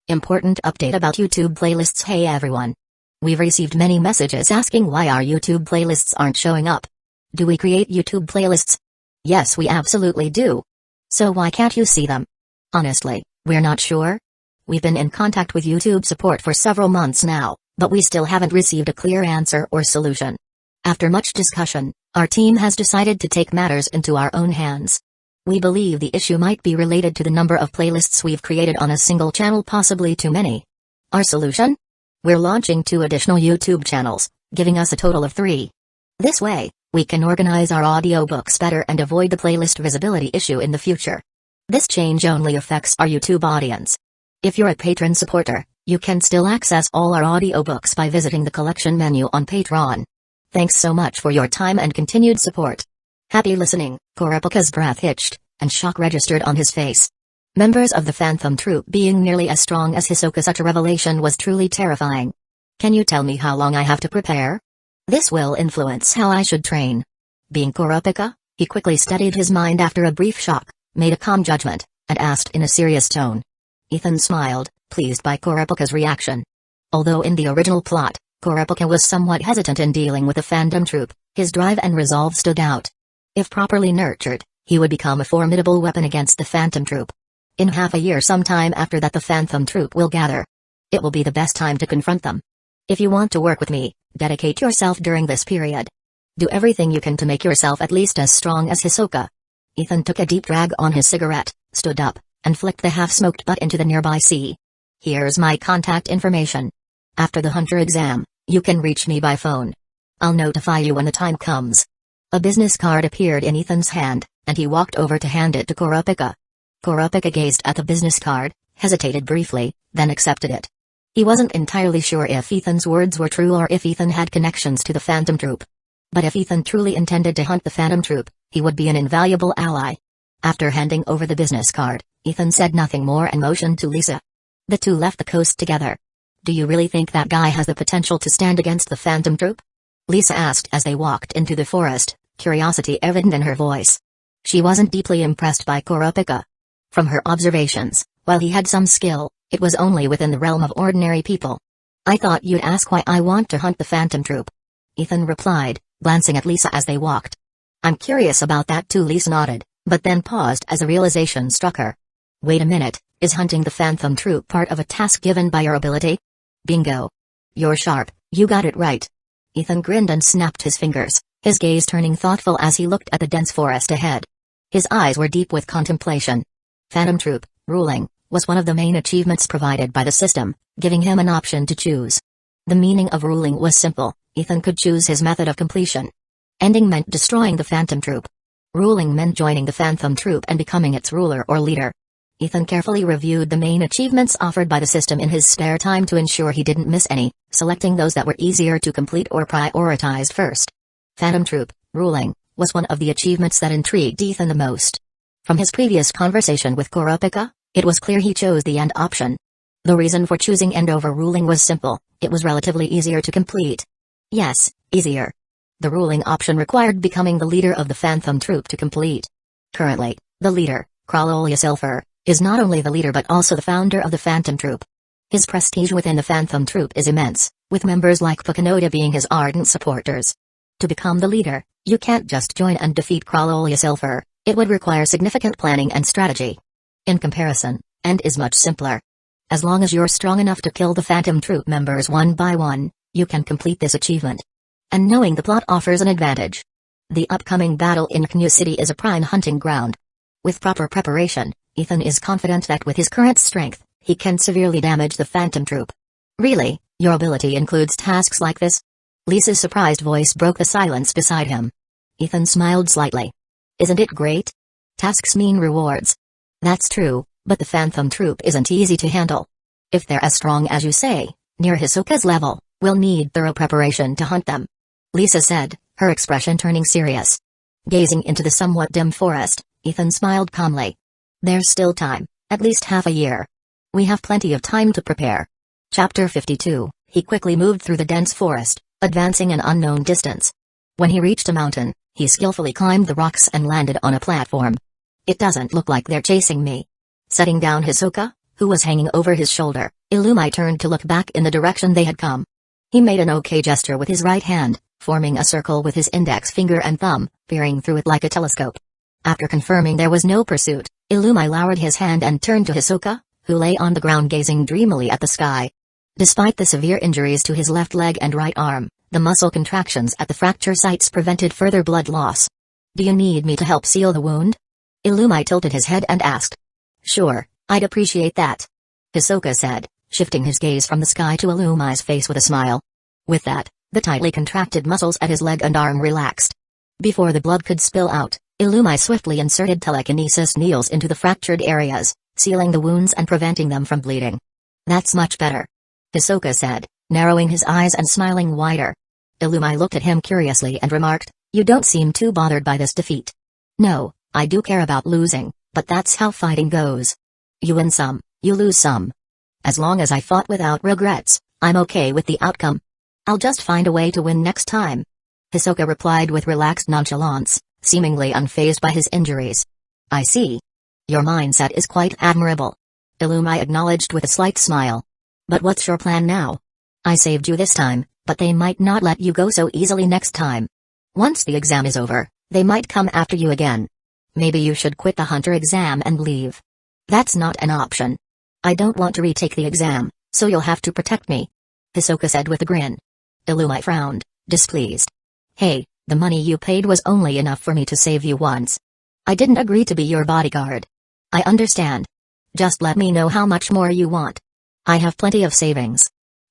Important update about YouTube playlists. Hey everyone. We've received many messages asking why our YouTube playlists aren't showing up. Do we create YouTube playlists? Yes, we absolutely do. So why can't you see them? Honestly, we're not sure. We've been in contact with YouTube support for several months now, but we still haven't received a clear answer or solution. After much discussion, our team has decided to take matters into our own hands. We believe the issue might be related to the number of playlists we've created on a single channel, possibly too many. Our solution? We're launching 2 additional YouTube channels, giving us a total of 3. This way, we can organize our audiobooks better and avoid the playlist visibility issue in the future. This change only affects our YouTube audience. If you're a patron supporter, you can still access all our audiobooks by visiting the collection menu on Patreon. Thanks so much for your time and continued support. Happy listening. Kurapika's breath hitched, and shock registered on his face. Members of the Phantom Troop being nearly as strong as Hisoka, such a revelation was truly terrifying. Can you tell me how long I have to prepare? This will influence how I should train. Being Kurapika, he quickly steadied his mind after a brief shock, made a calm judgment, and asked in a serious tone. Ethan smiled, pleased by Kurapika's reaction. Although in the original plot, Kurapika was somewhat hesitant in dealing with the Phantom Troop, his drive and resolve stood out. If properly nurtured, he would become a formidable weapon against the Phantom Troop. In half a year sometime after that, the Phantom Troop will gather. It will be the best time to confront them. If you want to work with me, dedicate yourself during this period. Do everything you can to make yourself at least as strong as Hisoka. Ethan took a deep drag on his cigarette, stood up, and flicked the half-smoked butt into the nearby sea. Here's my contact information. After the Hunter exam, you can reach me by phone. I'll notify you when the time comes. A business card appeared in Ethan's hand, and he walked over to hand it to Kurapika. Kurapika gazed at the business card, hesitated briefly, then accepted it. He wasn't entirely sure if Ethan's words were true or if Ethan had connections to the Phantom Troop. But if Ethan truly intended to hunt the Phantom Troop, he would be an invaluable ally. After handing over the business card, Ethan said nothing more and motioned to Lisa. The two left the coast together. Do you really think that guy has the potential to stand against the Phantom Troop? Lisa asked as they walked into the forest, curiosity evident in her voice. She wasn't deeply impressed by Kurapika. From her observations, while he had some skill, it was only within the realm of ordinary people. I thought you'd ask why I want to hunt the Phantom Troop. Ethan replied, glancing at Lisa as they walked. I'm curious about that too. Lisa nodded, but then paused as a realization struck her. Wait a minute, is hunting the Phantom Troop part of a task given by your ability? Bingo. You're sharp, you got it right. Ethan grinned and snapped his fingers, his gaze turning thoughtful as he looked at the dense forest ahead. His eyes were deep with contemplation. Phantom Troop, ruling, was one of the main achievements provided by the system, giving him an option to choose. The meaning of ruling was simple. Ethan could choose his method of completion. Ending meant destroying the Phantom Troop. Ruling meant joining the Phantom Troop and becoming its ruler or leader. Ethan carefully reviewed the main achievements offered by the system in his spare time to ensure he didn't miss any, selecting those that were easier to complete or prioritized first. Phantom Troop, ruling, was one of the achievements that intrigued Ethan the most. From his previous conversation with Kurapika, it was clear he chose the end option. The reason for choosing end over ruling was simple: it was relatively easier to complete. Yes, easier. The ruling option required becoming the leader of the Phantom Troop to complete. Currently, the leader, Silver, is not only the leader but also the founder of the Phantom Troop. His prestige within the Phantom Troop is immense, with members like Pukunoda being his ardent supporters. To become the leader, you can't just join and defeat Silver. It would require significant planning and strategy. In comparison, End is much simpler. As long as you're strong enough to kill the Phantom Troop members one by one, you can complete this achievement. And knowing the plot offers an advantage. The upcoming battle in Ecchi City is a prime hunting ground. With proper preparation, Ethan is confident that with his current strength, he can severely damage the Phantom Troop. Really, your ability includes tasks like this? Lisa's surprised voice broke the silence beside him. Ethan smiled slightly. Isn't it great? Tasks mean rewards. That's true, but the Phantom Troop isn't easy to handle. If they're as strong as you say, near Hisoka's level, we'll need thorough preparation to hunt them. Lisa said, her expression turning serious. Gazing into the somewhat dim forest, Ethan smiled calmly. There's still time, at least half a year. We have plenty of time to prepare. Chapter 52, he quickly moved through the dense forest, advancing an unknown distance. When he reached a mountain, he skillfully climbed the rocks and landed on a platform. It doesn't look like they're chasing me. Setting down Hisoka, who was hanging over his shoulder, Illumi turned to look back in the direction they had come. He made an OK gesture with his right hand, forming a circle with his index finger and thumb, peering through it like a telescope. After confirming there was no pursuit, Illumi lowered his hand and turned to Hisoka, who lay on the ground gazing dreamily at the sky. Despite the severe injuries to his left leg and right arm, the muscle contractions at the fracture sites prevented further blood loss. "Do you need me to help seal the wound?" Illumi tilted his head and asked. "Sure, I'd appreciate that," Hisoka said, shifting his gaze from the sky to Illumi's face with a smile. With that, the tightly contracted muscles at his leg and arm relaxed. Before the blood could spill out, Illumi swiftly inserted telekinesis needles into the fractured areas, sealing the wounds and preventing them from bleeding. "That's much better," Hisoka said, narrowing his eyes and smiling wider. Illumi looked at him curiously and remarked, "You don't seem too bothered by this defeat." "No, I do care about losing, but that's how fighting goes. You win some, you lose some. As long as I fought without regrets, I'm okay with the outcome. I'll just find a way to win next time," Hisoka replied with relaxed nonchalance, seemingly unfazed by his injuries. "I see. Your mindset is quite admirable," Illumi acknowledged with a slight smile. "But what's your plan now? I saved you this time, but they might not let you go so easily next time. Once the exam is over, they might come after you again. Maybe you should quit the hunter exam and leave." "That's not an option. I don't want to retake the exam, so you'll have to protect me," Hisoka said with a grin. Illumi frowned, displeased. "Hey, the money you paid was only enough for me to save you once. I didn't agree to be your bodyguard." "I understand. Just let me know how much more you want. I have plenty of savings,"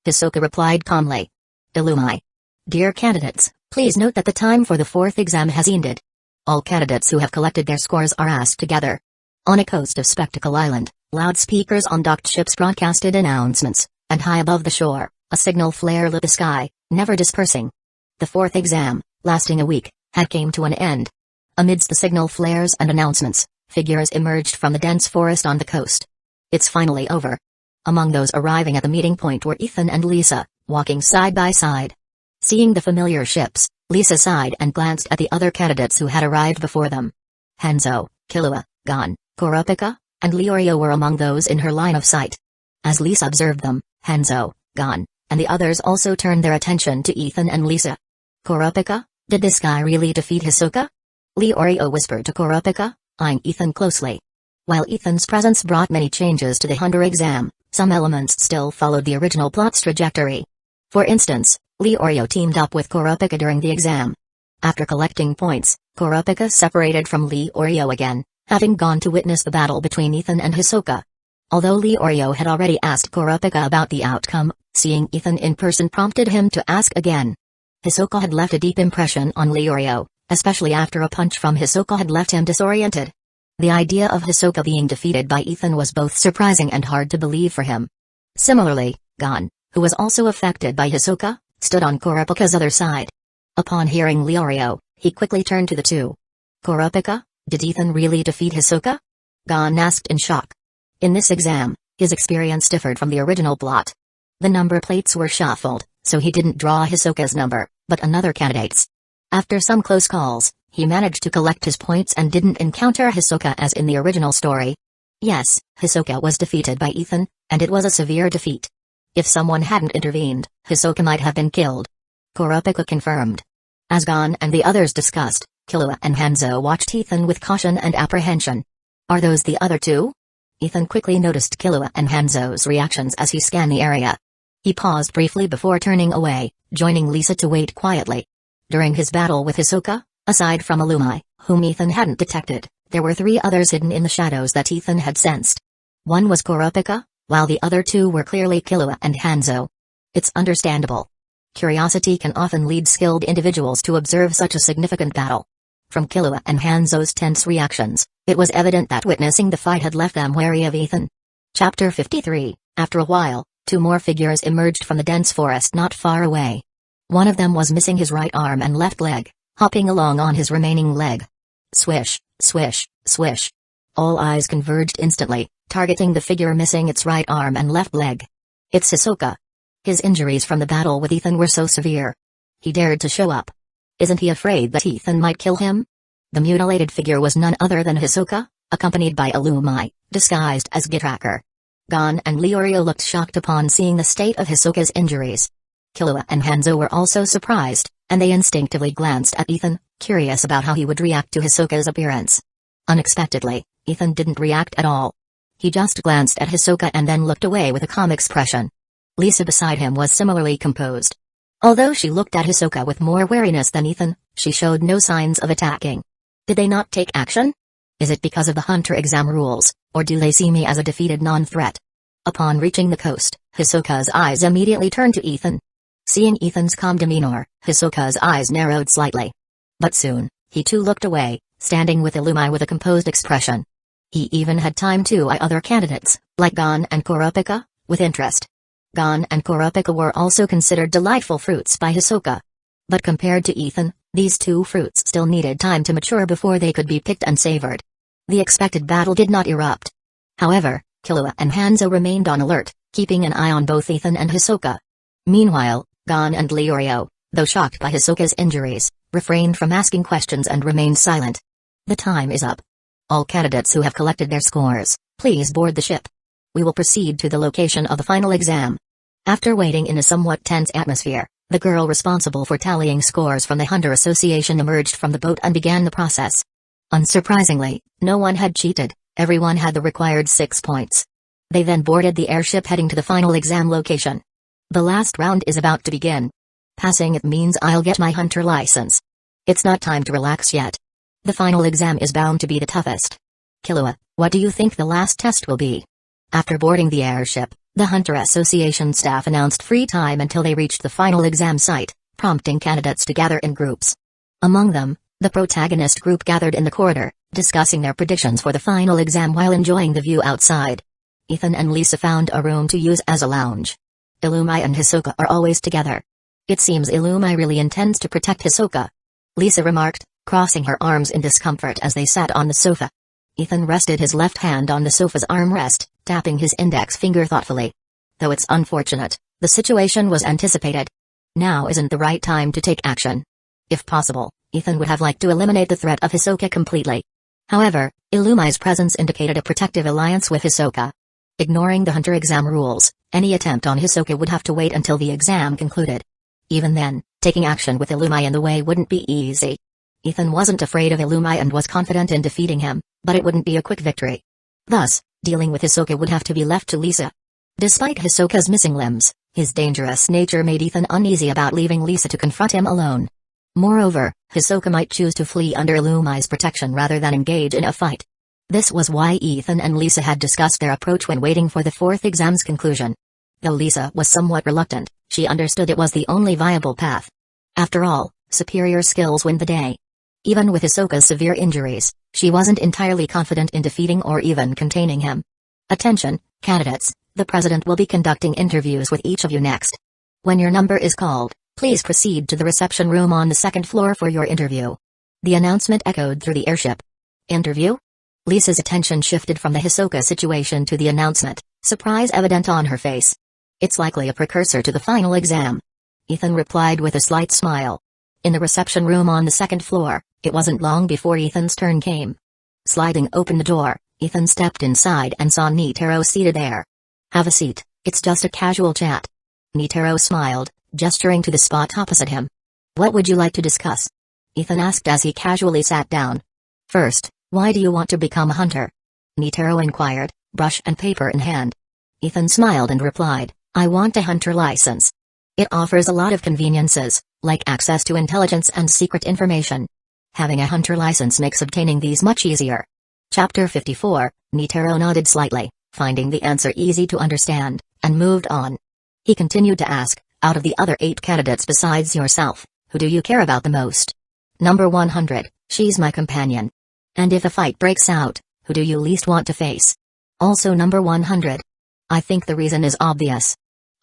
Hisoka replied calmly. Illumi. "Dear candidates, please note that the time for the fourth exam has ended. All candidates who have collected their scores are asked to gather." On a coast of Spectacle Island, loudspeakers on docked ships broadcasted announcements, and high above the shore, a signal flare lit the sky, never dispersing. The fourth exam, lasting a week, had come to an end. Amidst the signal flares and announcements, figures emerged from the dense forest on the coast. "It's finally over." Among those arriving at the meeting point were Ethan and Lisa, walking side by side. Seeing the familiar ships, Lisa sighed and glanced at the other candidates who had arrived before them. Hanzo, Killua, Gon, Kurapika, and Leorio were among those in her line of sight. As Lisa observed them, Hanzo, Gon, and the others also turned their attention to Ethan and Lisa. "Kurapika, did this guy really defeat Hisoka?" Leorio whispered to Kurapika, eyeing Ethan closely. While Ethan's presence brought many changes to the hunter exam, some elements still followed the original plot's trajectory. For instance, Leorio teamed up with Kurapika during the exam. After collecting points, Kurapika separated from Leorio again, having gone to witness the battle between Ethan and Hisoka. Although Leorio had already asked Kurapika about the outcome, seeing Ethan in person prompted him to ask again. Hisoka had left a deep impression on Leorio, especially after a punch from Hisoka had left him disoriented. The idea of Hisoka being defeated by Ethan was both surprising and hard to believe for him. Similarly, Gon, who was also affected by Hisoka, stood on Kurapika's other side. Upon hearing Leorio, he quickly turned to the two. "Kurapika, did Ethan really defeat Hisoka?" Gon asked in shock. In this exam, his experience differed from the original plot. The number plates were shuffled, so he didn't draw Hisoka's number, but another candidate's. After some close calls, he managed to collect his points and didn't encounter Hisoka as in the original story. Yes, Hisoka was defeated by Ethan, and it was a severe defeat. If someone hadn't intervened, Hisoka might have been killed. Kurapika confirmed. As Gon and the others discussed, Killua and Hanzo watched Ethan with caution and apprehension. "Are those the other two?" Ethan quickly noticed Killua and Hanzo's reactions as he scanned the area. He paused briefly before turning away, joining Lisa to wait quietly. During his battle with Hisoka, aside from Illumi, whom Ethan hadn't detected, there were 3 others hidden in the shadows that Ethan had sensed. One was Kurapika, while the other 2 were clearly Killua and Hanzo. It's understandable. Curiosity can often lead skilled individuals to observe such a significant battle. From Killua and Hanzo's tense reactions, it was evident that witnessing the fight had left them wary of Ethan. Chapter 53. After a while, 2 more figures emerged from the dense forest not far away. One of them was missing his right arm and left leg, hopping along on his remaining leg. Swish, swish, swish. All eyes converged instantly, targeting the figure missing its right arm and left leg. It's Hisoka. His injuries from the battle with Ethan were so severe. He dared to show up. Isn't he afraid that Ethan might kill him? The mutilated figure was none other than Hisoka, accompanied by Illumi, disguised as Gitracker. Gon and Leorio looked shocked upon seeing the state of Hisoka's injuries. Killua and Hanzo were also surprised, and they instinctively glanced at Ethan, curious about how he would react to Hisoka's appearance. Unexpectedly, Ethan didn't react at all. He just glanced at Hisoka and then looked away with a calm expression. Lisa beside him was similarly composed. Although she looked at Hisoka with more wariness than Ethan, she showed no signs of attacking. Did they not take action? Is it because of the hunter exam rules, or do they see me as a defeated non-threat? Upon reaching the coast, Hisoka's eyes immediately turned to Ethan. Seeing Ethan's calm demeanor, Hisoka's eyes narrowed slightly. But soon, he too looked away, standing with Illumai with a composed expression. He even had time to eye other candidates, like Gon and Kurapika, with interest. Gon and Kurapika were also considered delightful fruits by Hisoka. But compared to Ethan, these two fruits still needed time to mature before they could be picked and savored. The expected battle did not erupt. However, Killua and Hanzo remained on alert, keeping an eye on both Ethan and Hisoka. Meanwhile, Gon and Leorio, though shocked by Hisoka's injuries, refrained from asking questions and remained silent. The time is up. All candidates who have collected their scores, please board the ship. We will proceed to the location of the final exam. After waiting in a somewhat tense atmosphere, the girl responsible for tallying scores from the Hunter Association emerged from the boat and began the process. Unsurprisingly, no one had cheated, everyone had the required 6 points. They then boarded the airship heading to the final exam location. The last round is about to begin. Passing it means I'll get my hunter license. It's not time to relax yet. The final exam is bound to be the toughest. Killua, what do you think the last test will be? After boarding the airship, the Hunter Association staff announced free time until they reached the final exam site, prompting candidates to gather in groups. Among them, the protagonist group gathered in the corridor, discussing their predictions for the final exam while enjoying the view outside. Ethan and Lisa found a room to use as a lounge. Illumai and Hisoka are always together. It seems Illumai really intends to protect Hisoka. Lisa remarked, crossing her arms in discomfort as they sat on the sofa. Ethan rested his left hand on the sofa's armrest, tapping his index finger thoughtfully. Though it's unfortunate, the situation was anticipated. Now isn't the right time to take action. If possible, Ethan would have liked to eliminate the threat of Hisoka completely. However, Illumai's presence indicated a protective alliance with Hisoka. Ignoring the hunter exam rules, any attempt on Hisoka would have to wait until the exam concluded. Even then, taking action with Illumai in the way wouldn't be easy. Ethan wasn't afraid of Illumai and was confident in defeating him, but it wouldn't be a quick victory. Thus, dealing with Hisoka would have to be left to Lisa. Despite Hisoka's missing limbs, his dangerous nature made Ethan uneasy about leaving Lisa to confront him alone. Moreover, Hisoka might choose to flee under Illumai's protection rather than engage in a fight. This was why Ethan and Lisa had discussed their approach when waiting for the fourth exam's conclusion. Though Lisa was somewhat reluctant, she understood it was the only viable path. After all, superior skills win the day. Even with Hisoka's severe injuries, she wasn't entirely confident in defeating or even containing him. Attention, candidates, the president will be conducting interviews with each of you next. When your number is called, please proceed to the reception room on the second floor for your interview. The announcement echoed through the airship. Interview? Lisa's attention shifted from the Hisoka situation to the announcement, surprise evident on her face. It's likely a precursor to the final exam. Ethan replied with a slight smile. In the reception room on the second floor, it wasn't long before Ethan's turn came. Sliding open the door, Ethan stepped inside and saw Nitaro seated there. Have a seat, it's just a casual chat. Nitaro smiled, gesturing to the spot opposite him. What would you like to discuss? Ethan asked as he casually sat down. First, why do you want to become a hunter? Nitaro inquired, brush and paper in hand. Ethan smiled and replied, I want a hunter license. It offers a lot of conveniences, like access to intelligence and secret information. Having a hunter license makes obtaining these much easier. Chapter 54, Nitaro nodded slightly, finding the answer easy to understand, and moved on. He continued to ask, out of the other 8 candidates besides yourself, who do you care about the most? Number 100, she's my companion. And if a fight breaks out, who do you least want to face? Also number 100. I think the reason is obvious.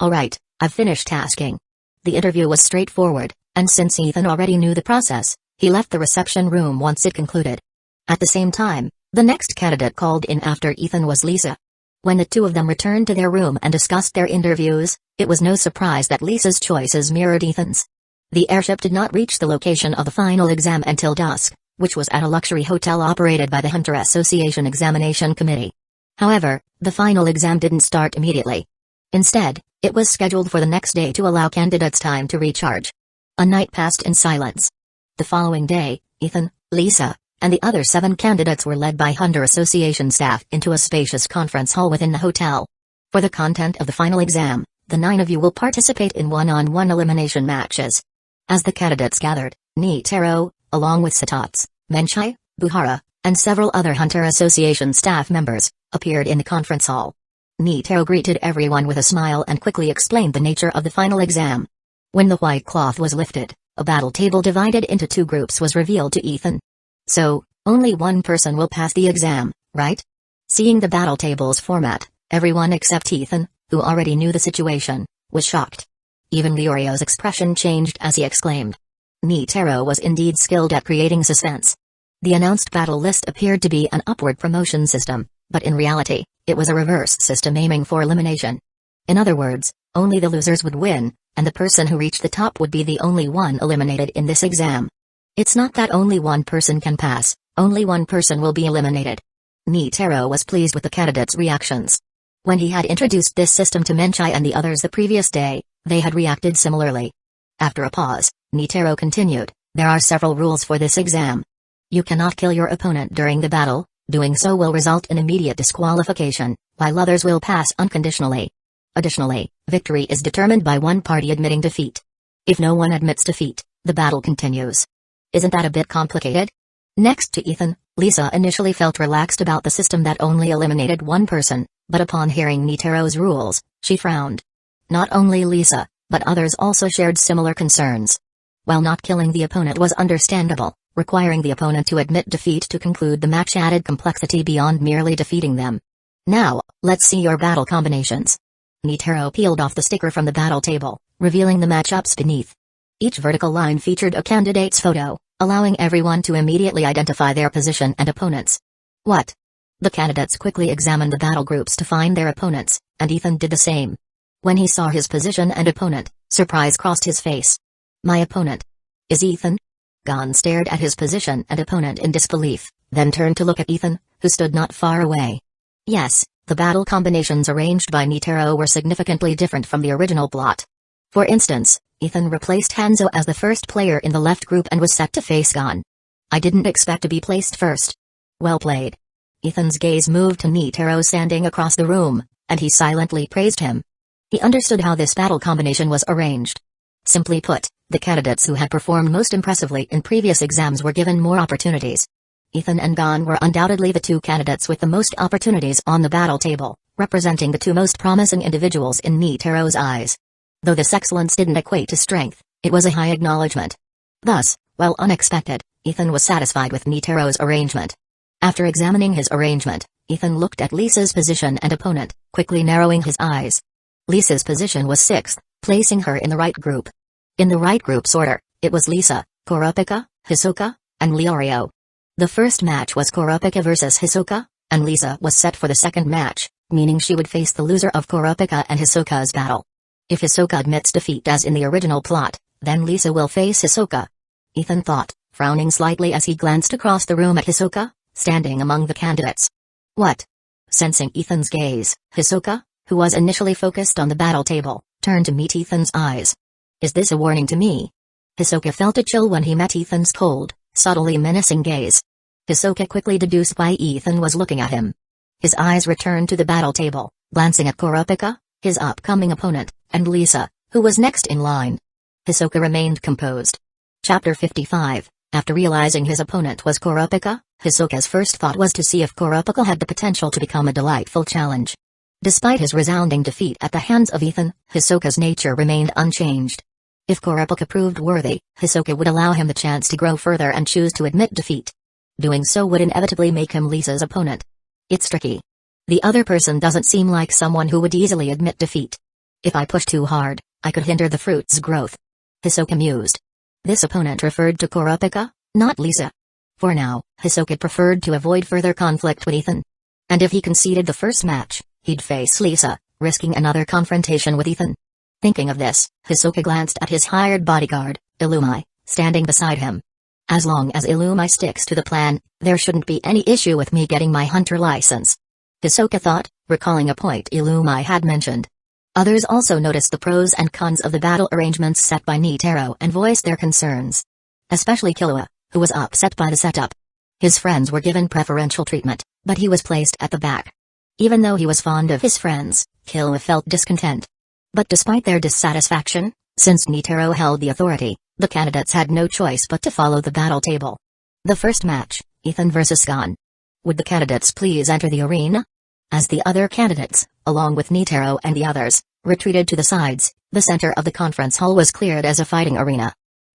Alright, I've finished asking. The interview was straightforward, and since Ethan already knew the process, he left the reception room once it concluded. At the same time, the next candidate called in after Ethan was Lisa. When the two of them returned to their room and discussed their interviews, it was no surprise that Lisa's choices mirrored Ethan's. The airship did not reach the location of the final exam until dusk, which was at a luxury hotel operated by the Hunter Association Examination Committee. However, the final exam didn't start immediately. Instead, it was scheduled for the next day to allow candidates time to recharge. A night passed in silence. The following day, Ethan, Lisa, and the other 7 candidates were led by Hunter Association staff into a spacious conference hall within the hotel. For the content of the final exam, the 9 of you will participate in one-on-one elimination matches. As the candidates gathered, Netero, along with Satats, Menchai, Buhara, and several other Hunter Association staff members, appeared in the conference hall. Netero greeted everyone with a smile and quickly explained the nature of the final exam. When the white cloth was lifted, a battle table divided into 2 groups was revealed to Ethan. So, only one person will pass the exam, right? Seeing the battle table's format, everyone except Ethan, who already knew the situation, was shocked. Even Leorio's expression changed as he exclaimed. Netero was indeed skilled at creating suspense. The announced battle list appeared to be an upward promotion system, but in reality, it was a reverse system aiming for elimination. In other words, only the losers would win, and the person who reached the top would be the only one eliminated in this exam. It's not that only one person can pass, only one person will be eliminated. Netero was pleased with the candidates' reactions. When he had introduced this system to Menchai and the others the previous day, they had reacted similarly. After a pause, Netero continued, there are several rules for this exam. You cannot kill your opponent during the battle, doing so will result in immediate disqualification, while others will pass unconditionally. Additionally, victory is determined by one party admitting defeat. If no one admits defeat, the battle continues. Isn't that a bit complicated? Next to Ethan, Lisa initially felt relaxed about the system that only eliminated one person, but upon hearing Netero's rules, she frowned. Not only Lisa, but others also shared similar concerns. While not killing the opponent was understandable, requiring the opponent to admit defeat to conclude the match added complexity beyond merely defeating them. Now, let's see your battle combinations. Netero peeled off the sticker from the battle table, revealing the matchups beneath. Each vertical line featured a candidate's photo, allowing everyone to immediately identify their position and opponents. What? The candidates quickly examined the battle groups to find their opponents, and Ethan did the same. When he saw his position and opponent, surprise crossed his face. My opponent is Ethan? Gon stared at his position and opponent in disbelief, then turned to look at Ethan, who stood not far away. Yes, the battle combinations arranged by Netero were significantly different from the original plot. For instance, Ethan replaced Hanzo as the first player in the left group and was set to face Gon. I didn't expect to be placed first. Well played. Ethan's gaze moved to Netero standing across the room, and he silently praised him. He understood how this battle combination was arranged. Simply put, the candidates who had performed most impressively in previous exams were given more opportunities. Ethan and Gon were undoubtedly the 2 candidates with the most opportunities on the battle table, representing the 2 most promising individuals in Netero's eyes. Though this excellence didn't equate to strength, it was a high acknowledgement. Thus, while unexpected, Ethan was satisfied with Netero's arrangement. After examining his arrangement, Ethan looked at Lisa's position and opponent, quickly narrowing his eyes. Lisa's position was 6th, placing her in the right group. In the right group's order, it was Lisa, Kurapika, Hisoka, and Leorio. The first match was Kurapika versus Hisoka, and Lisa was set for the second match, meaning she would face the loser of Kurapika and Hisoka's battle. If Hisoka admits defeat as in the original plot, then Lisa will face Hisoka. Ethan thought, frowning slightly as he glanced across the room at Hisoka, standing among the candidates. What? Sensing Ethan's gaze, Hisoka, who was initially focused on the battle table, turned to meet Ethan's eyes. Is this a warning to me? Hisoka felt a chill when he met Ethan's cold, subtly menacing gaze. Hisoka quickly deduced why Ethan was looking at him. His eyes returned to the battle table, glancing at Kurapika, his upcoming opponent, and Lisa, who was next in line. Hisoka remained composed. Chapter 55. After realizing his opponent was Kurapika, Hisoka's first thought was to see if Kurapika had the potential to become a delightful challenge. Despite his resounding defeat at the hands of Ethan, Hisoka's nature remained unchanged. If Kurapika proved worthy, Hisoka would allow him the chance to grow further and choose to admit defeat. Doing so would inevitably make him Lisa's opponent. It's tricky. The other person doesn't seem like someone who would easily admit defeat. If I push too hard, I could hinder the fruit's growth. Hisoka mused. This opponent referred to Kurapika, not Lisa. For now, Hisoka preferred to avoid further conflict with Ethan. And if he conceded the first match, he'd face Lisa, risking another confrontation with Ethan. Thinking of this, Hisoka glanced at his hired bodyguard, Illumi, standing beside him. As long as Illumi sticks to the plan, there shouldn't be any issue with me getting my hunter license. Hisoka thought, recalling a point Illumi had mentioned. Others also noticed the pros and cons of the battle arrangements set by Nitaro and voiced their concerns. Especially Killua, who was upset by the setup. His friends were given preferential treatment, but he was placed at the back. Even though he was fond of his friends, Killua felt discontent. But despite their dissatisfaction, since Nitaro held the authority, the candidates had no choice but to follow the battle table. The first match, Ethan vs. Gon. Would the candidates please enter the arena? As the other candidates, along with Nitaro and the others, retreated to the sides, the center of the conference hall was cleared as a fighting arena.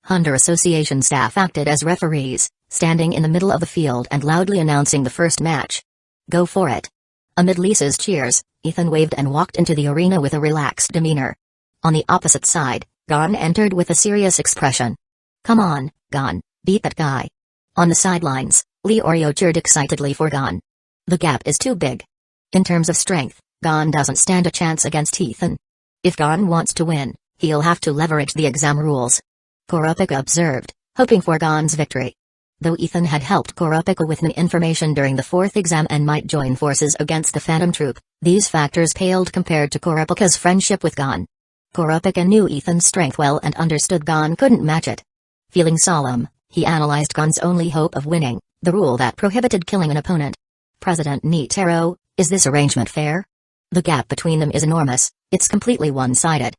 Hunter Association staff acted as referees, standing in the middle of the field and loudly announcing the first match. Go for it. Amid Lisa's cheers, Ethan waved and walked into the arena with a relaxed demeanor. On the opposite side, Gon entered with a serious expression. Come on, Gon, beat that guy. On the sidelines, Leorio cheered excitedly for Gon. The gap is too big. In terms of strength, Gon doesn't stand a chance against Ethan. If Gon wants to win, he'll have to leverage the exam rules. Kurapika observed, hoping for Gon's victory. Though Ethan had helped Kurapika with information during the fourth exam and might join forces against the Phantom Troop, these factors paled compared to Kurapika's friendship with Gon. Kurapika knew Ethan's strength well and understood Gon couldn't match it. Feeling solemn, he analyzed Gon's only hope of winning, the rule that prohibited killing an opponent. President Nitaro, is this arrangement fair? The gap between them is enormous, it's completely one-sided.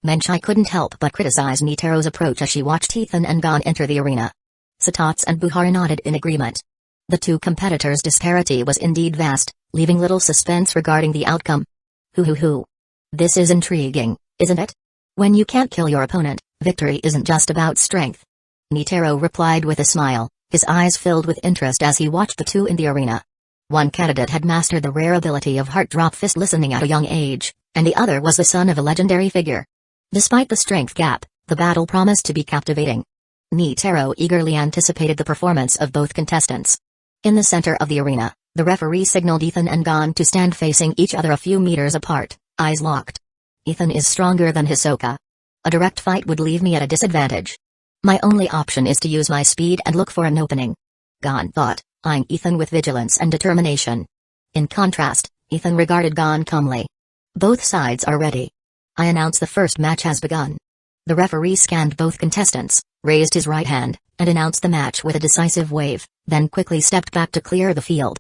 Menchai couldn't help but criticize Nitaro's approach as she watched Ethan and Gon enter the arena. Satats and Buhara nodded in agreement. The two competitors' disparity was indeed vast, leaving little suspense regarding the outcome. Hoo. This is intriguing, isn't it? When you can't kill your opponent, victory isn't just about strength. Nitaro replied with a smile, his eyes filled with interest as he watched the two in the arena. One candidate had mastered the rare ability of heart drop fist listening at a young age, and the other was the son of a legendary figure. Despite the strength gap, the battle promised to be captivating. Nitaro eagerly anticipated the performance of both contestants. In the center of the arena, the referee signaled Ethan and Gon to stand facing each other a few meters apart, eyes locked. Ethan is stronger than Hisoka. A direct fight would leave me at a disadvantage. My only option is to use my speed and look for an opening. Gon thought, eyeing Ethan with vigilance and determination. In contrast, Ethan regarded Gon calmly. Both sides are ready. I announce the first match has begun. The referee scanned both contestants, raised his right hand, and announced the match with a decisive wave, then quickly stepped back to clear the field.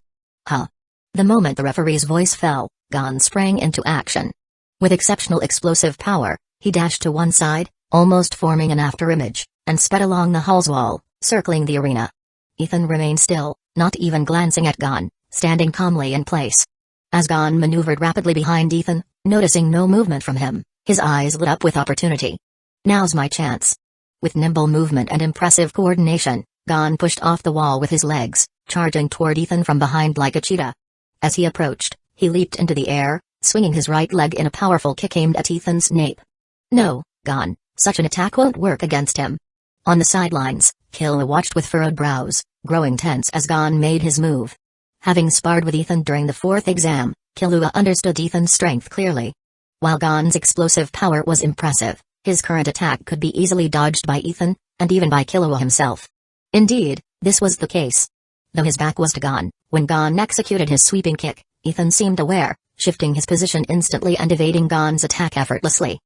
The moment the referee's voice fell, Gon sprang into action. With exceptional explosive power, he dashed to one side, almost forming an afterimage, and sped along the hall's wall, circling the arena. Ethan remained still, not even glancing at Gon, standing calmly in place. As Gon maneuvered rapidly behind Ethan, noticing no movement from him, his eyes lit up with opportunity. Now's my chance. With nimble movement and impressive coordination, Gon pushed off the wall with his legs, charging toward Ethan from behind like a cheetah. As he approached, he leaped into the air, swinging his right leg in a powerful kick aimed at Ethan's nape. No, Gon, such an attack won't work against him. On the sidelines, Killua watched with furrowed brows, growing tense as Gon made his move. Having sparred with Ethan during the fourth exam, Killua understood Ethan's strength clearly. While Gon's explosive power was impressive, his current attack could be easily dodged by Ethan, and even by Killua himself. Indeed, this was the case. Though his back was to Gon, when Gon executed his sweeping kick, Ethan seemed aware, shifting his position instantly and evading Gon's attack effortlessly.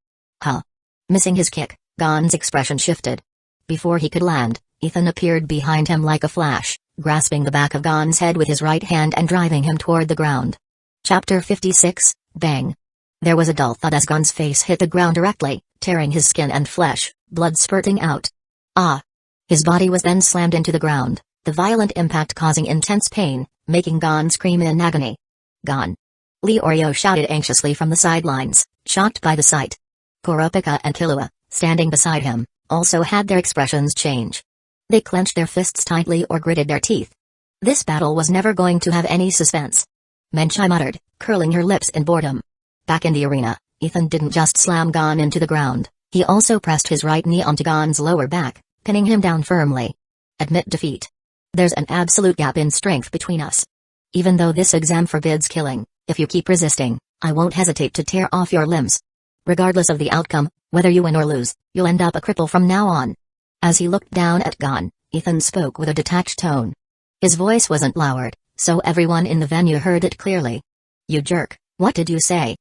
Missing his kick, Gon's expression shifted. Before he could land, Ethan appeared behind him like a flash, grasping the back of Gon's head with his right hand and driving him toward the ground. Chapter 56, Bang. There was a dull thud as Gon's face hit the ground directly, tearing his skin and flesh, blood spurting out. His body was then slammed into the ground, the violent impact causing intense pain, making Gon scream in agony. Gon! Leorio shouted anxiously from the sidelines, shocked by the sight. Kurapika and Killua, standing beside him, also had their expressions change. They clenched their fists tightly or gritted their teeth. This battle was never going to have any suspense. Menchai muttered, curling her lips in boredom. Back in the arena, Ethan didn't just slam Gon into the ground, he also pressed his right knee onto Gon's lower back, pinning him down firmly. Admit defeat. There's an absolute gap in strength between us. Even though this exam forbids killing, if you keep resisting, I won't hesitate to tear off your limbs. Regardless of the outcome, whether you win or lose, you'll end up a cripple from now on. As he looked down at Gon, Ethan spoke with a detached tone. His voice wasn't loud, so everyone in the venue heard it clearly. You jerk, what did you say?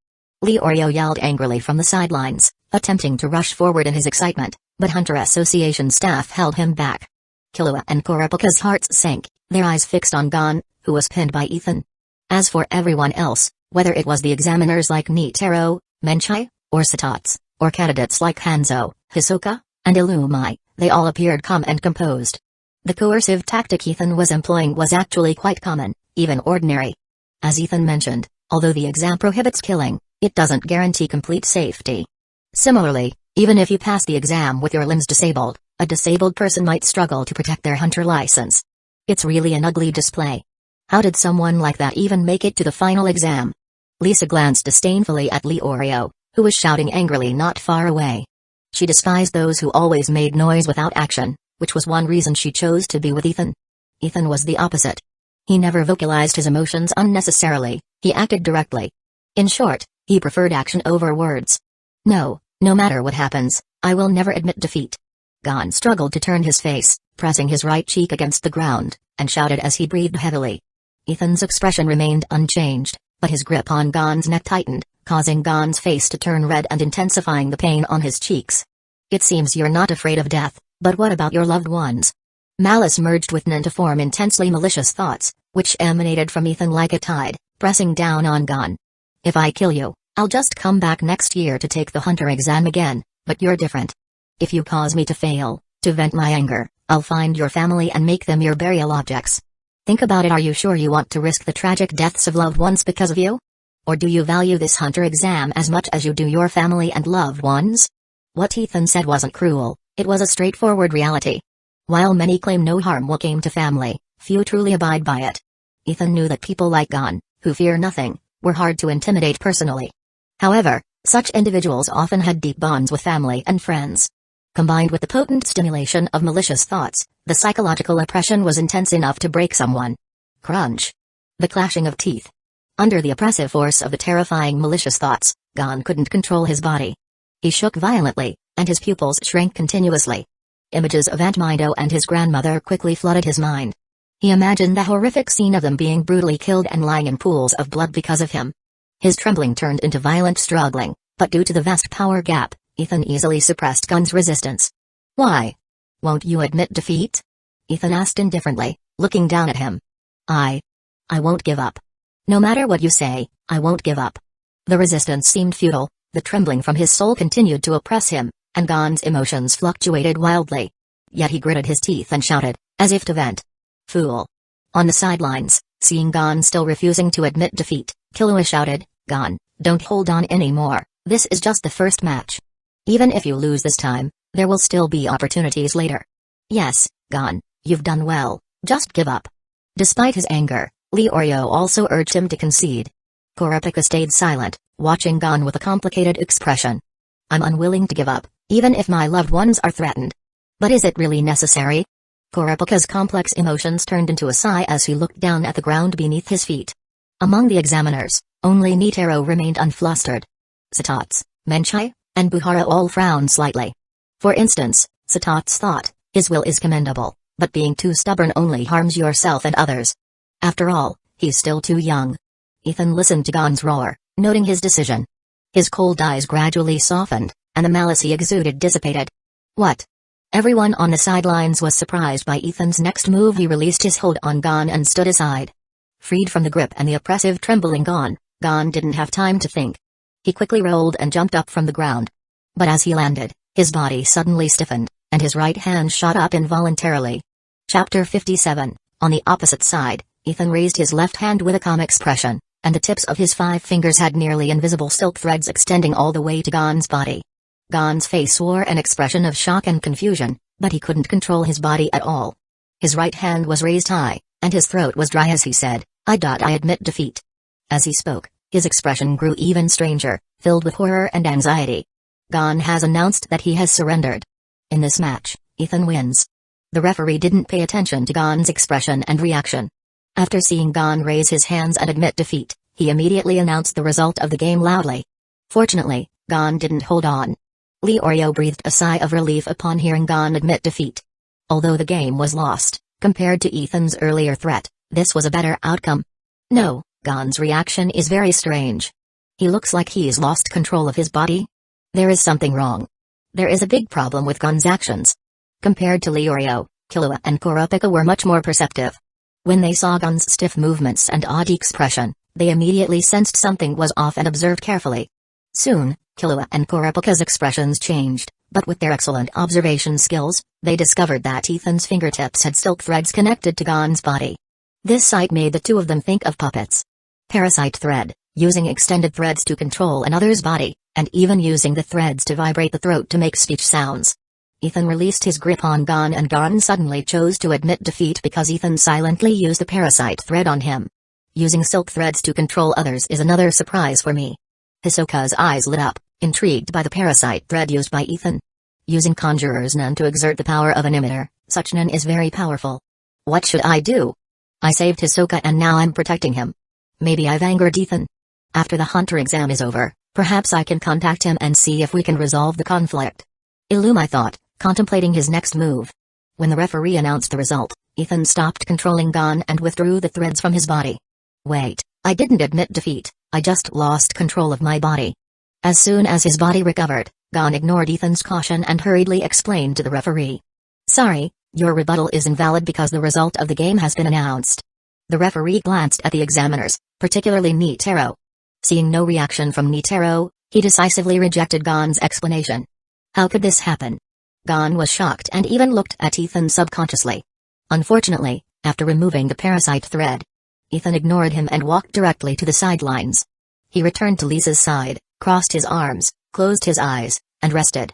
Leorio yelled angrily from the sidelines, attempting to rush forward in his excitement, but Hunter Association staff held him back. Killua and Kurapika's hearts sank, their eyes fixed on Gon, who was pinned by Ethan. As for everyone else, whether it was the examiners like Nitaro, Menchai, or Satats, or candidates like Hanzo, Hisoka, and Illumai, they all appeared calm and composed. The coercive tactic Ethan was employing was actually quite common, even ordinary. As Ethan mentioned, although the exam prohibits killing, it doesn't guarantee complete safety. Similarly, even if you pass the exam with your limbs disabled, a disabled person might struggle to protect their hunter license. It's really an ugly display. How did someone like that even make it to the final exam? Lisa glanced disdainfully at Leorio, who was shouting angrily not far away. She despised those who always made noise without action, which was one reason she chose to be with Ethan. Ethan was the opposite. He never vocalized his emotions unnecessarily, he acted directly. In short, he preferred action over words. No matter what happens, I will never admit defeat. Gon struggled to turn his face, pressing his right cheek against the ground, and shouted as he breathed heavily. Ethan's expression remained unchanged, but his grip on Gon's neck tightened, causing Gon's face to turn red and intensifying the pain on his cheeks. It seems you're not afraid of death, but what about your loved ones? Malice merged with Nin to form intensely malicious thoughts, which emanated from Ethan like a tide, pressing down on Gon. If I kill you, I'll just come back next year to take the hunter exam again, but you're different. If you cause me to fail, to vent my anger, I'll find your family and make them your burial objects. Think about it. Are you sure you want to risk the tragic deaths of loved ones because of you? Or do you value this hunter exam as much as you do your family and loved ones? What Ethan said wasn't cruel, it was a straightforward reality. While many claim no harm will come to family, few truly abide by it. Ethan knew that people like Gon, who fear nothing, were hard to intimidate personally. However, such individuals often had deep bonds with family and friends. Combined with the potent stimulation of malicious thoughts, the psychological oppression was intense enough to break someone. Crunch. The clashing of teeth. Under the oppressive force of the terrifying malicious thoughts, Gon couldn't control his body. He shook violently, and his pupils shrank continuously. Images of Aunt Mido and his grandmother quickly flooded his mind. He imagined the horrific scene of them being brutally killed and lying in pools of blood because of him. His trembling turned into violent struggling, but due to the vast power gap, Ethan easily suppressed Gon's resistance. Why? Won't you admit defeat? Ethan asked indifferently, looking down at him. I won't give up. No matter what you say, I won't give up. The resistance seemed futile, the trembling from his soul continued to oppress him, and Gon's emotions fluctuated wildly. Yet he gritted his teeth and shouted, as if to vent. Fool. On the sidelines, seeing Gon still refusing to admit defeat, Killua shouted, Gon, don't hold on anymore, this is just the first match. Even if you lose this time, there will still be opportunities later. Yes, Gon, you've done well, just give up. Despite his anger, Leorio also urged him to concede. Kurapika stayed silent, watching Gon with a complicated expression. I'm unwilling to give up, even if my loved ones are threatened. But is it really necessary? Kurapika's complex emotions turned into a sigh as he looked down at the ground beneath his feet. Among the examiners, only Nitaro remained unflustered. Satats, Menchai, and Buhara all frowned slightly. For instance, Satats thought, his will is commendable, but being too stubborn only harms yourself and others. After all, he's still too young. Ethan listened to Gon's roar, noting his decision. His cold eyes gradually softened, and the malice he exuded dissipated. What? Everyone on the sidelines was surprised by Ethan's next move. He released his hold on Gon and stood aside. Freed from the grip and the oppressive trembling Gon didn't have time to think. He quickly rolled and jumped up from the ground. But as he landed, his body suddenly stiffened, and his right hand shot up involuntarily. Chapter 57. On the opposite side, Ethan raised his left hand with a calm expression, and the tips of his 5 fingers had nearly invisible silk threads extending all the way to Gon's body. Gon's face wore an expression of shock and confusion, but he couldn't control his body at all. His right hand was raised high, and his throat was dry as he said, I admit defeat. As he spoke, his expression grew even stranger, filled with horror and anxiety. Gon has announced that he has surrendered. In this match, Ethan wins. The referee didn't pay attention to Gon's expression and reaction. After seeing Gon raise his hands and admit defeat, he immediately announced the result of the game loudly. Fortunately, Gon didn't hold on. Leorio breathed a sigh of relief upon hearing Gon admit defeat. Although the game was lost, compared to Ethan's earlier threat, this was a better outcome. No, Gon's reaction is very strange. He looks like he's lost control of his body. There is something wrong. There is a big problem with Gon's actions. Compared to Leorio, Killua and Kurapika were much more perceptive. When they saw Gon's stiff movements and odd expression, they immediately sensed something was off and observed carefully. Soon, Killua and Kurapika's expressions changed, but with their excellent observation skills, they discovered that Ethan's fingertips had silk threads connected to Gon's body. This sight made the two of them think of puppets. Parasite thread, using extended threads to control another's body, and even using the threads to vibrate the throat to make speech sounds. Ethan released his grip on Gon and Gon suddenly chose to admit defeat because Ethan silently used the parasite thread on him. Using silk threads to control others is another surprise for me. Hisoka's eyes lit up, intrigued by the parasite thread used by Ethan. Using Conjurer's Nun to exert the power of an emitter, such Nun is very powerful. What should I do? I saved Hisoka and now I'm protecting him. Maybe I've angered Ethan. After the Hunter exam is over, perhaps I can contact him and see if we can resolve the conflict. Illumi thought, contemplating his next move. When the referee announced the result, Ethan stopped controlling Gon and withdrew the threads from his body. Wait, I didn't admit defeat, I just lost control of my body. As soon as his body recovered, Gon ignored Ethan's caution and hurriedly explained to the referee. Sorry, your rebuttal is invalid because the result of the game has been announced. The referee glanced at the examiners, particularly Nitaro. Seeing no reaction from Nitaro, he decisively rejected Gon's explanation. How could this happen? Gon was shocked and even looked at Ethan subconsciously. Unfortunately, after removing the parasite thread, Ethan ignored him and walked directly to the sidelines. He returned to Lisa's side, crossed his arms, closed his eyes, and rested.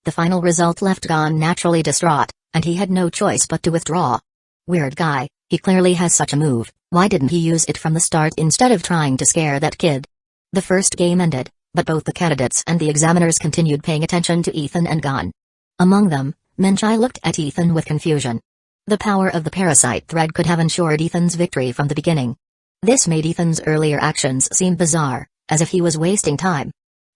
The final result left Gon naturally distraught, and he had no choice but to withdraw. Weird guy, he clearly has such a move, why didn't he use it from the start instead of trying to scare that kid? The first game ended, but both the candidates and the examiners continued paying attention to Ethan and Gon. Among them, Menchai looked at Ethan with confusion. The power of the parasite thread could have ensured Ethan's victory from the beginning. This made Ethan's earlier actions seem bizarre, as if he was wasting time.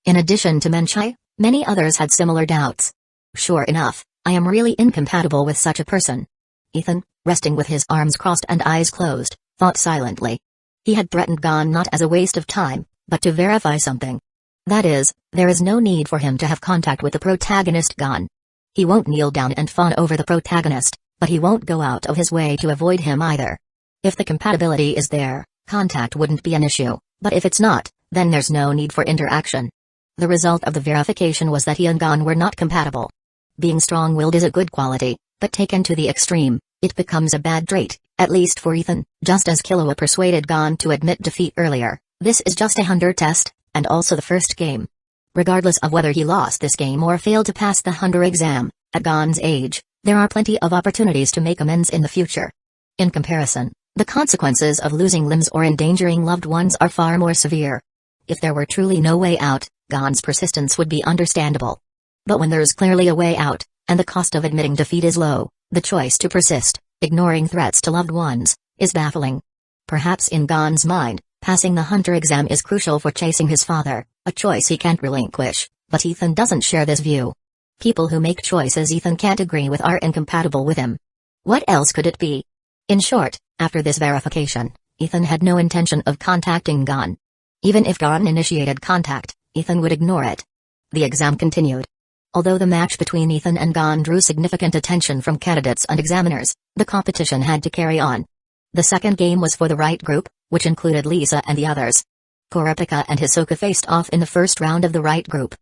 In addition to Menchai, many others had similar doubts. Sure enough, I am really incompatible with such a person. Ethan, resting with his arms crossed and eyes closed, thought silently. He had threatened Gon not as a waste of time, but to verify something. That is, there is no need for him to have contact with the protagonist Gon. He won't kneel down and fawn over the protagonist, but he won't go out of his way to avoid him either. If the compatibility is there, contact wouldn't be an issue, but if it's not, then there's no need for interaction. The result of the verification was that he and Gon were not compatible. Being strong-willed is a good quality, but taken to the extreme, it becomes a bad trait, at least for Ethan. Just as Killua persuaded Gon to admit defeat earlier, this is just a Hunter test, and also the first game. Regardless of whether he lost this game or failed to pass the Hunter exam, at Gon's age, there are plenty of opportunities to make amends in the future. In comparison, the consequences of losing limbs or endangering loved ones are far more severe. If there were truly no way out, Gon's persistence would be understandable. But when there's clearly a way out, and the cost of admitting defeat is low, the choice to persist, ignoring threats to loved ones, is baffling. Perhaps in Gon's mind, passing the Hunter exam is crucial for chasing his father, a choice he can't relinquish, but Ethan doesn't share this view. People who make choices Ethan can't agree with are incompatible with him. What else could it be? In short, after this verification, Ethan had no intention of contacting Gon. Even if Gon initiated contact, Ethan would ignore it. The exam continued. Although the match between Ethan and Gon drew significant attention from candidates and examiners, the competition had to carry on. The second game was for the right group, which included Lisa and the others. Kurapika and Hisoka faced off in the first round of the right group.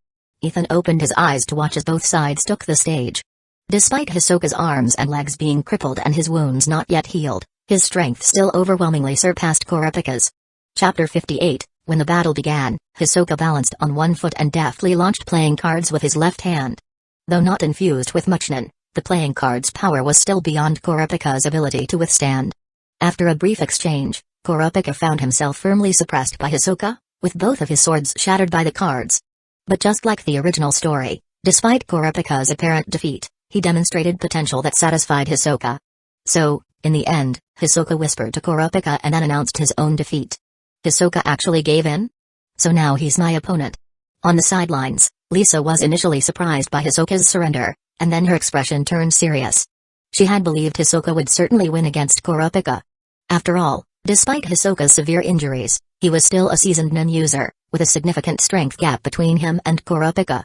Ethan opened his eyes to watch as both sides took the stage. Despite Hisoka's arms and legs being crippled and his wounds not yet healed, his strength still overwhelmingly surpassed Kurapika's. Chapter 58, When the battle began, Hisoka balanced on one foot and deftly launched playing cards with his left hand. Though not infused with much nin, the playing card's power was still beyond Kurapika's ability to withstand. After a brief exchange, Kurapika found himself firmly suppressed by Hisoka, with both of his swords shattered by the cards. But just like the original story, despite Kurapika's apparent defeat, he demonstrated potential that satisfied Hisoka. So, in the end, Hisoka whispered to Kurapika and then announced his own defeat. Hisoka actually gave in? So now he's my opponent. On the sidelines, Lisa was initially surprised by Hisoka's surrender, and then her expression turned serious. She had believed Hisoka would certainly win against Kurapika. After all, Despite Hisoka's severe injuries, he was still a seasoned nin user, with a significant strength gap between him and Kurapika.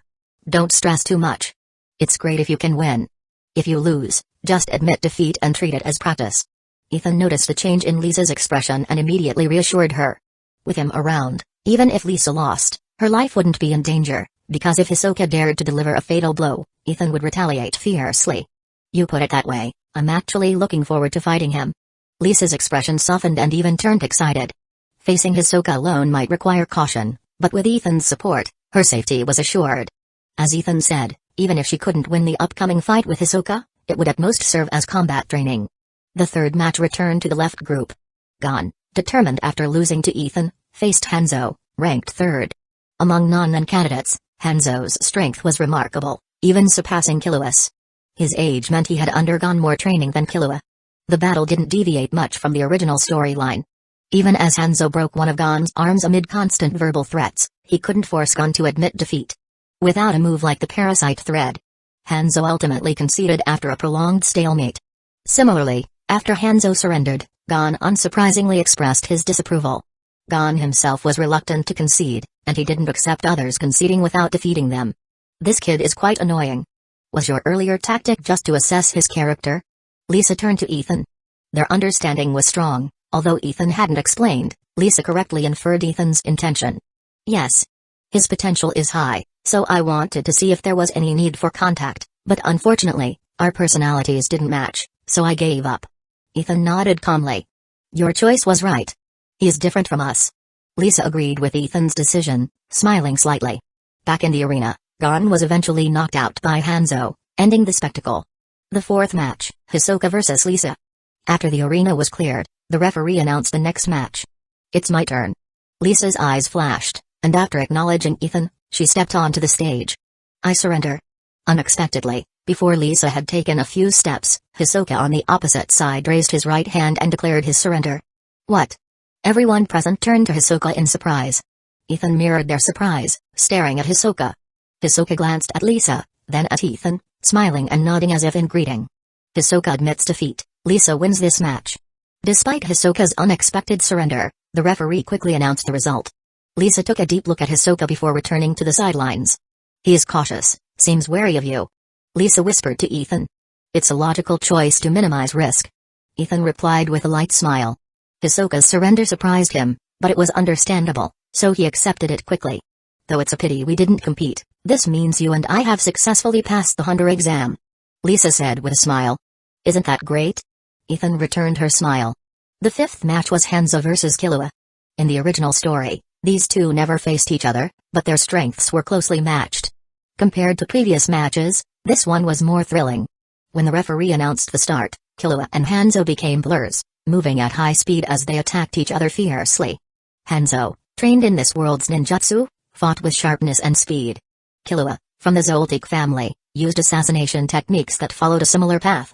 Don't stress too much. It's great if you can win. If you lose, just admit defeat and treat it as practice. Ethan noticed the change in Lisa's expression and immediately reassured her. With him around, even if Lisa lost, her life wouldn't be in danger, because if Hisoka dared to deliver a fatal blow, Ethan would retaliate fiercely. You put it that way, I'm actually looking forward to fighting him. Lisa's expression softened and even turned excited. Facing Hisoka alone might require caution, but with Ethan's support, her safety was assured. As Ethan said, even if she couldn't win the upcoming fight with Hisoka, it would at most serve as combat training. The third match returned to the left group. Gon, determined after losing to Ethan, faced Hanzo, ranked third. Among non-nin candidates, Hanzo's strength was remarkable, even surpassing Killua's. His age meant he had undergone more training than Killua. The battle didn't deviate much from the original storyline. Even as Hanzo broke one of Gon's arms amid constant verbal threats, he couldn't force Gon to admit defeat. Without a move like the parasite thread, Hanzo ultimately conceded after a prolonged stalemate. Similarly, after Hanzo surrendered, Gon unsurprisingly expressed his disapproval. Gon himself was reluctant to concede, and he didn't accept others conceding without defeating them. This kid is quite annoying. Was your earlier tactic just to assess his character? Lisa turned to Ethan. Their understanding was strong, although Ethan hadn't explained. Lisa correctly inferred Ethan's intention. Yes. His potential is high, so I wanted to see if there was any need for contact, but unfortunately, our personalities didn't match, so I gave up. Ethan nodded calmly. Your choice was right. He is different from us. Lisa agreed with Ethan's decision, smiling slightly. Back in the arena, Gon was eventually knocked out by Hanzo, ending the spectacle. The fourth match, Hisoka vs. Lisa. After the arena was cleared, the referee announced the next match. It's my turn. Lisa's eyes flashed, and after acknowledging Ethan, she stepped onto the stage. I surrender. Unexpectedly, before Lisa had taken a few steps, Hisoka on the opposite side raised his right hand and declared his surrender. What? Everyone present turned to Hisoka in surprise. Ethan mirrored their surprise, staring at Hisoka. Hisoka glanced at Lisa, then at Ethan, smiling and nodding as if in greeting. Hisoka admits defeat. Lisa wins this match. Despite Hisoka's unexpected surrender, the referee quickly announced the result. Lisa took a deep look at Hisoka before returning to the sidelines. He is cautious, seems wary of you. Lisa whispered to Ethan. It's a logical choice to minimize risk. Ethan replied with a light smile. Hisoka's surrender surprised him, but it was understandable, so he accepted it quickly. Though it's a pity we didn't compete, this means you and I have successfully passed the Hunter exam. Lisa said with a smile. Isn't that great? Ethan returned her smile. The fifth match was Hanzo vs. Killua. In the original story, these two never faced each other, but their strengths were closely matched. Compared to previous matches, this one was more thrilling. When the referee announced the start, Killua and Hanzo became blurs, moving at high speed as they attacked each other fiercely. Hanzo, trained in this world's ninjutsu, fought with sharpness and speed. Killua, from the Zoldyck family, used assassination techniques that followed a similar path.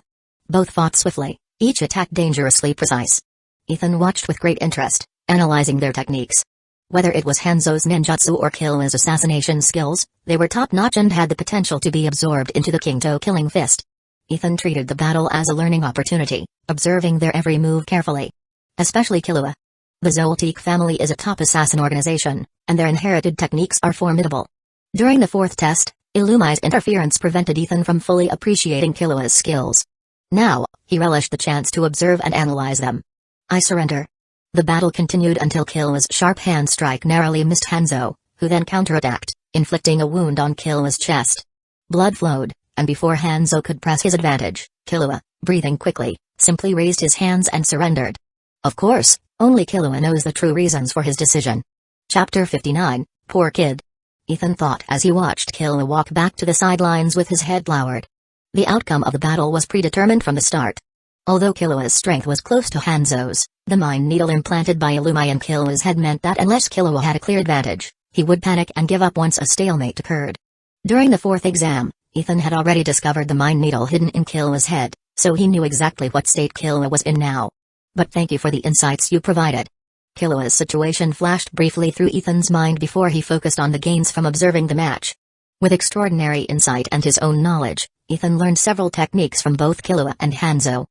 Both fought swiftly, each attack dangerously precise. Ethan watched with great interest, analyzing their techniques. Whether it was Hanzo's ninjutsu or Killua's assassination skills, they were top-notch and had the potential to be absorbed into the Kingto killing fist. Ethan treated the battle as a learning opportunity, observing their every move carefully. Especially Killua. The Zoldyck family is a top assassin organization, and their inherited techniques are formidable. During the fourth test, Illumi's interference prevented Ethan from fully appreciating Killua's skills. Now, he relished the chance to observe and analyze them. I surrender. The battle continued until Killua's sharp hand strike narrowly missed Hanzo, who then counterattacked, inflicting a wound on Killua's chest. Blood flowed, and before Hanzo could press his advantage, Killua, breathing quickly, simply raised his hands and surrendered. Of course, only Killua knows the true reasons for his decision. Chapter 59, Poor Kid. Ethan thought as he watched Killua walk back to the sidelines with his head lowered. The outcome of the battle was predetermined from the start. Although Killua's strength was close to Hanzo's, the mind needle implanted by Illumi in Killua's head meant that unless Killua had a clear advantage, he would panic and give up once a stalemate occurred. During the fourth exam, Ethan had already discovered the mind needle hidden in Killua's head, so he knew exactly what state Killua was in now. But thank you for the insights you provided. Killua's situation flashed briefly through Ethan's mind before he focused on the gains from observing the match. With extraordinary insight and his own knowledge, Ethan learned several techniques from both Killua and Hanzo.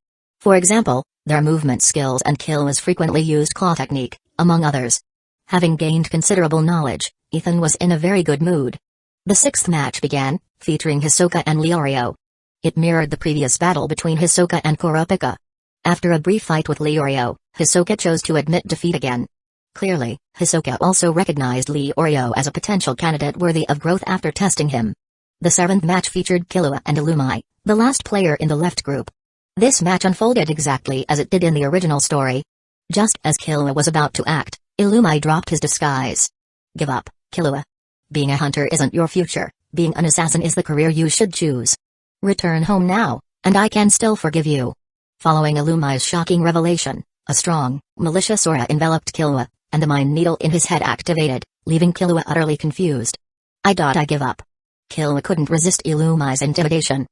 For example, their movement skills and Killua's frequently used claw technique, among others. Having gained considerable knowledge, Ethan was in a very good mood. The sixth match began, featuring Hisoka and Leorio. It mirrored the previous battle between Hisoka and Kurapika. After a brief fight with Leorio, Hisoka chose to admit defeat again. Clearly, Hisoka also recognized Leorio as a potential candidate worthy of growth after testing him. The seventh match featured Killua and Illumai, the last player in the left group. This match unfolded exactly as it did in the original story. Just as Killua was about to act, Illumai dropped his disguise. Give up, Killua. Being a hunter isn't your future, being an assassin is the career you should choose. Return home now, and I can still forgive you. Following Illumai's shocking revelation, a strong, malicious aura enveloped Killua, and the mind needle in his head activated, leaving Killua utterly confused. I give up. Killua couldn't resist Illumai's intimidation.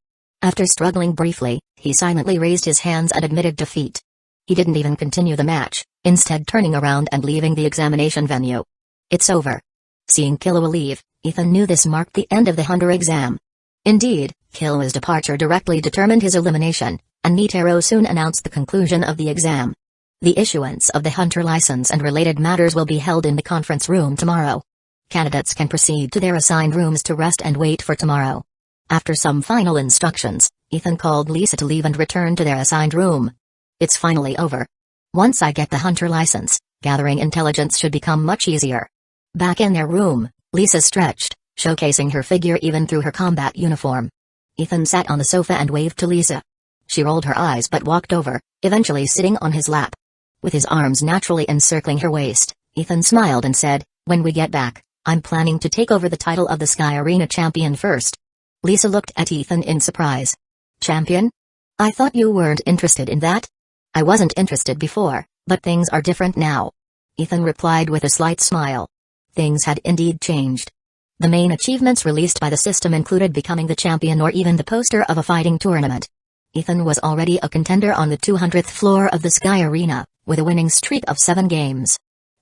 After struggling briefly, he silently raised his hands and admitted defeat. He didn't even continue the match, instead turning around and leaving the examination venue. It's over. Seeing Killua leave, Ethan knew this marked the end of the hunter exam. Indeed, Killua's departure directly determined his elimination, and Netero soon announced the conclusion of the exam. The issuance of the hunter license and related matters will be held in the conference room tomorrow. Candidates can proceed to their assigned rooms to rest and wait for tomorrow. After some final instructions, Ethan called Lisa to leave and return to their assigned room. It's finally over. Once I get the hunter license, gathering intelligence should become much easier. Back in their room, Lisa stretched, showcasing her figure even through her combat uniform. Ethan sat on the sofa and waved to Lisa. She rolled her eyes but walked over, eventually sitting on his lap. With his arms naturally encircling her waist, Ethan smiled and said, "When we get back, I'm planning to take over the title of the Sky Arena champion first." Lisa looked at Ethan in surprise. "Champion? I thought you weren't interested in that?" "I wasn't interested before, but things are different now," Ethan replied with a slight smile. Things had indeed changed. The main achievements released by the system included becoming the champion or even the poster of a fighting tournament. Ethan was already a contender on the 200th floor of the Sky Arena, with a winning streak of 7 games.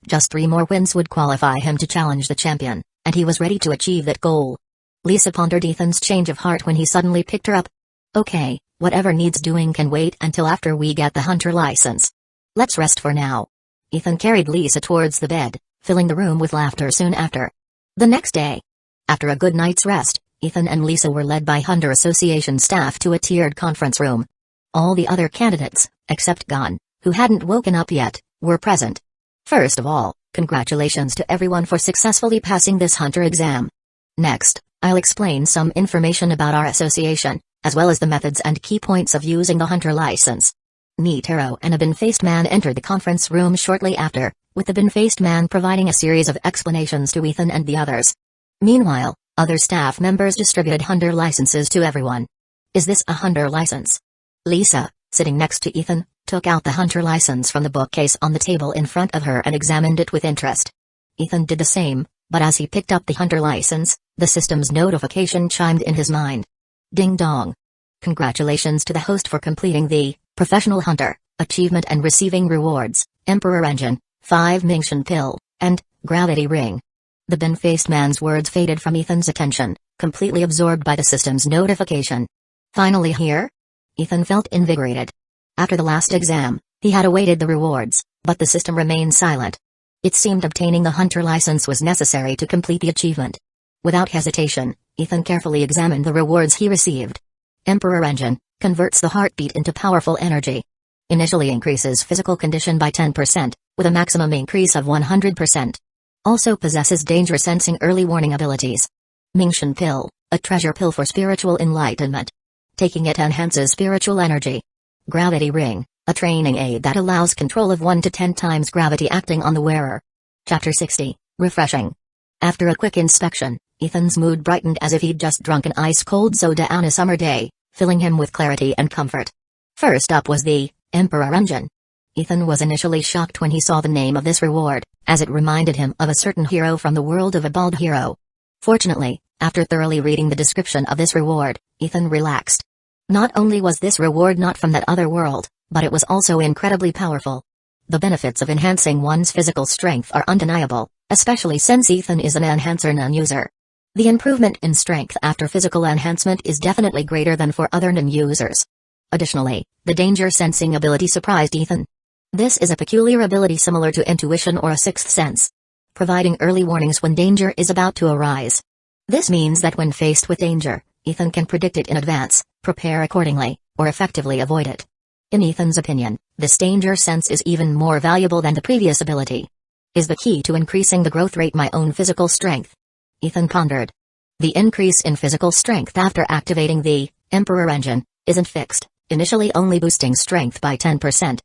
Just 3 more wins would qualify him to challenge the champion, and he was ready to achieve that goal. Lisa pondered Ethan's change of heart when he suddenly picked her up. "Okay, whatever needs doing can wait until after we get the hunter license. Let's rest for now." Ethan carried Lisa towards the bed, filling the room with laughter soon after. The next day, after a good night's rest, Ethan and Lisa were led by Hunter Association staff to a tiered conference room. All the other candidates, except Gon, who hadn't woken up yet, were present. First of all, congratulations to everyone for successfully passing this hunter exam. Next, I'll explain some information about our association, as well as the methods and key points of using the hunter license. Netero and a bin-faced man entered the conference room shortly after, with the bin-faced man providing a series of explanations to Ethan and the others. Meanwhile, other staff members distributed hunter licenses to everyone. "Is this a hunter license?" Lisa, sitting next to Ethan, took out the hunter license from the bookcase on the table in front of her and examined it with interest. Ethan did the same, but as he picked up the hunter license, the system's notification chimed in his mind. Ding dong. Congratulations to the host for completing the Professional Hunter achievement and receiving rewards, Emperor Engine, 5 Mingxian Pill, and Gravity Ring. The bin-faced man's words faded from Ethan's attention, completely absorbed by the system's notification. Finally here? Ethan felt invigorated. After the last exam, he had awaited the rewards, but the system remained silent. It seemed obtaining the hunter license was necessary to complete the achievement. Without hesitation, Ethan carefully examined the rewards he received. Emperor Engine converts the heartbeat into powerful energy. Initially increases physical condition by 10%, with a maximum increase of 100%. Also possesses danger sensing early warning abilities. Mingxian Pill, a treasure pill for spiritual enlightenment. Taking it enhances spiritual energy. Gravity Ring, a training aid that allows control of 1 to 10 times gravity acting on the wearer. Chapter 60, Refreshing. After a quick inspection, Ethan's mood brightened as if he'd just drunk an ice-cold soda on a summer day, filling him with clarity and comfort. First up was the Emperor Engine. Ethan was initially shocked when he saw the name of this reward, as it reminded him of a certain hero from the world of a bald hero. Fortunately, after thoroughly reading the description of this reward, Ethan relaxed. Not only was this reward not from that other world, but it was also incredibly powerful. The benefits of enhancing one's physical strength are undeniable, especially since Ethan is an enhancer non-user. The improvement in strength after physical enhancement is definitely greater than for other non-users. Additionally, the danger-sensing ability surprised Ethan. This is a peculiar ability similar to intuition or a sixth sense, providing early warnings when danger is about to arise. This means that when faced with danger, Ethan can predict it in advance, prepare accordingly, or effectively avoid it. In Ethan's opinion, this danger sense is even more valuable than the previous ability. Is the key to increasing the growth rate my own physical strength? Ethan pondered. The increase in physical strength after activating the Emperor engine isn't fixed, initially only boosting strength by 10%.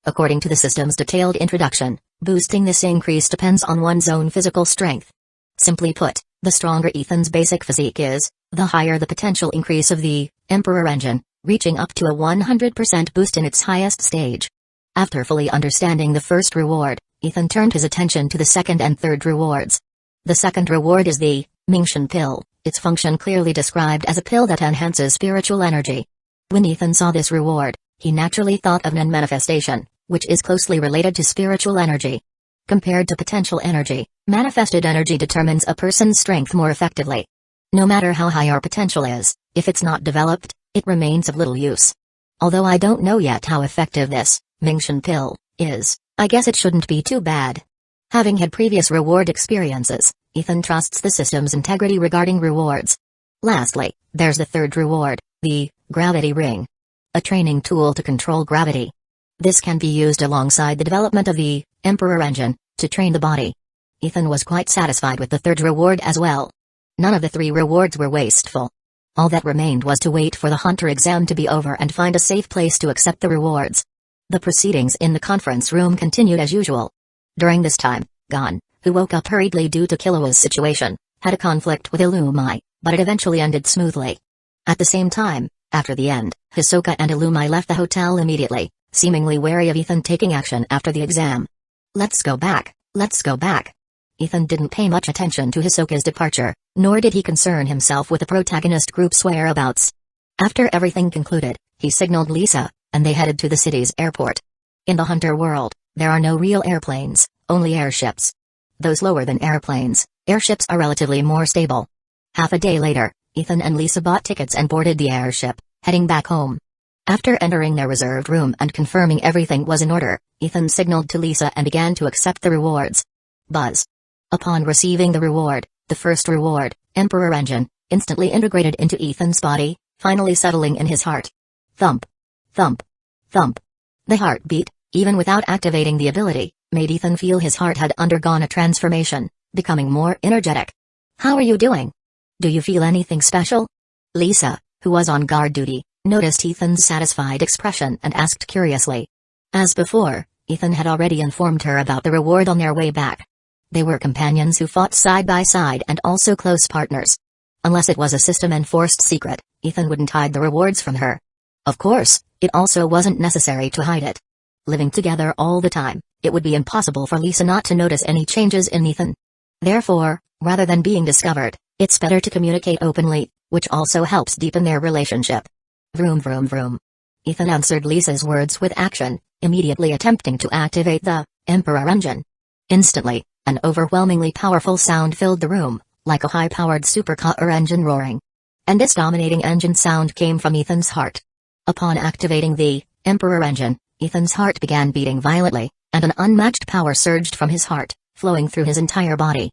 According to the system's detailed introduction, boosting this increase depends on one's own physical strength. Simply put, the stronger Ethan's basic physique is, the higher the potential increase of the Emperor engine, reaching up to a 100% boost in its highest stage. After fully understanding the first reward, Ethan turned his attention to the second and third rewards. The second reward is the Mingxian pill, its function clearly described as a pill that enhances spiritual energy. When Ethan saw this reward, he naturally thought of Nen manifestation, which is closely related to spiritual energy. Compared to potential energy, manifested energy determines a person's strength more effectively. No matter how high our potential is, if it's not developed, it remains of little use. Although I don't know yet how effective this Mingxian pill is, I guess it shouldn't be too bad. Having had previous reward experiences, Ethan trusts the system's integrity regarding rewards. Lastly, there's the third reward, the gravity ring. A training tool to control gravity. This can be used alongside the development of the Emperor engine, to train the body. Ethan was quite satisfied with the third reward as well. None of the three rewards were wasteful. All that remained was to wait for the hunter exam to be over and find a safe place to accept the rewards. The proceedings in the conference room continued as usual. During this time, Gon, who woke up hurriedly due to Killua's situation, had a conflict with Illumai, but it eventually ended smoothly. At the same time, after the end, Hisoka and Illumai left the hotel immediately, seemingly wary of Ethan taking action after the exam. Let's go back, let's go back. Ethan didn't pay much attention to Hisoka's departure, nor did he concern himself with the protagonist group's whereabouts. After everything concluded, he signaled Lisa, and they headed to the city's airport. In the hunter world, there are no real airplanes, only airships. Though slower than airplanes, airships are relatively more stable. Half a day later, Ethan and Lisa bought tickets and boarded the airship, heading back home. After entering their reserved room and confirming everything was in order, Ethan signaled to Lisa and began to accept the rewards. Buzz. Upon receiving the reward, the first reward, Emperor engine, instantly integrated into Ethan's body, finally settling in his heart. Thump. Thump. Thump. The heartbeat, even without activating the ability, made Ethan feel his heart had undergone a transformation, becoming more energetic. How are you doing? Do you feel anything special? Lisa, who was on guard duty, noticed Ethan's satisfied expression and asked curiously. As before, Ethan had already informed her about the reward on their way back. They were companions who fought side by side and also close partners. Unless it was a system-enforced secret, Ethan wouldn't hide the rewards from her. Of course, it also wasn't necessary to hide it. Living together all the time, it would be impossible for Lisa not to notice any changes in Ethan. Therefore, rather than being discovered, it's better to communicate openly, which also helps deepen their relationship. Vroom vroom vroom. Ethan answered Lisa's words with action, immediately attempting to activate the Emperor engine. Instantly, an overwhelmingly powerful sound filled the room, like a high-powered supercar engine roaring. And this dominating engine sound came from Ethan's heart. Upon activating the Emperor engine, Ethan's heart began beating violently, and an unmatched power surged from his heart, flowing through his entire body.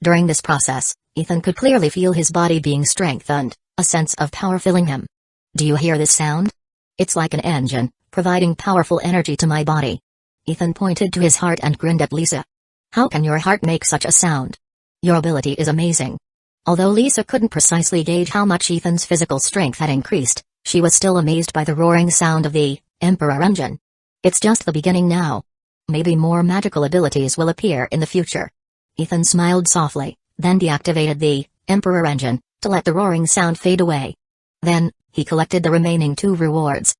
During this process, Ethan could clearly feel his body being strengthened, a sense of power filling him. Do you hear this sound? It's like an engine, providing powerful energy to my body. Ethan pointed to his heart and grinned at Lisa. How can your heart make such a sound? Your ability is amazing. Although Lisa couldn't precisely gauge how much Ethan's physical strength had increased, she was still amazed by the roaring sound of the Emperor engine. It's just the beginning now. Maybe more magical abilities will appear in the future. Ethan smiled softly, then deactivated the Emperor engine, to let the roaring sound fade away. Then, he collected the remaining two rewards.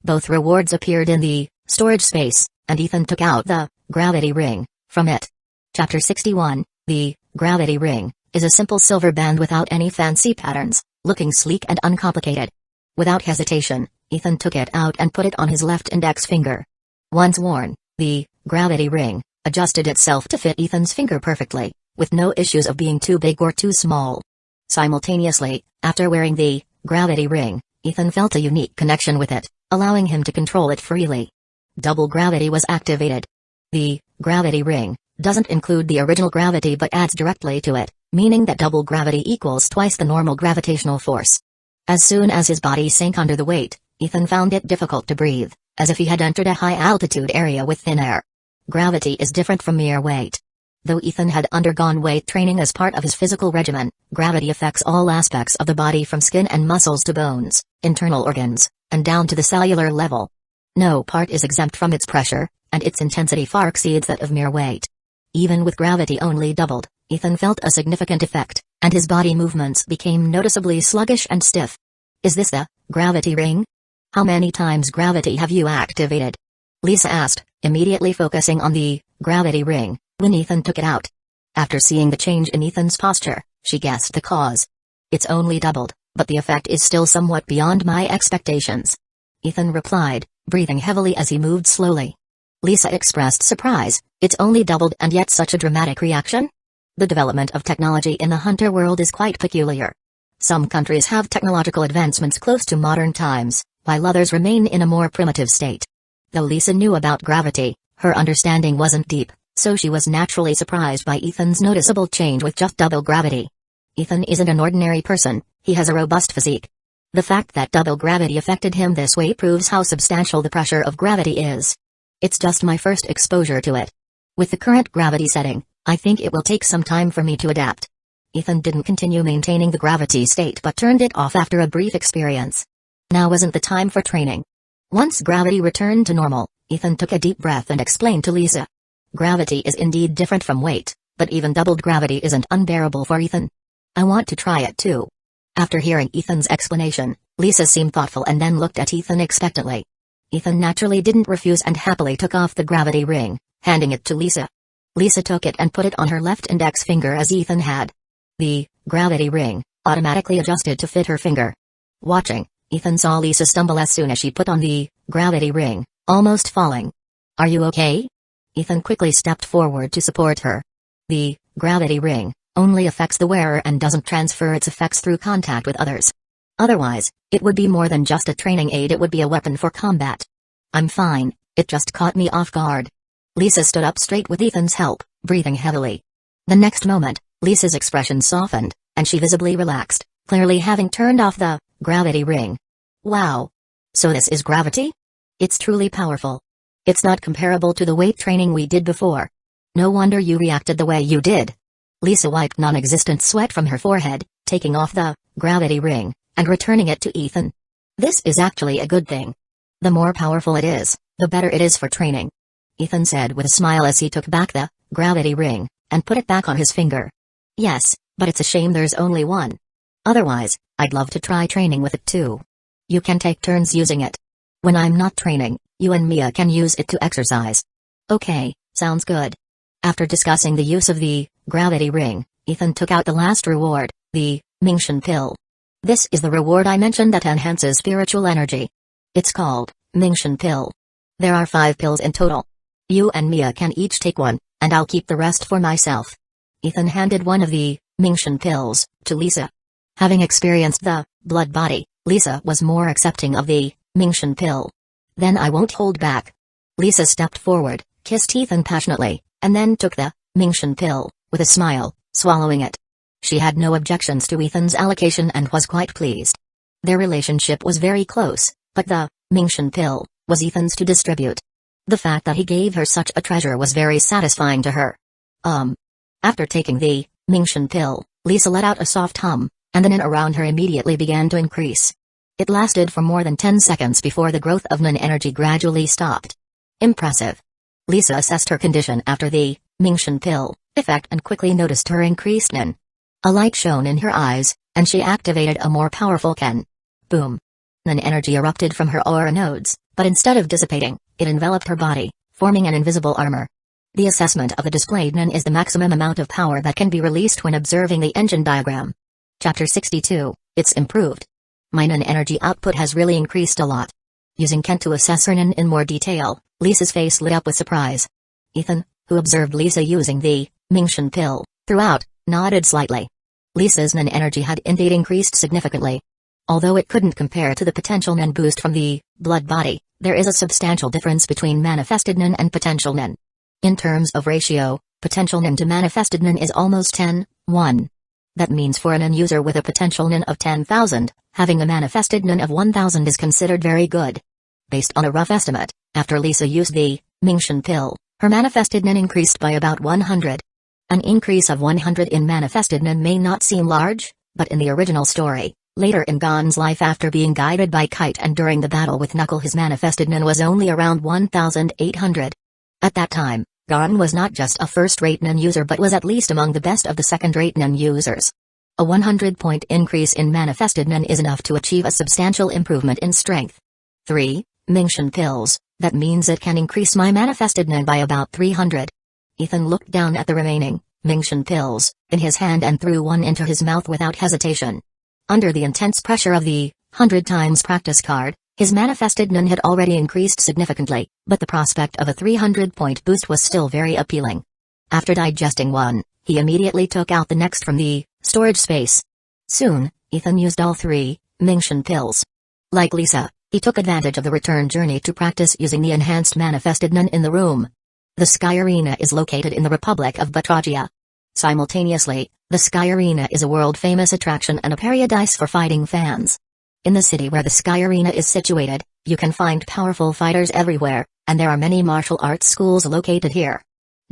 Both rewards appeared in the storage space, and Ethan took out the gravity ring from it. Chapter 61, The Gravity Ring, is a simple silver band without any fancy patterns, looking sleek and uncomplicated. Without hesitation, Ethan took it out and put it on his left index finger. Once worn, the gravity ring adjusted itself to fit Ethan's finger perfectly, with no issues of being too big or too small. Simultaneously, after wearing the gravity ring, Ethan felt a unique connection with it, allowing him to control it freely. Double gravity was activated. The gravity ring doesn't include the original gravity but adds directly to it, meaning that double gravity equals twice the normal gravitational force. As soon as his body sank under the weight, Ethan found it difficult to breathe, as if he had entered a high-altitude area with thin air. Gravity is different from mere weight. Though Ethan had undergone weight training as part of his physical regimen, gravity affects all aspects of the body from skin and muscles to bones, internal organs, and down to the cellular level. No part is exempt from its pressure, and its intensity far exceeds that of mere weight. Even with gravity only doubled, Ethan felt a significant effect, and his body movements became noticeably sluggish and stiff. Is this the gravity ring? How many times gravity have you activated? Lisa asked, immediately focusing on the gravity ring, when Ethan took it out. After seeing the change in Ethan's posture, she guessed the cause. It's only doubled, but the effect is still somewhat beyond my expectations. Ethan replied, breathing heavily as he moved slowly. Lisa expressed surprise. It's only doubled and yet such a dramatic reaction? The development of technology in the hunter world is quite peculiar. Some countries have technological advancements close to modern times, while others remain in a more primitive state. Though Lisa knew about gravity, her understanding wasn't deep, so she was naturally surprised by Ethan's noticeable change with just double gravity. Ethan isn't an ordinary person, he has a robust physique. The fact that double gravity affected him this way proves how substantial the pressure of gravity is. It's just my first exposure to it. With the current gravity setting, I think it will take some time for me to adapt. Ethan didn't continue maintaining the gravity state but turned it off after a brief experience. Now wasn't the time for training. Once gravity returned to normal, Ethan took a deep breath and explained to Lisa. Gravity is indeed different from weight, but even doubled gravity isn't unbearable for Ethan. I want to try it too. After hearing Ethan's explanation, Lisa seemed thoughtful and then looked at Ethan expectantly. Ethan naturally didn't refuse and happily took off the gravity ring, handing it to Lisa. Lisa took it and put it on her left index finger as Ethan had. The gravity ring automatically adjusted to fit her finger. Watching, Ethan saw Lisa stumble as soon as she put on the gravity ring, almost falling. Are you okay? Ethan quickly stepped forward to support her. The gravity ring only affects the wearer and doesn't transfer its effects through contact with others. Otherwise, it would be more than just a training aid, it would be a weapon for combat. I'm fine, it just caught me off guard. Lisa stood up straight with Ethan's help, breathing heavily. The next moment, Lisa's expression softened, and she visibly relaxed, clearly having turned off the gravity ring. Wow! So this is gravity? It's truly powerful. It's not comparable to the weight training we did before. No wonder you reacted the way you did. Lisa wiped non-existent sweat from her forehead, taking off the gravity ring and returning it to Ethan. This is actually a good thing. The more powerful it is, the better it is for training. Ethan said with a smile as he took back the gravity ring and put it back on his finger. Yes, but it's a shame there's only one. Otherwise, I'd love to try training with it too. You can take turns using it. When I'm not training, you and Mia can use it to exercise. Okay, sounds good. After discussing the use of the gravity ring, Ethan took out the last reward, the Mingxian pill. This is the reward I mentioned that enhances spiritual energy. It's called Mingxian pill. There are 5 pills in total. You and Mia can each take one, and I'll keep the rest for myself. Ethan handed one of the Mingxian pills to Lisa. Having experienced the blood body, Lisa was more accepting of the Mingxian pill. Then I won't hold back. Lisa stepped forward, kissed Ethan passionately, and then took the Mingxian pill, with a smile, swallowing it. She had no objections to Ethan's allocation and was quite pleased. Their relationship was very close, but the Mingxian pill was Ethan's to distribute. The fact that he gave her such a treasure was very satisfying to her. After taking the Mingxian pill, Lisa let out a soft hum, and the nin around her immediately began to increase. It lasted for more than 10 seconds before the growth of nin energy gradually stopped. Impressive. Lisa assessed her condition after the Mingxian pill effect and quickly noticed her increased nin. A light shone in her eyes, and she activated a more powerful Ken. Boom. Nin energy erupted from her aura nodes, but instead of dissipating, it enveloped her body, forming an invisible armor. The assessment of the displayed nin is the maximum amount of power that can be released when observing the engine diagram. Chapter 62, It's improved. My nin energy output has really increased a lot. Using Ken to assess her nin in more detail, Lisa's face lit up with surprise. Ethan, who observed Lisa using the Mingxian pill throughout, nodded slightly. Lisa's nin energy had indeed increased significantly. Although it couldn't compare to the potential Nen boost from the blood body, there is a substantial difference between manifested Nen and potential Nen. In terms of ratio, potential Nen to manifested Nen is almost 10:1. That means for an Nen user with a potential Nen of 10,000, having a manifested Nen of 1,000 is considered very good. Based on a rough estimate, after Lisa used the Mingshan pill, her manifested Nen increased by about 100. An increase of 100 in manifested Nen may not seem large, but in the original story, later in Gon's life after being guided by Kite and during the battle with Knuckle, his manifested Nen was only around 1,800. At that time, Gon was not just a first-rate Nen user but was at least among the best of the second-rate Nen users. A 100-point increase in manifested Nen is enough to achieve a substantial improvement in strength. 3. Mingshan pills, that means it can increase my manifested Nen by about 300. Ethan looked down at the remaining Mingshan pills in his hand and threw one into his mouth without hesitation. Under the intense pressure of the 100 times practice card, his manifested Nen had already increased significantly, but the prospect of a 300-point boost was still very appealing. After digesting one, he immediately took out the next from the storage space. Soon, Ethan used all 3 Mingshan pills. Like Lisa, he took advantage of the return journey to practice using the enhanced manifested Nen in the room. The Sky Arena is located in the Republic of Batragia. Simultaneously, the Sky Arena is a world-famous attraction and a paradise for fighting fans. In the city where the Sky Arena is situated, you can find powerful fighters everywhere, and there are many martial arts schools located here.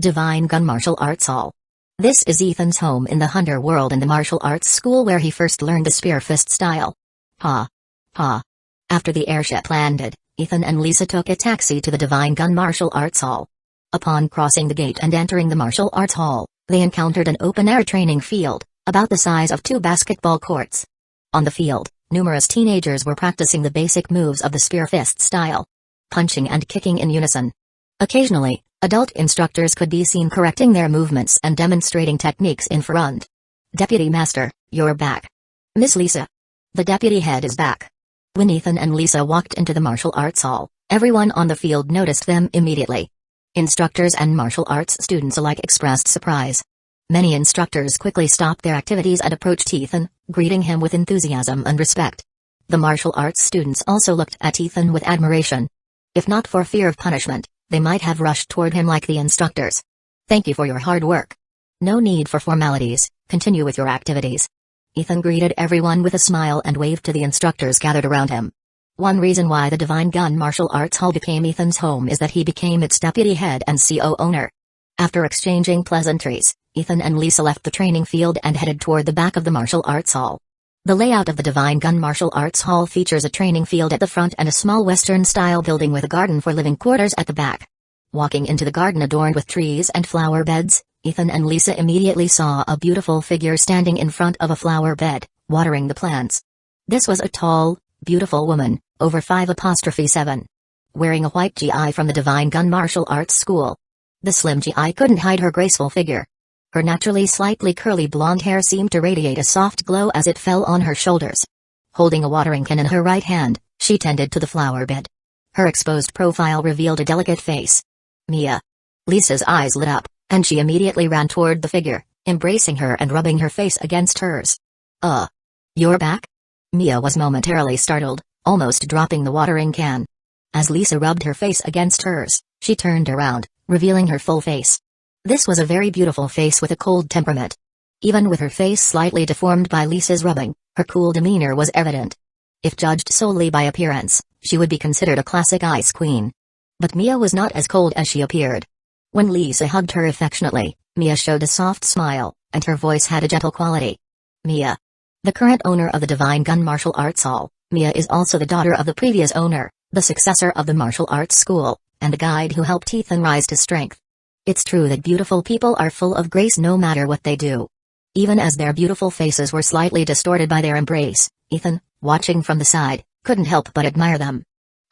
Divine Gun Martial Arts Hall. This is Ethan's home in the Hunter world and the martial arts school where he first learned the spear fist style. Ha! Ha! After the airship landed, Ethan and Lisa took a taxi to the Divine Gun Martial Arts Hall. Upon crossing the gate and entering the martial arts hall, they encountered an open-air training field, about the size of 2 basketball courts. On the field, numerous teenagers were practicing the basic moves of the spear fist style, punching and kicking in unison. Occasionally, adult instructors could be seen correcting their movements and demonstrating techniques in front. Deputy Master, you're back. Miss Lisa. The deputy head is back. When Ethan and Lisa walked into the martial arts hall, everyone on the field noticed them immediately. Instructors and martial arts students alike expressed surprise. Many instructors quickly stopped their activities and approached Ethan, greeting him with enthusiasm and respect. The martial arts students also looked at Ethan with admiration. If not for fear of punishment, they might have rushed toward him like the instructors. Thank you for your hard work. No need for formalities, continue with your activities. Ethan greeted everyone with a smile and waved to the instructors gathered around him. One reason why the Divine Gun Martial Arts Hall became Ethan's home is that he became its deputy head and CO owner. After exchanging pleasantries, Ethan and Lisa left the training field and headed toward the back of the martial arts hall. The layout of the Divine Gun Martial Arts Hall features a training field at the front and a small Western-style building with a garden for living quarters at the back. Walking into the garden adorned with trees and flower beds, Ethan and Lisa immediately saw a beautiful figure standing in front of a flower bed, watering the plants. This was a tall, beautiful woman, over 5'7", wearing a white GI from the Divine Gun Martial Arts School. The slim GI couldn't hide her graceful figure. Her naturally slightly curly blonde hair seemed to radiate a soft glow as it fell on her shoulders. Holding a watering can in her right hand, she tended to the flower bed. Her exposed profile revealed a delicate face. Mia. Lisa's eyes lit up, and she immediately ran toward the figure, embracing her and rubbing her face against hers. You're back? Mia was momentarily startled, almost dropping the watering can. As Lisa rubbed her face against hers, she turned around, revealing her full face. This was a very beautiful face with a cold temperament. Even with her face slightly deformed by Lisa's rubbing, her cool demeanor was evident. If judged solely by appearance, she would be considered a classic ice queen. But Mia was not as cold as she appeared. When Lisa hugged her affectionately, Mia showed a soft smile, and her voice had a gentle quality. Mia. The current owner of the Divine Gun Martial Arts Hall, Mia is also the daughter of the previous owner, the successor of the martial arts school, and the guide who helped Ethan rise to strength. It's true that beautiful people are full of grace no matter what they do. Even as their beautiful faces were slightly distorted by their embrace, Ethan, watching from the side, couldn't help but admire them.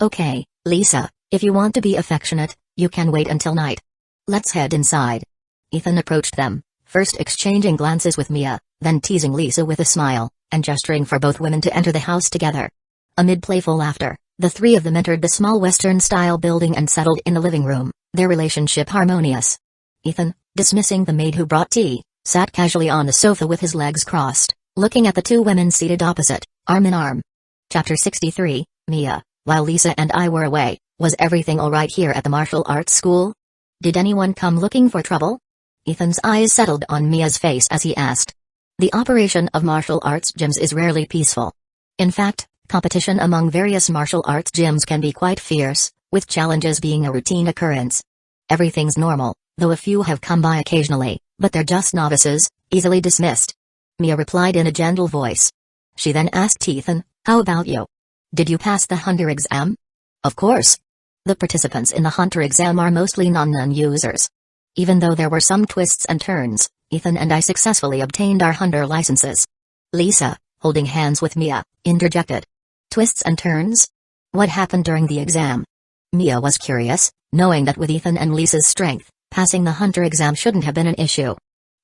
Okay, Lisa, if you want to be affectionate, you can wait until night. Let's head inside. Ethan approached them, first exchanging glances with Mia, then teasing Lisa with a smile, and gesturing for both women to enter the house together. Amid playful laughter, the three of them entered the small Western-style building and settled in the living room, their relationship harmonious. Ethan, dismissing the maid who brought tea, sat casually on the sofa with his legs crossed, looking at the two women seated opposite, arm in arm. Chapter 63, Mia, while Lisa and I were away, was everything alright here at the martial arts school? Did anyone come looking for trouble? Ethan's eyes settled on Mia's face as he asked. The operation of martial arts gyms is rarely peaceful. In fact, competition among various martial arts gyms can be quite fierce, with challenges being a routine occurrence. Everything's normal, though a few have come by occasionally, but they're just novices, easily dismissed. Mia replied in a gentle voice. She then asked Ethan, how about you? Did you pass the Hunter exam? Of course. The participants in the Hunter exam are mostly non-nun users. Even though there were some twists and turns, Ethan and I successfully obtained our Hunter licenses. Lisa, holding hands with Mia, interjected. Twists and turns? What happened during the exam? Mia was curious, knowing that with Ethan and Lisa's strength, passing the Hunter exam shouldn't have been an issue.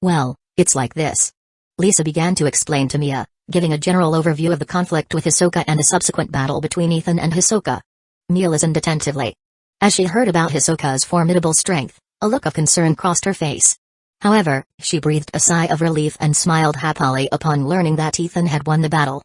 Well, it's like this. Lisa began to explain to Mia, giving a general overview of the conflict with Hisoka and the subsequent battle between Ethan and Hisoka. Mia listened attentively. As she heard about Hisoka's formidable strength, a look of concern crossed her face. However, she breathed a sigh of relief and smiled happily upon learning that Ethan had won the battle.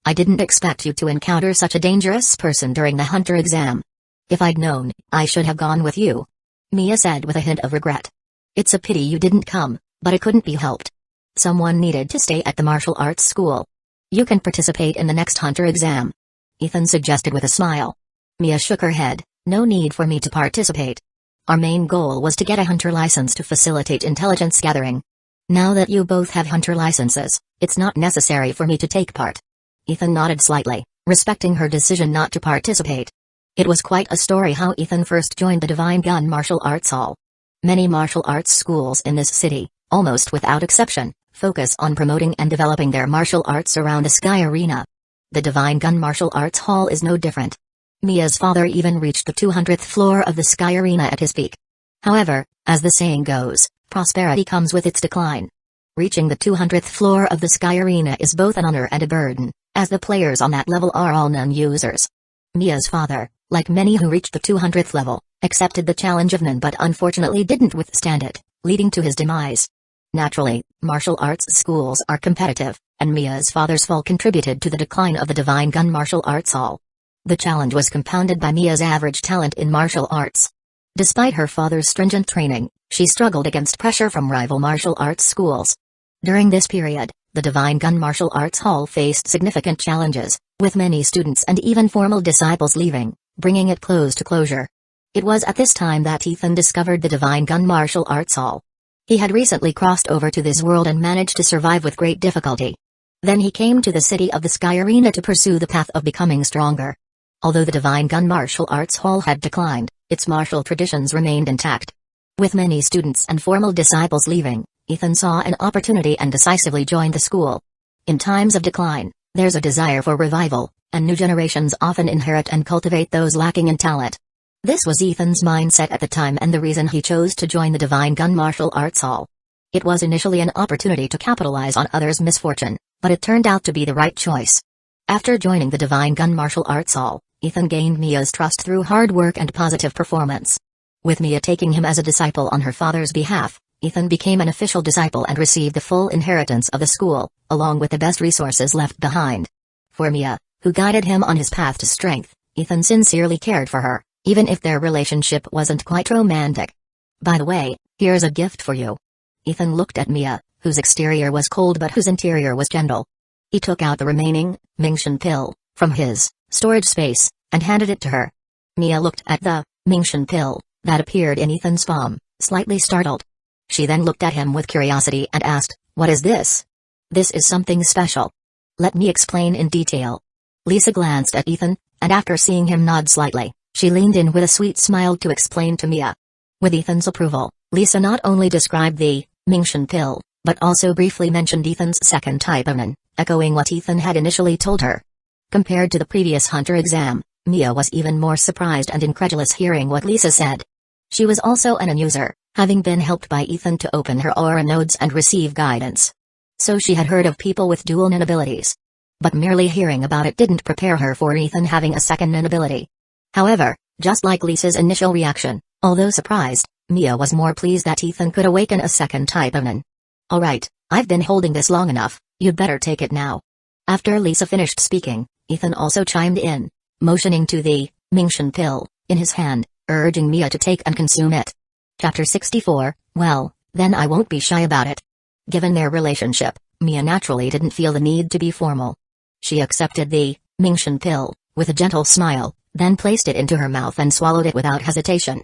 I didn't expect you to encounter such a dangerous person during the Hunter exam. If I'd known, I should have gone with you. Mia said with a hint of regret. It's a pity you didn't come, but it couldn't be helped. Someone needed to stay at the martial arts school. You can participate in the next Hunter exam. Ethan suggested with a smile. Mia shook her head, no need for me to participate. Our main goal was to get a Hunter license to facilitate intelligence gathering. Now that you both have Hunter licenses, it's not necessary for me to take part. Ethan nodded slightly, respecting her decision not to participate. It was quite a story how Ethan first joined the Divine Gun Martial Arts Hall. Many martial arts schools in this city, almost without exception, focus on promoting and developing their martial arts around a sky arena. The Divine Gun Martial Arts Hall is no different. Mia's father even reached the 200th floor of the Sky Arena at his peak. However, as the saying goes, prosperity comes with its decline. Reaching the 200th floor of the Sky Arena is both an honor and a burden, as the players on that level are all non-users. Mia's father, like many who reached the 200th level, accepted the challenge of none but unfortunately didn't withstand it, leading to his demise. Naturally, martial arts schools are competitive, and Mia's father's fall contributed to the decline of the Divine Gun Martial Arts Hall. The challenge was compounded by Mia's average talent in martial arts. Despite her father's stringent training, she struggled against pressure from rival martial arts schools. During this period, the Divine Gun Martial Arts Hall faced significant challenges, with many students and even formal disciples leaving, bringing it close to closure. It was at this time that Ethan discovered the Divine Gun Martial Arts Hall. He had recently crossed over to this world and managed to survive with great difficulty. Then he came to the city of the Sky Arena to pursue the path of becoming stronger. Although the Divine Gun Martial Arts Hall had declined, its martial traditions remained intact. With many students and formal disciples leaving, Ethan saw an opportunity and decisively joined the school. In times of decline, there's a desire for revival, and new generations often inherit and cultivate those lacking in talent. This was Ethan's mindset at the time and the reason he chose to join the Divine Gun Martial Arts Hall. It was initially an opportunity to capitalize on others' misfortune, but it turned out to be the right choice. After joining the Divine Gun Martial Arts Hall, Ethan gained Mia's trust through hard work and positive performance. With Mia taking him as a disciple on her father's behalf, Ethan became an official disciple and received the full inheritance of the school, along with the best resources left behind. For Mia, who guided him on his path to strength, Ethan sincerely cared for her, even if their relationship wasn't quite romantic. By the way, here's a gift for you. Ethan looked at Mia, whose exterior was cold but whose interior was gentle. He took out the remaining Mingshan pill from his storage space and handed it to her. Mia looked at the Mingshan pill that appeared in Ethan's palm, slightly startled. She then looked at him with curiosity and asked, "What is this?" "This is something special. Let me explain in detail." Lisa glanced at Ethan, and after seeing him nod slightly, she leaned in with a sweet smile to explain to Mia. With Ethan's approval, Lisa not only described the Mingshan pill, but also briefly mentioned Ethan's second type of nun, echoing what Ethan had initially told her. Compared to the previous Hunter exam, Mia was even more surprised and incredulous hearing what Lisa said. She was also an user, having been helped by Ethan to open her aura nodes and receive guidance. So she had heard of people with dual nun abilities. But merely hearing about it didn't prepare her for Ethan having a second nun ability. However, just like Lisa's initial reaction, although surprised, Mia was more pleased that Ethan could awaken a second type of nun. "Alright, I've been holding this long enough, you'd better take it now." After Lisa finished speaking, Ethan also chimed in, motioning to the Mingshan pill in his hand, urging Mia to take and consume it. Chapter 64, well, then I won't be shy about it. Given their relationship, Mia naturally didn't feel the need to be formal. She accepted the Mingshan pill with a gentle smile, then placed it into her mouth and swallowed it without hesitation.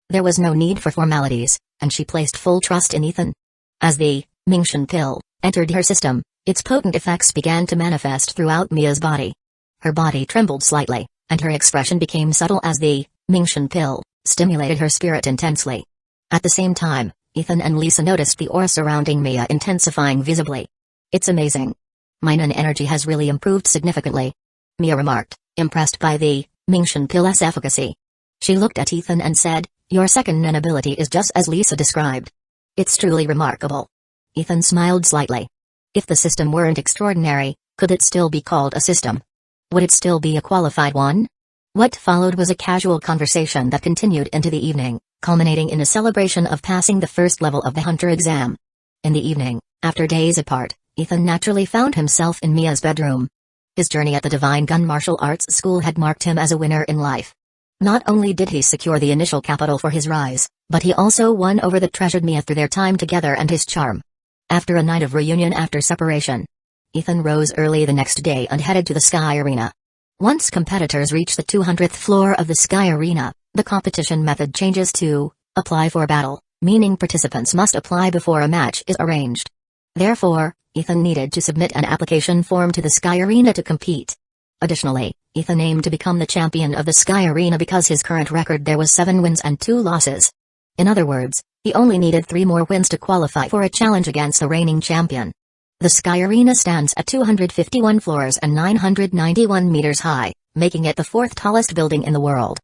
There was no need for formalities, and she placed full trust in Ethan. As the Mingshan pill entered her system, its potent effects began to manifest throughout Mia's body. Her body trembled slightly, and her expression became subtle as the Mingshan pill stimulated her spirit intensely. At the same time, Ethan and Lisa noticed the aura surrounding Mia intensifying visibly. It's amazing. My Nen energy has really improved significantly, Mia remarked, impressed by the Mingshan pill's efficacy. She looked at Ethan and said, your second Nen ability is just as Lisa described. It's truly remarkable. Ethan smiled slightly. If the system weren't extraordinary, could it still be called a system? Would it still be a qualified one? What followed was a casual conversation that continued into the evening, culminating in a celebration of passing the first level of the Hunter exam. In the evening, after days apart, Ethan naturally found himself in Mia's bedroom. His journey at the Divine Gun Martial Arts School had marked him as a winner in life. Not only did he secure the initial capital for his rise, but he also won over the treasured Mia through their time together and his charm. After a night of reunion after separation, Ethan rose early the next day and headed to the Sky Arena. Once competitors reach the 200th floor of the Sky Arena, the competition method changes to apply for battle, meaning participants must apply before a match is arranged. Therefore, Ethan needed to submit an application form to the Sky Arena to compete. Additionally, Ethan aimed to become the champion of the Sky Arena because his current record there was 7 wins and 2 losses. In other words, he only needed 3 more wins to qualify for a challenge against the reigning champion. The Sky Arena stands at 251 floors and 991 meters high, making it the 4th tallest building in the world.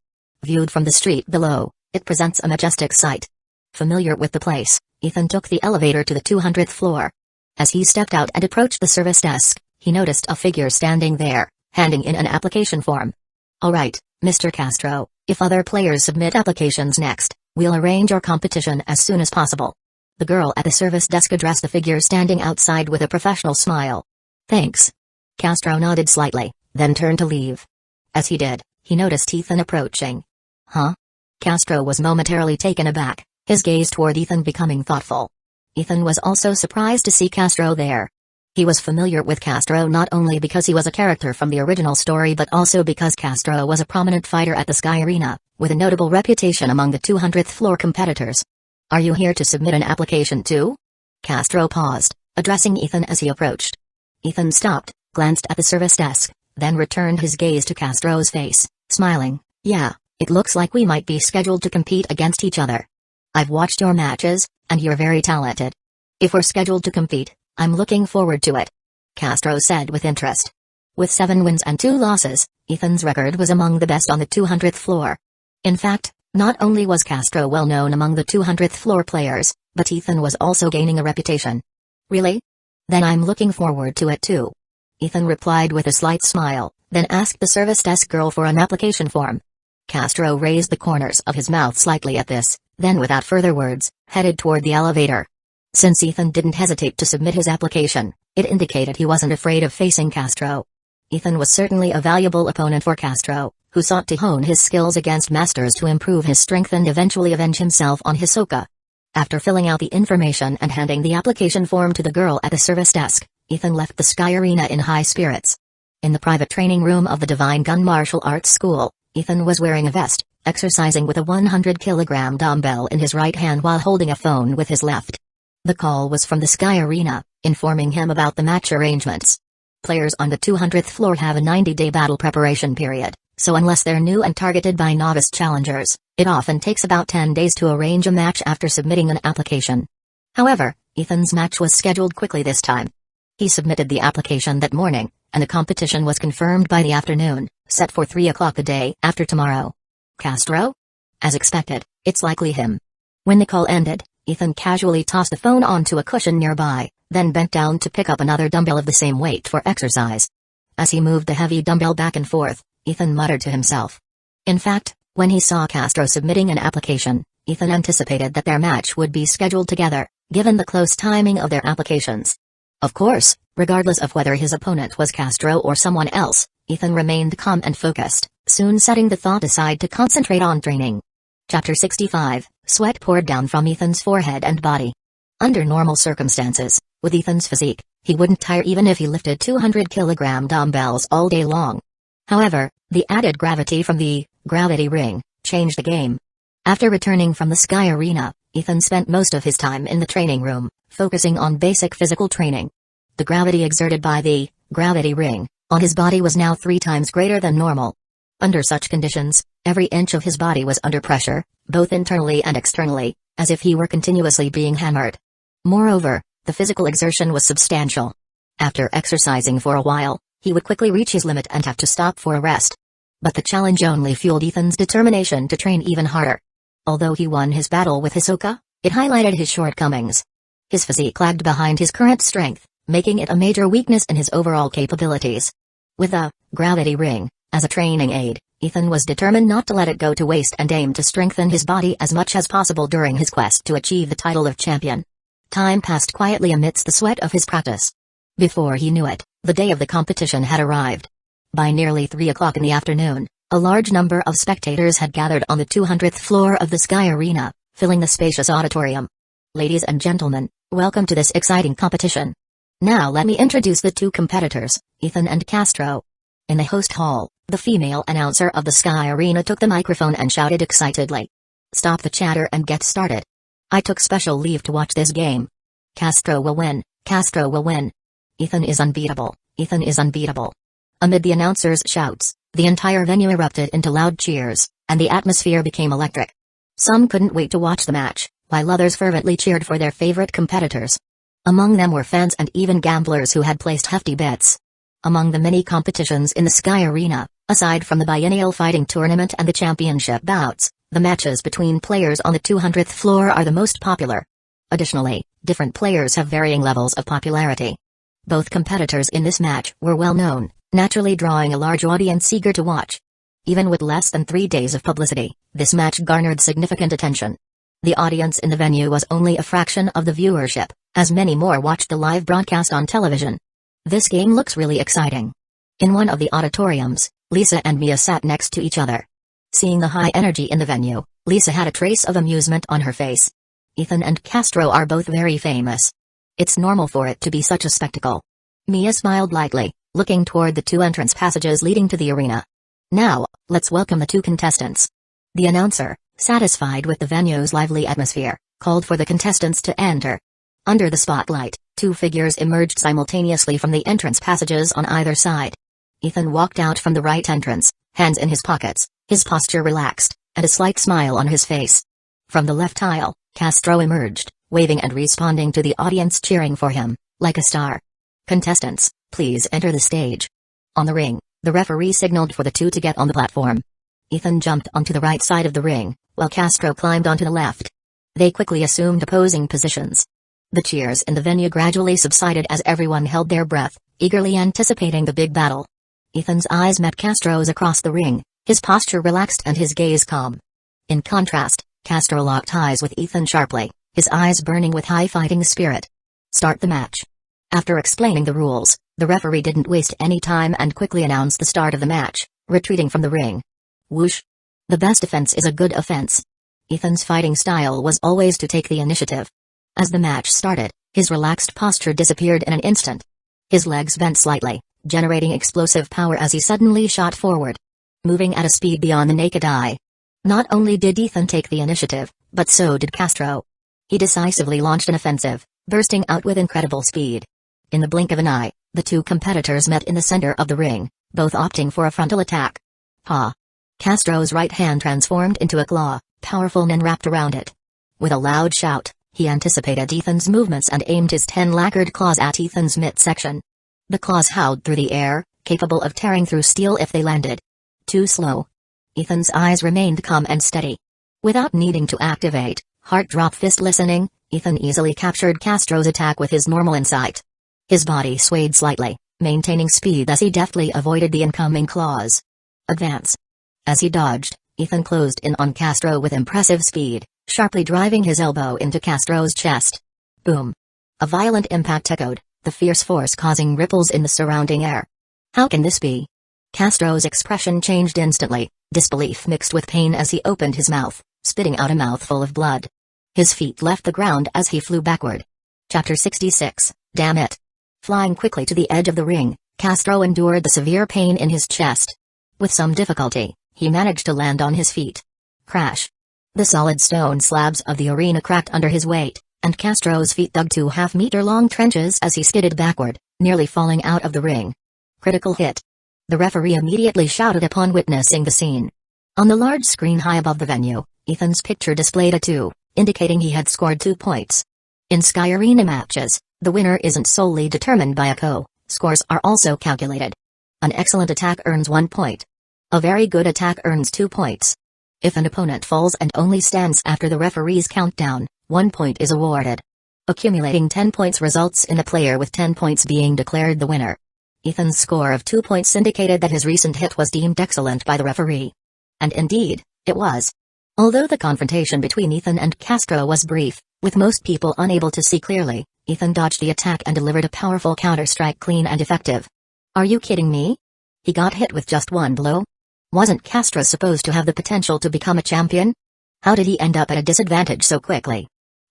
Viewed from the street below, it presents a majestic sight. Familiar with the place, Ethan took the elevator to the 200th floor. As he stepped out and approached the service desk, he noticed a figure standing there, handing in an application form. Alright, Mr. Castro, if other players submit applications next, we'll arrange your competition as soon as possible. The girl at the service desk addressed the figure standing outside with a professional smile. Thanks. Castro nodded slightly, then turned to leave. As he did, he noticed Ethan approaching. Huh? Castro was momentarily taken aback, his gaze toward Ethan becoming thoughtful. Ethan was also surprised to see Castro there. He was familiar with Castro not only because he was a character from the original story but also because Castro was a prominent fighter at the Sky Arena, with a notable reputation among the 200th floor competitors. Are you here to submit an application too? Castro paused, addressing Ethan as he approached. Ethan stopped, glanced at the service desk, then returned his gaze to Castro's face, smiling. Yeah, it looks like we might be scheduled to compete against each other. I've watched your matches, and you're very talented. If we're scheduled to compete, I'm looking forward to it. Castro said with interest. With 7 wins and 2 losses, Ethan's record was among the best on the 200th floor. In fact, not only was Castro well known among the 200th floor players, but Ethan was also gaining a reputation. Really? Then I'm looking forward to it too. Ethan replied with a slight smile, then asked the service desk girl for an application form. Castro raised the corners of his mouth slightly at this, then without further words, headed toward the elevator. Since Ethan didn't hesitate to submit his application, it indicated he wasn't afraid of facing Castro. Ethan was certainly a valuable opponent for Castro, who sought to hone his skills against masters to improve his strength and eventually avenge himself on Hisoka. After filling out the information and handing the application form to the girl at the service desk, Ethan left the Sky Arena in high spirits. In the private training room of the Divine Gun Martial Arts School, Ethan was wearing a vest, exercising with a 100-kilogram dumbbell in his right hand while holding a phone with his left. The call was from the Sky Arena, informing him about the match arrangements. Players on the 200th floor have a 90-day battle preparation period, so unless they're new and targeted by novice challengers, it often takes about 10 days to arrange a match after submitting an application. However, Ethan's match was scheduled quickly this time. He submitted the application that morning, and the competition was confirmed by the afternoon, set for 3 o'clock the day after tomorrow. Castro? As expected, it's likely him. When the call ended, Ethan casually tossed the phone onto a cushion nearby, then bent down to pick up another dumbbell of the same weight for exercise. As he moved the heavy dumbbell back and forth, Ethan muttered to himself. In fact, when he saw Castro submitting an application, Ethan anticipated that their match would be scheduled together, given the close timing of their applications. Of course, regardless of whether his opponent was Castro or someone else, Ethan remained calm and focused, soon setting the thought aside to concentrate on training. Chapter 65, Sweat poured down from Ethan's forehead and body. Under normal circumstances, with Ethan's physique, he wouldn't tire even if he lifted 200-kilogram dumbbells all day long. However, the added gravity from the gravity ring changed the game. After returning from the Sky Arena, Ethan spent most of his time in the training room, focusing on basic physical training. The gravity exerted by the gravity ring on his body was now 3 times greater than normal. Under such conditions, every inch of his body was under pressure, both internally and externally, as if he were continuously being hammered. Moreover, the physical exertion was substantial. After exercising for a while, he would quickly reach his limit and have to stop for a rest. But the challenge only fueled Ethan's determination to train even harder. Although he won his battle with Hisoka, it highlighted his shortcomings. His physique lagged behind his current strength, making it a major weakness in his overall capabilities. With a gravity ring as a training aid, Ethan was determined not to let it go to waste and aimed to strengthen his body as much as possible during his quest to achieve the title of champion. Time passed quietly amidst the sweat of his practice. Before he knew it, the day of the competition had arrived. By nearly 3 o'clock in the afternoon, a large number of spectators had gathered on the 200th floor of the Sky Arena, filling the spacious auditorium. Ladies and gentlemen, welcome to this exciting competition. Now let me introduce the 2 competitors, Ethan and Castro. In the host hall, the female announcer of the Sky Arena took the microphone and shouted excitedly. Stop the chatter and get started. I took special leave to watch this game. Castro will win, Castro will win. Ethan is unbeatable, Ethan is unbeatable. Amid the announcer's shouts, the entire venue erupted into loud cheers, and the atmosphere became electric. Some couldn't wait to watch the match, while others fervently cheered for their favorite competitors. Among them were fans and even gamblers who had placed hefty bets. Among the many competitions in the Sky Arena, aside from the biennial fighting tournament and the championship bouts, the matches between players on the 200th floor are the most popular. Additionally, different players have varying levels of popularity. Both competitors in this match were well known, naturally drawing a large audience eager to watch. Even with less than 3 days of publicity, this match garnered significant attention. The audience in the venue was only a fraction of the viewership, as many more watched the live broadcast on television. This game looks really exciting. In one of the auditoriums, Lisa and Mia sat next to each other. Seeing the high energy in the venue, Lisa had a trace of amusement on her face. Ethan and Castro are both very famous. It's normal for it to be such a spectacle. Mia smiled lightly, looking toward the 2 entrance passages leading to the arena. Now, let's welcome the 2 contestants. The announcer, satisfied with the venue's lively atmosphere, called for the contestants to enter. Under the spotlight, 2 figures emerged simultaneously from the entrance passages on either side. Ethan walked out from the right entrance, hands in his pockets, his posture relaxed, and a slight smile on his face. From the left aisle, Castro emerged, waving and responding to the audience cheering for him, like a star. Contestants, please enter the stage. On the ring, the referee signaled for the 2 to get on the platform. Ethan jumped onto the right side of the ring, while Castro climbed onto the left. They quickly assumed opposing positions. The cheers in the venue gradually subsided as everyone held their breath, eagerly anticipating the big battle. Ethan's eyes met Castro's across the ring, his posture relaxed and his gaze calm. In contrast, Castro locked eyes with Ethan sharply, his eyes burning with high fighting spirit. Start the match. After explaining the rules, the referee didn't waste any time and quickly announced the start of the match, retreating from the ring. Whoosh! The best defense is a good offense. Ethan's fighting style was always to take the initiative. As the match started, his relaxed posture disappeared in an instant. His legs bent slightly, generating explosive power as he suddenly shot forward, moving at a speed beyond the naked eye. Not only did Ethan take the initiative, but so did Castro. He decisively launched an offensive, bursting out with incredible speed. In the blink of an eye, the 2 competitors met in the center of the ring, both opting for a frontal attack. Ha! Castro's right hand transformed into a claw, powerful and wrapped around it. With a loud shout, he anticipated Ethan's movements and aimed his 10 lacquered claws at Ethan's midsection. The claws howled through the air, capable of tearing through steel if they landed. Too slow. Ethan's eyes remained calm and steady. Without needing to activate heart-drop fist listening, Ethan easily captured Castro's attack with his normal insight. His body swayed slightly, maintaining speed as he deftly avoided the incoming claws. Advance. As he dodged, Ethan closed in on Castro with impressive speed, sharply driving his elbow into Castro's chest. Boom! A violent impact echoed, the fierce force causing ripples in the surrounding air. How can this be? Castro's expression changed instantly, disbelief mixed with pain as he opened his mouth, spitting out a mouthful of blood. His feet left the ground as he flew backward. Chapter 66, Damn it! Flying quickly to the edge of the ring, Castro endured the severe pain in his chest. With some difficulty, he managed to land on his feet. Crash! The solid stone slabs of the arena cracked under his weight, and Castro's feet dug 2.5-meter-long trenches as he skidded backward, nearly falling out of the ring. Critical hit. The referee immediately shouted upon witnessing the scene. On the large screen high above the venue, Ethan's picture displayed a 2, indicating he had scored 2 points. In Sky Arena matches, the winner isn't solely determined by a co, scores are also calculated. An excellent attack earns 1 point. A very good attack earns 2 points. If an opponent falls and only stands after the referee's countdown, 1 point is awarded. Accumulating 10 points results in the player with 10 points being declared the winner. Ethan's score of 2 points indicated that his recent hit was deemed excellent by the referee. And indeed, it was. Although the confrontation between Ethan and Castro was brief, with most people unable to see clearly, Ethan dodged the attack and delivered a powerful counter-strike clean and effective. Are you kidding me? He got hit with just 1 blow? Wasn't Castro supposed to have the potential to become a champion? How did he end up at a disadvantage so quickly?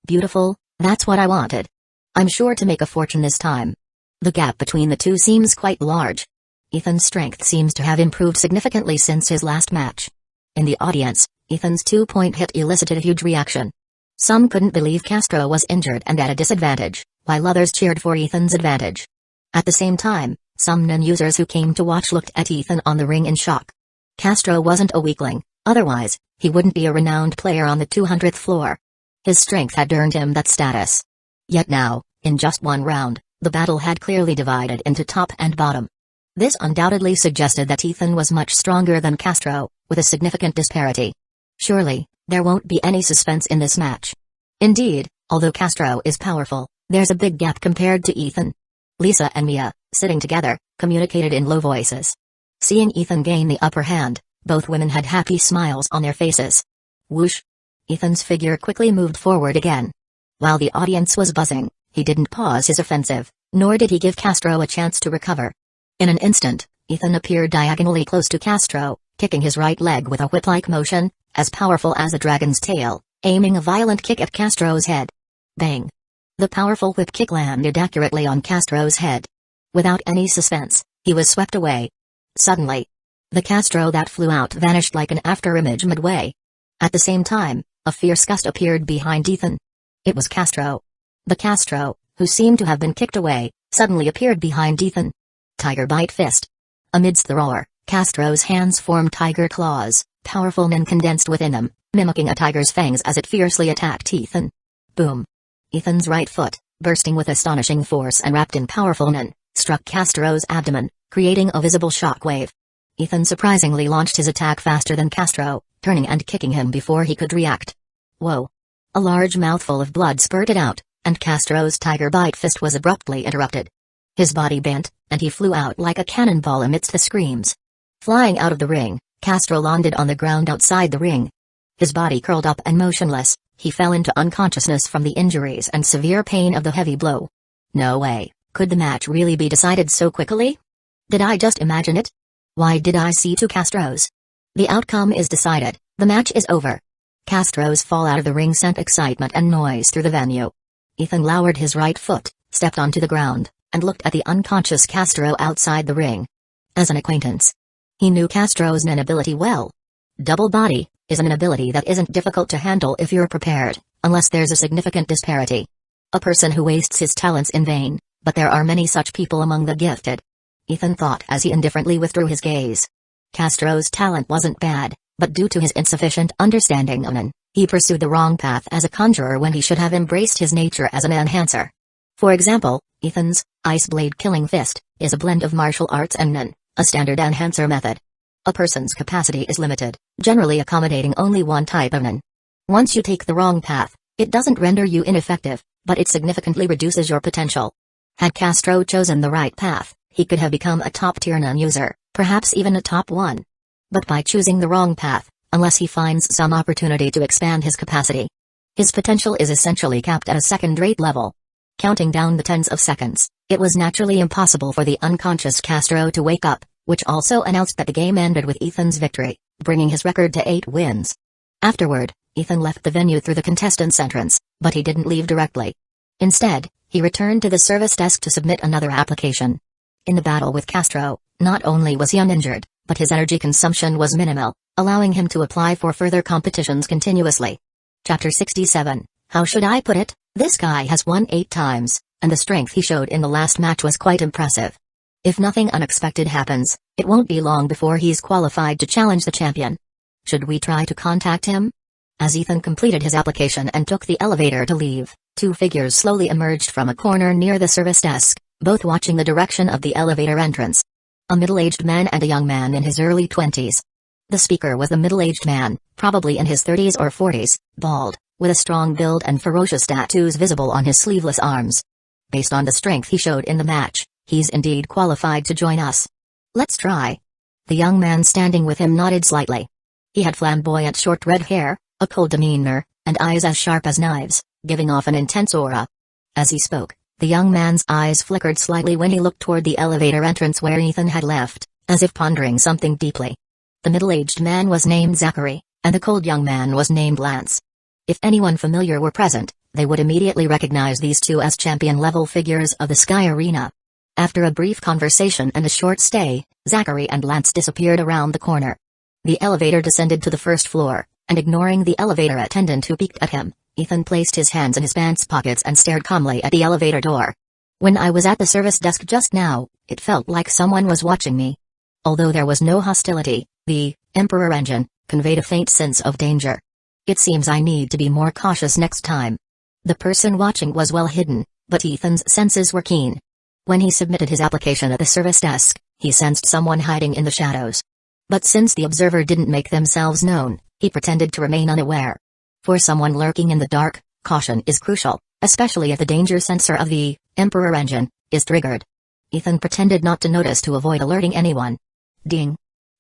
Beautiful, that's what I wanted. I'm sure to make a fortune this time. The gap between the two seems quite large. Ethan's strength seems to have improved significantly since his last match. In the audience, Ethan's 2-point hit elicited a huge reaction. Some couldn't believe Castro was injured and at a disadvantage, while others cheered for Ethan's advantage. At the same time, some non-users who came to watch looked at Ethan on the ring in shock. Castro wasn't a weakling, otherwise, he wouldn't be a renowned player on the 200th floor. His strength had earned him that status. Yet now, in just 1 round, the battle had clearly divided into top and bottom. This undoubtedly suggested that Ethan was much stronger than Castro, with a significant disparity. Surely, there won't be any suspense in this match. Indeed, although Castro is powerful, there's a big gap compared to Ethan. Lisa and Mia, sitting together, communicated in low voices. Seeing Ethan gain the upper hand, both women had happy smiles on their faces. Whoosh! Ethan's figure quickly moved forward again. While the audience was buzzing, he didn't pause his offensive, nor did he give Castro a chance to recover. In an instant, Ethan appeared diagonally close to Castro, kicking his right leg with a whip-like motion, as powerful as a dragon's tail, aiming a violent kick at Castro's head. Bang! The powerful whip kick landed accurately on Castro's head. Without any suspense, he was swept away. Suddenly, the Castro that flew out vanished like an afterimage midway. At the same time, a fierce gust appeared behind Ethan. It was Castro. The Castro, who seemed to have been kicked away, suddenly appeared behind Ethan. Tiger bite fist. Amidst the roar, Castro's hands formed tiger claws, powerful nin condensed within them, mimicking a tiger's fangs as it fiercely attacked Ethan. Boom! Ethan's right foot, bursting with astonishing force and wrapped in powerful nin, struck Castro's abdomen, creating a visible shockwave. Ethan surprisingly launched his attack faster than Castro, turning and kicking him before he could react. Whoa! A large mouthful of blood spurted out, and Castro's tiger bite fist was abruptly interrupted. His body bent, and he flew out like a cannonball amidst the screams. Flying out of the ring, Castro landed on the ground outside the ring. His body curled up and motionless, he fell into unconsciousness from the injuries and severe pain of the heavy blow. No way, could the match really be decided so quickly? Did I just imagine it? Why did I see 2 Castros? The outcome is decided, the match is over. Castro's fall out of the ring sent excitement and noise through the venue. Ethan lowered his right foot, stepped onto the ground, and looked at the unconscious Castro outside the ring. As an acquaintance, he knew Castro's nin ability well. Double body is an ability that isn't difficult to handle if you're prepared, unless there's a significant disparity. A person who wastes his talents in vain, but there are many such people among the gifted. Ethan thought as he indifferently withdrew his gaze. Castro's talent wasn't bad, but due to his insufficient understanding of nin, he pursued the wrong path as a conjurer when he should have embraced his nature as an enhancer. For example, Ethan's Ice Blade Killing Fist is a blend of martial arts and nin, a standard enhancer method. A person's capacity is limited, generally accommodating only one type of nin. Once you take the wrong path, it doesn't render you ineffective, but it significantly reduces your potential. Had Castro chosen the right path, he could have become a top-tier nin user, perhaps even a top 1. But by choosing the wrong path, unless he finds some opportunity to expand his capacity, his potential is essentially capped at a second-rate level. Counting down the tens of seconds, It was naturally impossible for the unconscious Castro to wake up, which also announced that the game ended with Ethan's victory, bringing his record to 8 wins. Afterward, Ethan left the venue through the contestants' entrance, but he didn't leave directly. Instead, he returned to the service desk to submit another application. In the battle with Castro, not only was he uninjured, but his energy consumption was minimal, allowing him to apply for further competitions continuously. Chapter 67. How should I put it? This guy has won 8 times, and the strength he showed in the last match was quite impressive. If nothing unexpected happens, it won't be long before he's qualified to challenge the champion. Should we try to contact him? As Ethan completed his application and took the elevator to leave, 2 figures slowly emerged from a corner near the service desk, both watching the direction of the elevator entrance. A middle-aged man and a young man in his early 20s. The speaker was the middle-aged man, probably in his 30s or 40s, bald, with a strong build and ferocious tattoos visible on his sleeveless arms. Based on the strength he showed in the match, he's indeed qualified to join us. Let's try. The young man standing with him nodded slightly. He had flamboyant short red hair, a cold demeanor, and eyes as sharp as knives, giving off an intense aura. As he spoke, the young man's eyes flickered slightly when he looked toward the elevator entrance where Ethan had left, as if pondering something deeply. The middle-aged man was named Zachary, and the cold young man was named Lance. If anyone familiar were present, they would immediately recognize these 2 as champion-level figures of the Sky Arena. After a brief conversation and a short stay, Zachary and Lance disappeared around the corner. The elevator descended to the first floor, and ignoring the elevator attendant who peeked at him, Ethan placed his hands in his pants pockets and stared calmly at the elevator door. When I was at the service desk just now, it felt like someone was watching me. Although there was no hostility, the Emperor engine conveyed a faint sense of danger. It seems I need to be more cautious next time. The person watching was well hidden, but Ethan's senses were keen. When he submitted his application at the service desk, he sensed someone hiding in the shadows. But since the observer didn't make themselves known, he pretended to remain unaware. For someone lurking in the dark, caution is crucial, especially if the danger sensor of the Emperor engine is triggered. Ethan pretended not to notice to avoid alerting anyone. Ding.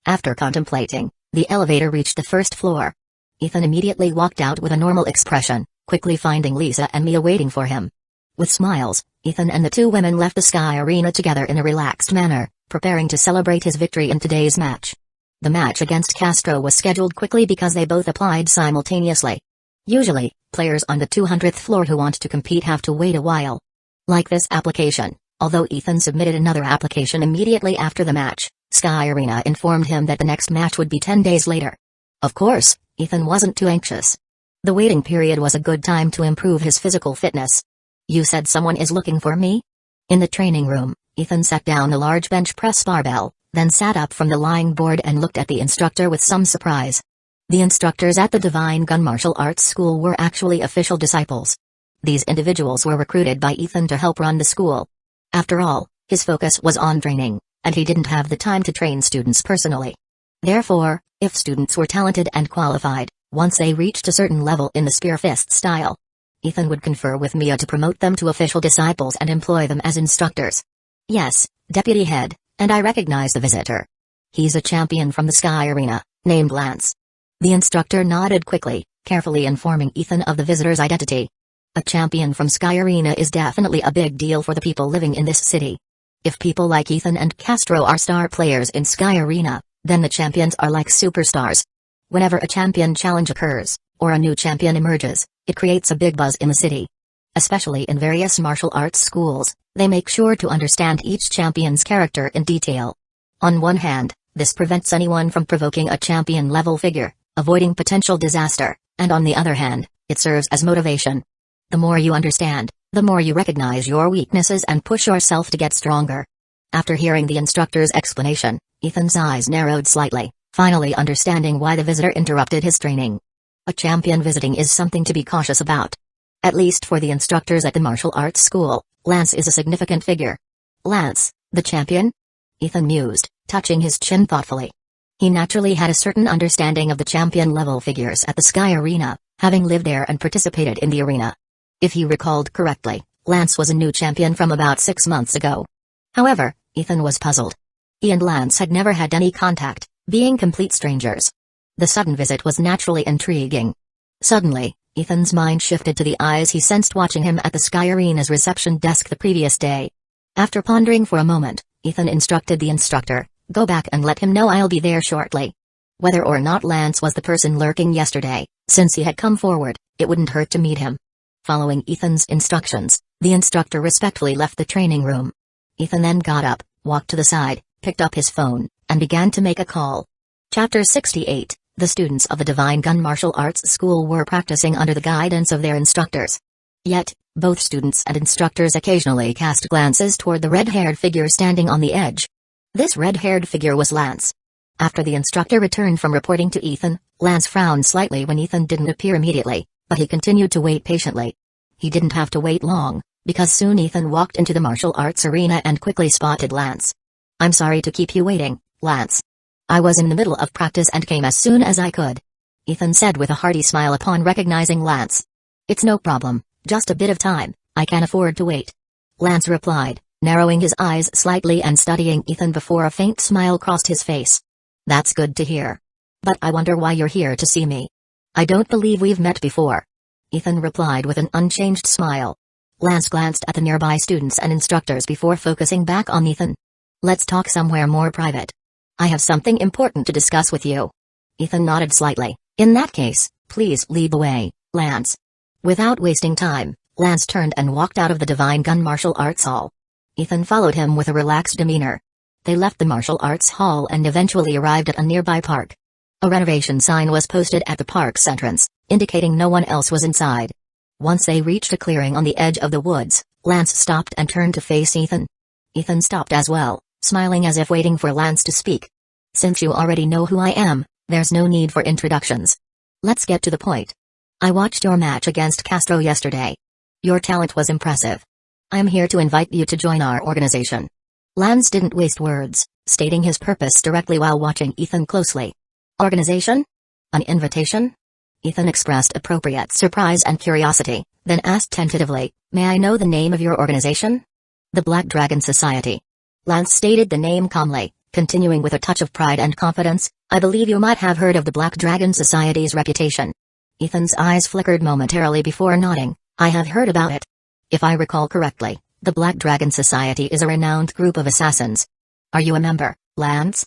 After contemplating, the elevator reached the first floor. Ethan immediately walked out with a normal expression, quickly finding Lisa and Mia waiting for him. With smiles, Ethan and the 2 women left the Sky Arena together in a relaxed manner, preparing to celebrate his victory in today's match. The match against Castro was scheduled quickly because they both applied simultaneously. Usually, players on the 200th floor who want to compete have to wait a while. Like this application, although Ethan submitted another application immediately after the match, Sky Arena informed him that the next match would be 10 days later. Of course, Ethan wasn't too anxious. The waiting period was a good time to improve his physical fitness. You said someone is looking for me? In the training room, Ethan set down a large bench press barbell, then sat up from the lying board and looked at the instructor with some surprise. The instructors at the Divine Gun Martial Arts School were actually official disciples. These individuals were recruited by Ethan to help run the school. After all, his focus was on training, and he didn't have the time to train students personally. Therefore, if students were talented and qualified, once they reached a certain level in the spear fist style, Ethan would confer with Mia to promote them to official disciples and employ them as instructors. Yes, Deputy Head, and I recognize the visitor. He's a champion from the Sky Arena, named Lance. The instructor nodded quickly, carefully informing Ethan of the visitor's identity. A champion from Sky Arena is definitely a big deal for the people living in this city. If people like Ethan and Castro are star players in Sky Arena, then the champions are like superstars. Whenever a champion challenge occurs, or a new champion emerges, it creates a big buzz in the city. Especially in various martial arts schools, they make sure to understand each champion's character in detail. On one hand, this prevents anyone from provoking a champion-level figure, avoiding potential disaster, and on the other hand, it serves as motivation. The more you understand, the more you recognize your weaknesses and push yourself to get stronger. After hearing the instructor's explanation, Ethan's eyes narrowed slightly, finally understanding why the visitor interrupted his training. A champion visiting is something to be cautious about. At least for the instructors at the martial arts school, Lance is a significant figure. Lance, the champion? Ethan mused, touching his chin thoughtfully. He naturally had a certain understanding of the champion-level figures at the Sky Arena, having lived there and participated in the arena. If he recalled correctly, Lance was a new champion from about 6 months ago. However, Ethan was puzzled. He and Lance had never had any contact, being complete strangers. The sudden visit was naturally intriguing. Suddenly, Ethan's mind shifted to the eyes he sensed watching him at the Sky Arena's reception desk the previous day. After pondering for a moment, Ethan instructed the instructor, "Go back and let him know I'll be there shortly." Whether or not Lance was the person lurking yesterday, since he had come forward, it wouldn't hurt to meet him. Following Ethan's instructions, the instructor respectfully left the training room. Ethan then got up, walked to the side, picked up his phone, and began to make a call. Chapter 68. The students of the Divine Gun Martial Arts School were practicing under the guidance of their instructors. Yet, both students and instructors occasionally cast glances toward the red-haired figure standing on the edge. This red-haired figure was Lance. After the instructor returned from reporting to Ethan, Lance frowned slightly when Ethan didn't appear immediately, but he continued to wait patiently. He didn't have to wait long, because soon Ethan walked into the martial arts arena and quickly spotted Lance. "I'm sorry to keep you waiting, Lance. I was in the middle of practice and came as soon as I could," Ethan said with a hearty smile upon recognizing Lance. "It's no problem, just a bit of time, I can afford to wait," Lance replied, narrowing his eyes slightly and studying Ethan before a faint smile crossed his face. "That's good to hear. But I wonder why you're here to see me." "I don't believe we've met before," Ethan replied with an unchanged smile. Lance glanced at the nearby students and instructors before focusing back on Ethan. "Let's talk somewhere more private. I have something important to discuss with you." Ethan nodded slightly. "In that case, please lead the way, Lance." Without wasting time, Lance turned and walked out of the Divine Gun Martial Arts Hall. Ethan followed him with a relaxed demeanor. They left the martial arts hall and eventually arrived at a nearby park. A renovation sign was posted at the park's entrance, indicating no one else was inside. Once they reached a clearing on the edge of the woods, Lance stopped and turned to face Ethan. Ethan stopped as well, smiling as if waiting for Lance to speak. "Since you already know who I am, there's no need for introductions. Let's get to the point. I watched your match against Castro yesterday. Your talent was impressive. I am here to invite you to join our organization." Lance didn't waste words, stating his purpose directly while watching Ethan closely. "Organization? An invitation?" Ethan expressed appropriate surprise and curiosity, then asked tentatively, "May I know the name of your organization?" "The Black Dragon Society." Lance stated the name calmly, continuing with a touch of pride and confidence, "I believe you might have heard of the Black Dragon Society's reputation." Ethan's eyes flickered momentarily before nodding. "I have heard about it. If I recall correctly, the Black Dragon Society is a renowned group of assassins. Are you a member, Lance?"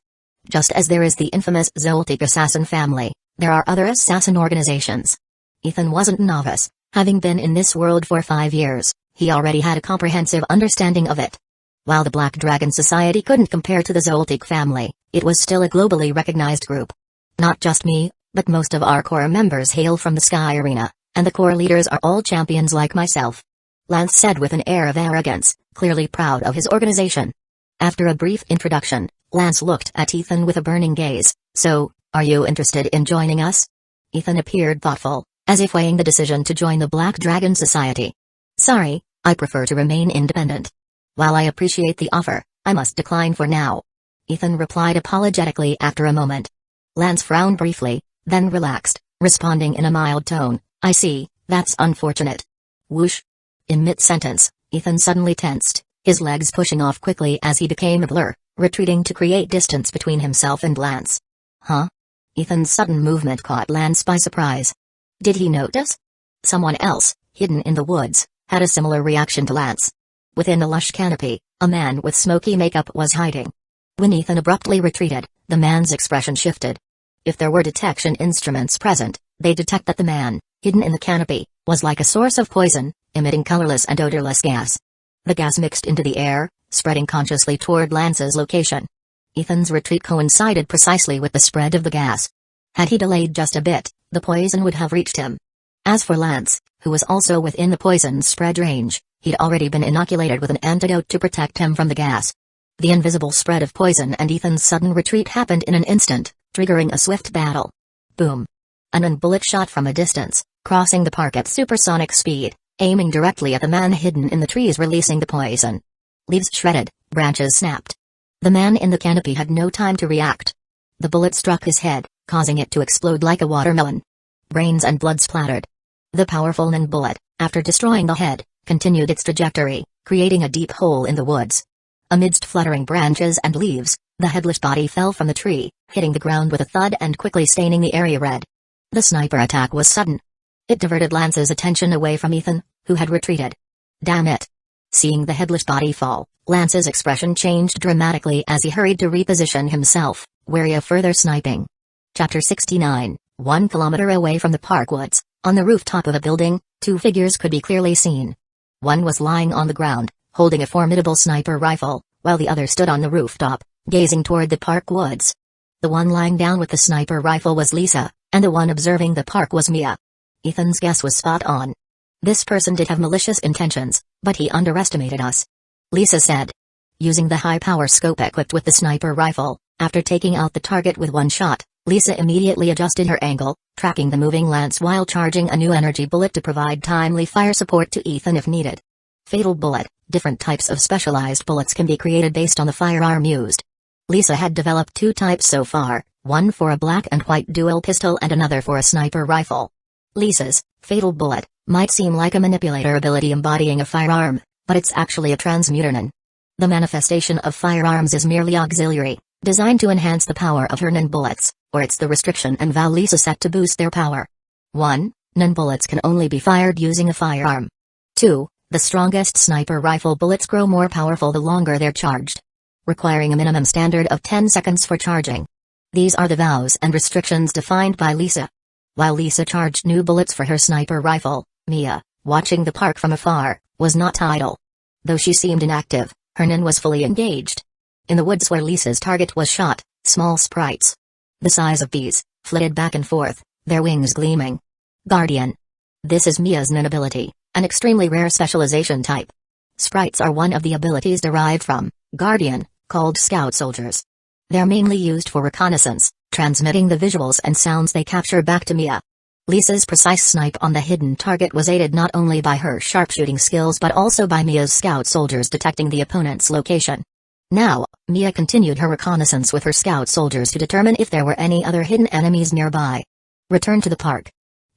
"Just as there is the infamous Zoltyk assassin family, there are other assassin organizations." Ethan wasn't a novice. Having been in this world for 5 years, he already had a comprehensive understanding of it. While the Black Dragon Society couldn't compare to the Zoltyk family, it was still a globally recognized group. "Not just me, but most of our core members hail from the Sky Arena, and the core leaders are all champions like myself," Lance said with an air of arrogance, clearly proud of his organization. After a brief introduction, Lance looked at Ethan with a burning gaze. "So, are you interested in joining us?" Ethan appeared thoughtful, as if weighing the decision to join the Black Dragon Society. "Sorry, I prefer to remain independent. While I appreciate the offer, I must decline for now," Ethan replied apologetically after a moment. Lance frowned briefly, then relaxed, responding in a mild tone, "I see, that's unfortunate." Whoosh! In mid-sentence, Ethan suddenly tensed, his legs pushing off quickly as he became a blur, retreating to create distance between himself and Lance. "Huh?" Ethan's sudden movement caught Lance by surprise. Did he notice? Someone else, hidden in the woods, had a similar reaction to Lance. Within the lush canopy, a man with smoky makeup was hiding. When Ethan abruptly retreated, the man's expression shifted. If there were detection instruments present, they detect that the man, hidden in the canopy, was like a source of poison, emitting colorless and odorless gas. The gas mixed into the air, spreading consciously toward Lance's location. Ethan's retreat coincided precisely with the spread of the gas. Had he delayed just a bit, the poison would have reached him. As for Lance, who was also within the poison's spread range, he'd already been inoculated with an antidote to protect him from the gas. The invisible spread of poison and Ethan's sudden retreat happened in an instant, triggering a swift battle. Boom! An bullet shot from a distance, crossing the park at supersonic speed, aiming directly at the man hidden in the trees, releasing the poison. Leaves shredded, branches snapped. The man in the canopy had no time to react. The bullet struck his head, causing it to explode like a watermelon. Brains and blood splattered. The powerful bullet, after destroying the head, continued its trajectory, creating a deep hole in the woods. Amidst fluttering branches and leaves, the headless body fell from the tree, hitting the ground with a thud and quickly staining the area red. The sniper attack was sudden. It diverted Lance's attention away from Ethan, who had retreated. "Damn it!" Seeing the headless body fall, Lance's expression changed dramatically as he hurried to reposition himself, wary of further sniping. Chapter 69. 1 kilometer away from the park woods, on the rooftop of a building, two figures could be clearly seen. One was lying on the ground, holding a formidable sniper rifle, while the other stood on the rooftop, gazing toward the park woods. The one lying down with the sniper rifle was Lisa, and the one observing the park was Mia. Ethan's guess was spot on. This person did have malicious intentions, but he underestimated us. Lisa said. Using the high-power scope equipped with the sniper rifle, after taking out the target with one shot, Lisa immediately adjusted her angle, tracking the moving Lance while charging a new energy bullet to provide timely fire support to Ethan if needed. Fatal bullet. Different types of specialized bullets can be created based on the firearm used. Lisa had developed two types so far, one for a black and white dual pistol and another for a sniper rifle. Lisa's fatal bullet might seem like a manipulator ability embodying a firearm, but it's actually a transmuternon. The manifestation of firearms is merely auxiliary, designed to enhance the power of her NAN bullets, or it's the restriction and val Lisa set to boost their power. 1. NAN bullets can only be fired using a firearm. 2. The strongest sniper rifle bullets grow more powerful the longer they're charged, requiring a minimum standard of 10 seconds for charging. These are the vows and restrictions defined by Lisa. While Lisa charged new bullets for her sniper rifle, Mia, watching the park from afar, was not idle. Though she seemed inactive, her NAN was fully engaged. In the woods where Lisa's target was shot, small sprites, the size of bees, flitted back and forth, their wings gleaming. Guardian. This is Mia's NAN ability, an extremely rare specialization type. Sprites are one of the abilities derived from Guardian, called Scout Soldiers. They're mainly used for reconnaissance, transmitting the visuals and sounds they capture back to Mia. Lisa's precise snipe on the hidden target was aided not only by her sharpshooting skills but also by Mia's Scout Soldiers detecting the opponent's location. Now, Mia continued her reconnaissance with her Scout Soldiers to determine if there were any other hidden enemies nearby. Return to the park.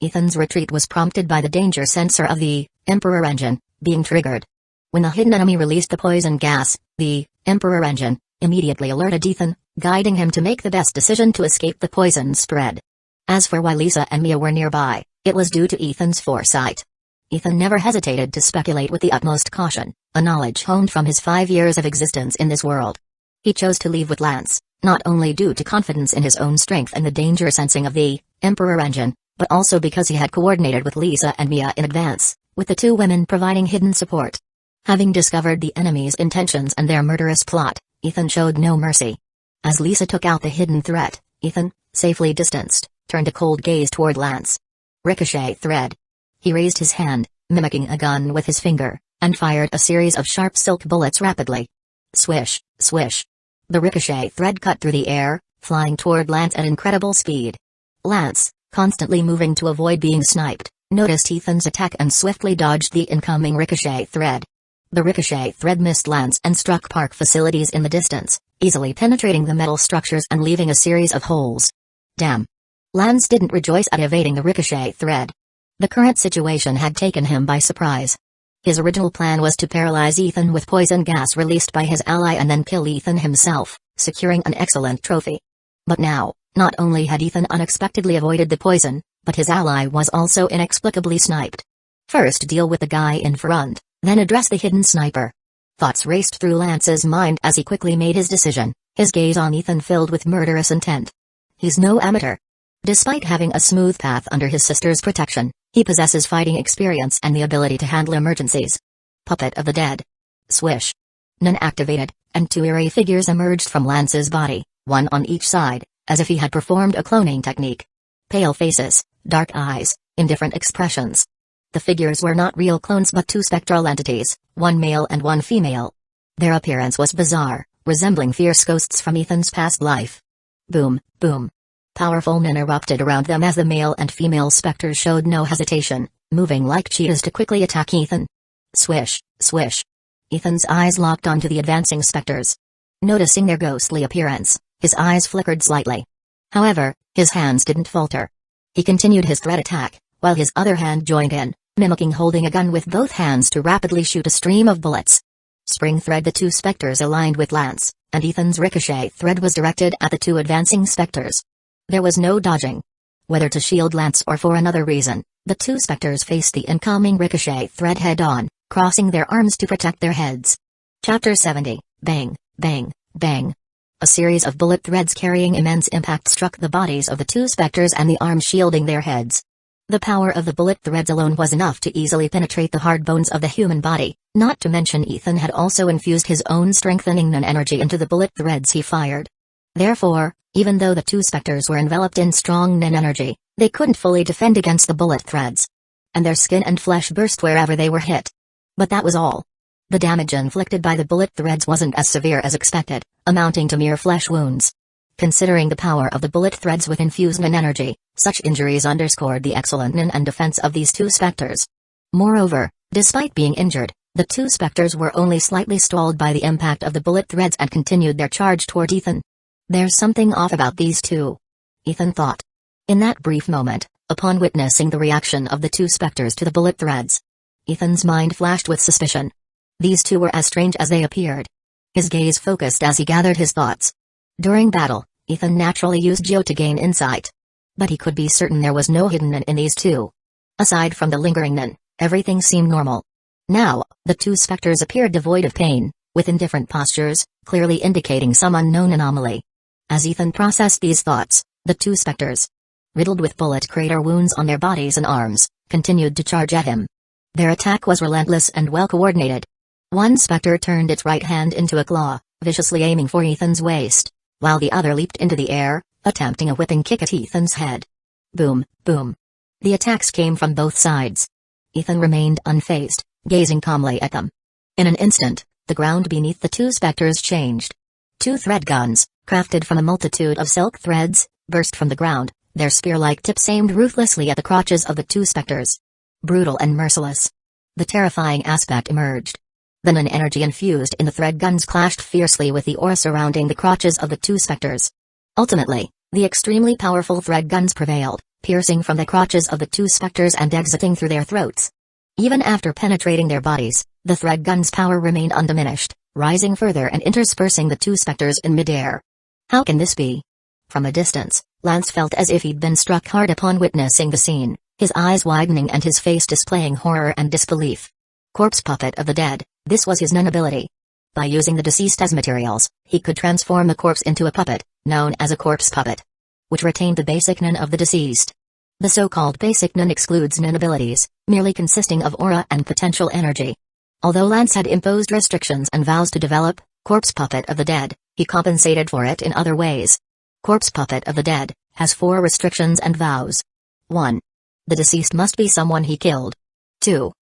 Ethan's retreat was prompted by the danger sensor of the Emperor engine being triggered. When the hidden enemy released the poison gas, the Emperor engine immediately alerted Ethan, guiding him to make the best decision to escape the poison spread. As for why Lisa and Mia were nearby, it was due to Ethan's foresight. Ethan never hesitated to speculate with the utmost caution, a knowledge honed from his 5 years of existence in this world. He chose to leave with Lance, not only due to confidence in his own strength and the danger sensing of the Emperor engine, but also because he had coordinated with Lisa and Mia in advance, with the two women providing hidden support. Having discovered the enemy's intentions and their murderous plot, Ethan showed no mercy. As Lisa took out the hidden threat, Ethan, safely distanced, turned a cold gaze toward Lance. Ricochet thread. He raised his hand, mimicking a gun with his finger, and fired a series of sharp silk bullets rapidly. Swish, swish. The ricochet thread cut through the air, flying toward Lance at incredible speed. Lance, constantly moving to avoid being sniped, noticed Ethan's attack and swiftly dodged the incoming ricochet thread. The ricochet thread missed Lance and struck park facilities in the distance, easily penetrating the metal structures and leaving a series of holes. Damn. Lance didn't rejoice at evading the ricochet thread. The current situation had taken him by surprise. His original plan was to paralyze Ethan with poison gas released by his ally and then kill Ethan himself, securing an excellent trophy. But now, not only had Ethan unexpectedly avoided the poison, but his ally was also inexplicably sniped. First deal with the guy in front, then address the hidden sniper. Thoughts raced through Lance's mind as he quickly made his decision, his gaze on Ethan filled with murderous intent. He's no amateur. Despite having a smooth path under his sister's protection, he possesses fighting experience and the ability to handle emergencies. Puppet of the dead. Swish. NAN activated, and two eerie figures emerged from Lance's body, one on each side, as if he had performed a cloning technique. Pale faces, dark eyes, indifferent expressions. The figures were not real clones but two spectral entities, one male and one female. Their appearance was bizarre, resembling fierce ghosts from Ethan's past life. Boom, boom. Powerful NAN erupted around them as the male and female specters showed no hesitation, moving like cheetahs to quickly attack Ethan. Swish, swish. Ethan's eyes locked onto the advancing specters. Noticing their ghostly appearance, his eyes flickered slightly. However, his hands didn't falter. He continued his threat attack, while his other hand joined in, mimicking holding a gun with both hands to rapidly shoot a stream of bullets. Spring thread. The two specters aligned with Lance, and Ethan's ricochet thread was directed at the two advancing specters. There was no dodging. Whether to shield Lance or for another reason, the two specters faced the incoming ricochet thread head-on, crossing their arms to protect their heads. Chapter 70, Bang, Bang, Bang. A series of bullet threads carrying immense impact struck the bodies of the two specters and the arms shielding their heads. The power of the bullet threads alone was enough to easily penetrate the hard bones of the human body, not to mention Ethan had also infused his own strengthening nun energy into the bullet threads he fired. Therefore, even though the two specters were enveloped in strong nun energy, they couldn't fully defend against the bullet threads. And their skin and flesh burst wherever they were hit. But that was all. The damage inflicted by the bullet threads wasn't as severe as expected, amounting to mere flesh wounds. Considering the power of the bullet threads with infused nun energy, such injuries underscored the excellent nun and defense of these two specters. Moreover, despite being injured, the two specters were only slightly stalled by the impact of the bullet threads and continued their charge toward Ethan. There's something off about these two, Ethan thought. In that brief moment, upon witnessing the reaction of the two specters to the bullet threads, Ethan's mind flashed with suspicion. These two were as strange as they appeared. His gaze focused as he gathered his thoughts. During battle, Ethan naturally used Joe to gain insight. But he could be certain there was no hidden nun in these two. Aside from the lingering nun, everything seemed normal. Now, the two specters appeared devoid of pain, with indifferent postures, clearly indicating some unknown anomaly. As Ethan processed these thoughts, the two specters, riddled with bullet crater wounds on their bodies and arms, continued to charge at him. Their attack was relentless and well coordinated. One specter turned its right hand into a claw, viciously aiming for Ethan's waist, while the other leaped into the air, attempting a whipping kick at Ethan's head. Boom, boom. The attacks came from both sides. Ethan remained unfazed, gazing calmly at them. In an instant, the ground beneath the two specters changed. Two thread guns, crafted from a multitude of silk threads, burst from the ground, their spear-like tips aimed ruthlessly at the crotches of the two specters. Brutal and merciless. The terrifying aspect emerged. The nun energy infused in the thread guns clashed fiercely with the aura surrounding the crotches of the two specters. Ultimately, the extremely powerful thread guns prevailed, piercing from the crotches of the two specters and exiting through their throats. Even after penetrating their bodies, the thread gun's power remained undiminished, rising further and interspersing the two specters in midair. How can this be? From a distance, Lance felt as if he'd been struck hard upon witnessing the scene, his eyes widening and his face displaying horror and disbelief. Corpse puppet of the dead, this was his nun ability. By using the deceased as materials, he could transform the corpse into a puppet, known as a corpse puppet, which retained the basic nun of the deceased. The so-called basic nun excludes nun abilities, merely consisting of aura and potential energy. Although Lance had imposed restrictions and vows to develop Corpse Puppet of the Dead, he compensated for it in other ways. Corpse Puppet of the Dead has 4 restrictions and vows. 1. The deceased must be someone he killed. 2.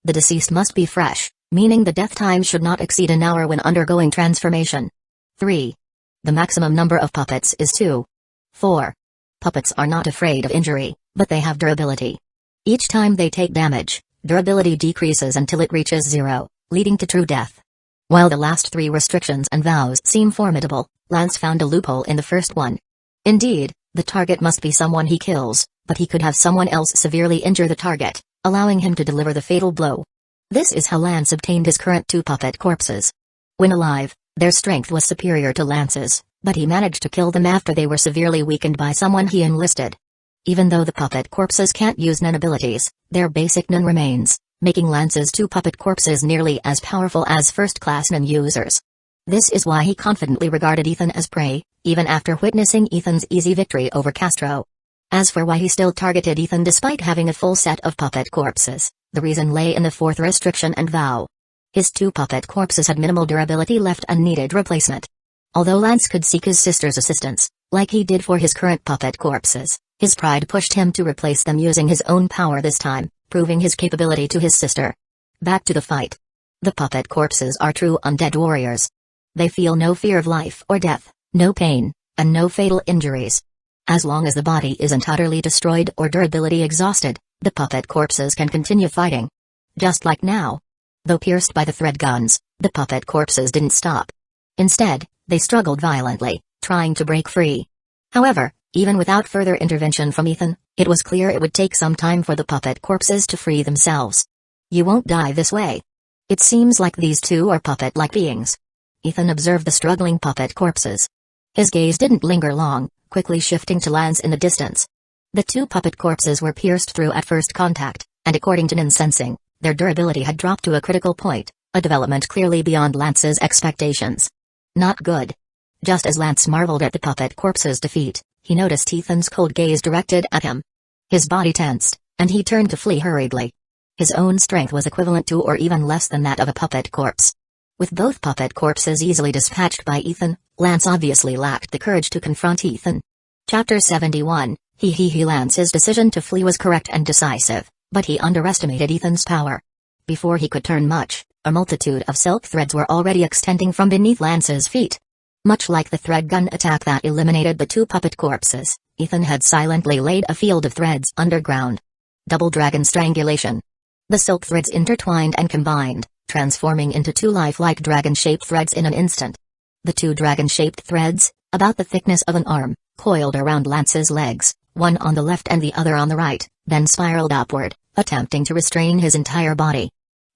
The deceased must be fresh, meaning the death time should not exceed an hour when undergoing transformation. 3. The maximum number of puppets is 2. 4. Puppets are not afraid of injury, but they have durability. Each time they take damage, durability decreases until it reaches 0, leading to true death. While the last 3 restrictions and vows seem formidable, Lance found a loophole in the first one. Indeed, the target must be someone he kills, but he could have someone else severely injure the target, allowing him to deliver the fatal blow. This is how Lance obtained his current 2 puppet corpses. When alive, their strength was superior to Lance's, but he managed to kill them after they were severely weakened by someone he enlisted. Even though the puppet corpses can't use nun abilities, their basic nun remains, making Lance's 2 puppet corpses nearly as powerful as first-class nun users. This is why he confidently regarded Ethan as prey, even after witnessing Ethan's easy victory over Castro. As for why he still targeted Ethan despite having a full set of puppet corpses, the reason lay in the 4th restriction and vow. His 2 puppet corpses had minimal durability left and needed replacement. Although Lance could seek his sister's assistance, like he did for his current puppet corpses, his pride pushed him to replace them using his own power this time, proving his capability to his sister. Back to the fight. The puppet corpses are true undead warriors. They feel no fear of life or death, no pain, and no fatal injuries. As long as the body isn't utterly destroyed or durability exhausted, the puppet corpses can continue fighting. Just like now. Though pierced by the thread guns, the puppet corpses didn't stop. Instead, they struggled violently, trying to break free. However, even without further intervention from Ethan, it was clear it would take some time for the puppet corpses to free themselves. You won't die this way. It seems like these 2 are puppet-like beings. Ethan observed the struggling puppet corpses. His gaze didn't linger long, quickly shifting to Lance in the distance. The 2 puppet corpses were pierced through at first contact, and according to nun sensing, Their durability had dropped to a critical point, a development clearly beyond Lance's expectations. Not good. Just as Lance marveled at the puppet corpse's defeat, he noticed Ethan's cold gaze directed at him. His body tensed, and he turned to flee hurriedly. His own strength was equivalent to or even less than that of a puppet corpse. With both puppet corpses easily dispatched by Ethan, Lance obviously lacked the courage to confront Ethan. Chapter 71, Lance's decision to flee was correct and decisive, but he underestimated Ethan's power. Before he could turn much, a multitude of silk threads were already extending from beneath Lance's feet. Much like the thread gun attack that eliminated the two puppet corpses, Ethan had silently laid a field of threads underground. Double dragon strangulation. The silk threads intertwined and combined, transforming into two lifelike dragon-shaped threads in an instant. The two dragon-shaped threads, about the thickness of an arm, coiled around Lance's legs, one on the left and the other on the right, then spiraled upward, attempting to restrain his entire body.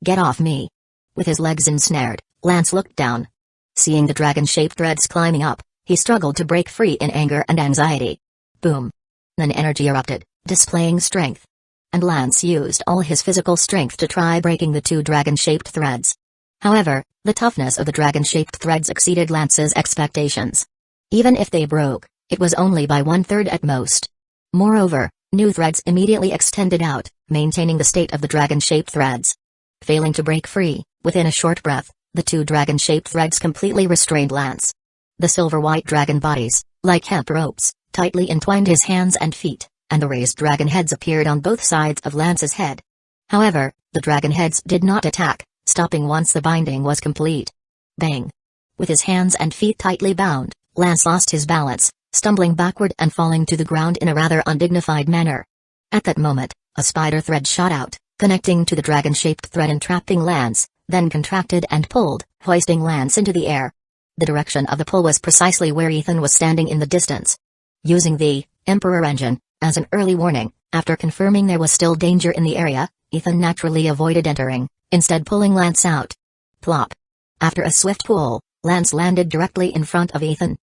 "Get off me." With his legs ensnared, Lance looked down. Seeing the dragon-shaped threads climbing up, he struggled to break free in anger and anxiety. Boom. Then energy erupted, displaying strength. And Lance used all his physical strength to try breaking the two dragon-shaped threads. However, the toughness of the dragon-shaped threads exceeded Lance's expectations. Even if they broke, it was only by 1/3 at most. Moreover, new threads immediately extended out, maintaining the state of the dragon-shaped threads. Failing to break free, within a short breath, the two dragon-shaped threads completely restrained Lance. The silver-white dragon bodies, like hemp ropes, tightly entwined his hands and feet, and the raised dragon heads appeared on both sides of Lance's head. However, the dragon heads did not attack, stopping once the binding was complete. Bang! With his hands and feet tightly bound, Lance lost his balance, stumbling backward and falling to the ground in a rather undignified manner. At that moment, a spider thread shot out, connecting to the dragon-shaped thread and trapping Lance, then contracted and pulled, hoisting Lance into the air. The direction of the pull was precisely where Ethan was standing in the distance. Using the Emperor engine as an early warning, after confirming there was still danger in the area, Ethan naturally avoided entering, instead pulling Lance out. Plop. After a swift pull, Lance landed directly in front of Ethan.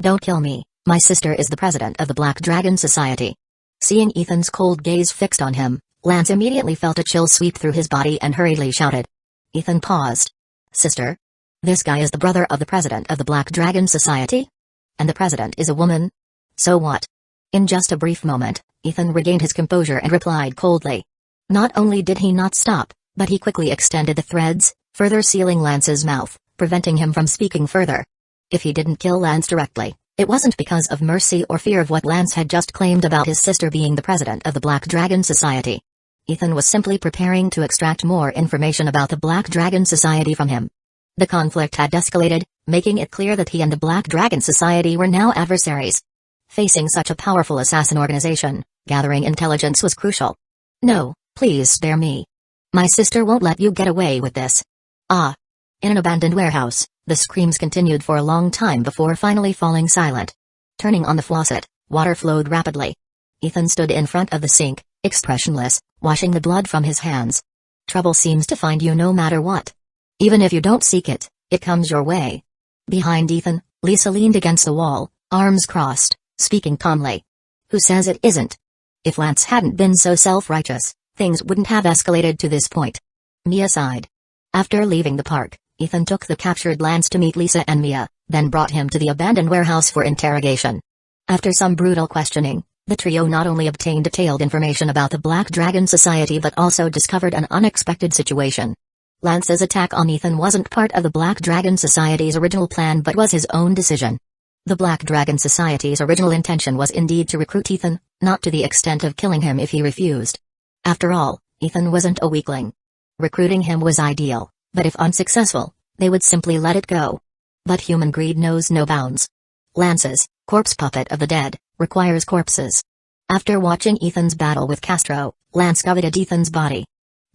"Don't kill me, my sister is the president of the Black Dragon Society." Seeing Ethan's cold gaze fixed on him, Lance immediately felt a chill sweep through his body and hurriedly shouted. Ethan paused. "Sister? This guy is the brother of the president of the Black Dragon Society? And the president is a woman? So what?" In just a brief moment, Ethan regained his composure and replied coldly. Not only did he not stop, but he quickly extended the threads, further sealing Lance's mouth, preventing him from speaking further. If he didn't kill Lance directly, it wasn't because of mercy or fear of what Lance had just claimed about his sister being the president of the Black Dragon Society. Ethan was simply preparing to extract more information about the Black Dragon Society from him. The conflict had escalated, making it clear that he and the Black Dragon Society were now adversaries. Facing such a powerful assassin organization, gathering intelligence was crucial. "No, please spare me. My sister won't let you get away with this." Ah. In an abandoned warehouse, the screams continued for a long time before finally falling silent. Turning on the faucet, water flowed rapidly. Ethan stood in front of the sink, expressionless, washing the blood from his hands. Trouble seems to find you no matter what. Even if you don't seek it, it comes your way. Behind Ethan, Lisa leaned against the wall, arms crossed, speaking calmly. "Who says it isn't? If Lance hadn't been so self-righteous, things wouldn't have escalated to this point." Mia sighed. After leaving the park, Ethan took the captured Lance to meet Lisa and Mia, then brought him to the abandoned warehouse for interrogation. After some brutal questioning, the trio not only obtained detailed information about the Black Dragon Society but also discovered an unexpected situation. Lance's attack on Ethan wasn't part of the Black Dragon Society's original plan but was his own decision. The Black Dragon Society's original intention was indeed to recruit Ethan, not to the extent of killing him if he refused. After all, Ethan wasn't a weakling. Recruiting him was ideal, but if unsuccessful, they would simply let it go. But human greed knows no bounds. Lance's corpse puppet of the dead requires corpses. After watching Ethan's battle with Castro, Lance coveted Ethan's body.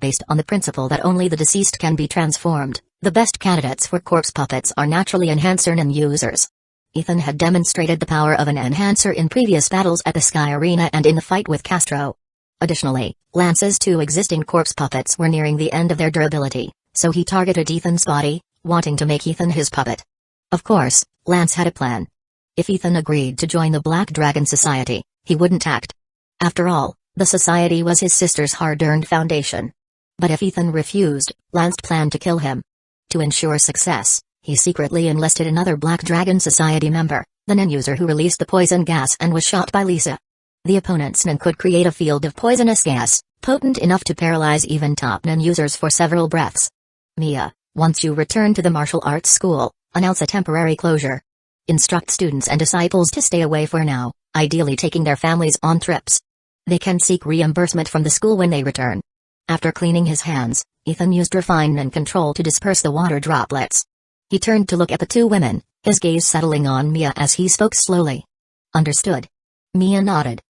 Based on the principle that only the deceased can be transformed, the best candidates for corpse puppets are naturally enhancers and users. Ethan had demonstrated the power of an enhancer in previous battles at the Sky Arena and in the fight with Castro. Additionally, Lance's two existing corpse puppets were nearing the end of their durability, so he targeted Ethan's body, wanting to make Ethan his puppet. Of course, Lance had a plan. If Ethan agreed to join the Black Dragon Society, he wouldn't act. After all, the society was his sister's hard-earned foundation. But if Ethan refused, Lance planned to kill him. To ensure success, he secretly enlisted another Black Dragon Society member, the Nen user who released the poison gas and was shot by Lisa. The opponent's Nen could create a field of poisonous gas, potent enough to paralyze even top Nen users for several breaths. Mia, once you return to the martial arts school, announce a temporary closure. Instruct students and disciples to stay away for now, ideally taking their families on trips. They can seek reimbursement from the school when they return. After cleaning his hands, Ethan used refine and control to disperse the water droplets. He turned to look at the two women, his gaze settling on Mia as he spoke slowly. Understood. Mia nodded.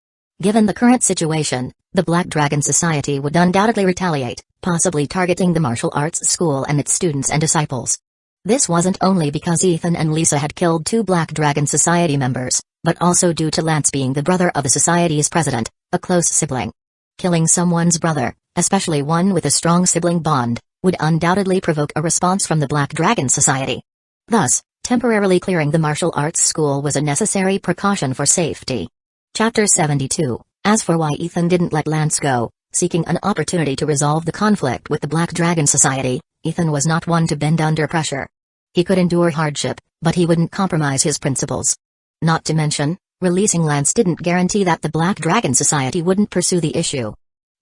Given the current situation, the Black Dragon Society would undoubtedly retaliate, possibly targeting the martial arts school and its students and disciples. This wasn't only because Ethan and Lisa had killed two Black Dragon Society members, but also due to Lance being the brother of the society's president, a close sibling. Killing someone's brother, especially one with a strong sibling bond, would undoubtedly provoke a response from the Black Dragon Society. Thus, temporarily clearing the martial arts school was a necessary precaution for safety. Chapter 72. As for why Ethan didn't let Lance go, seeking an opportunity to resolve the conflict with the Black Dragon Society, Ethan was not one to bend under pressure. He could endure hardship, but he wouldn't compromise his principles. Not to mention, releasing Lance didn't guarantee that the Black Dragon Society wouldn't pursue the issue.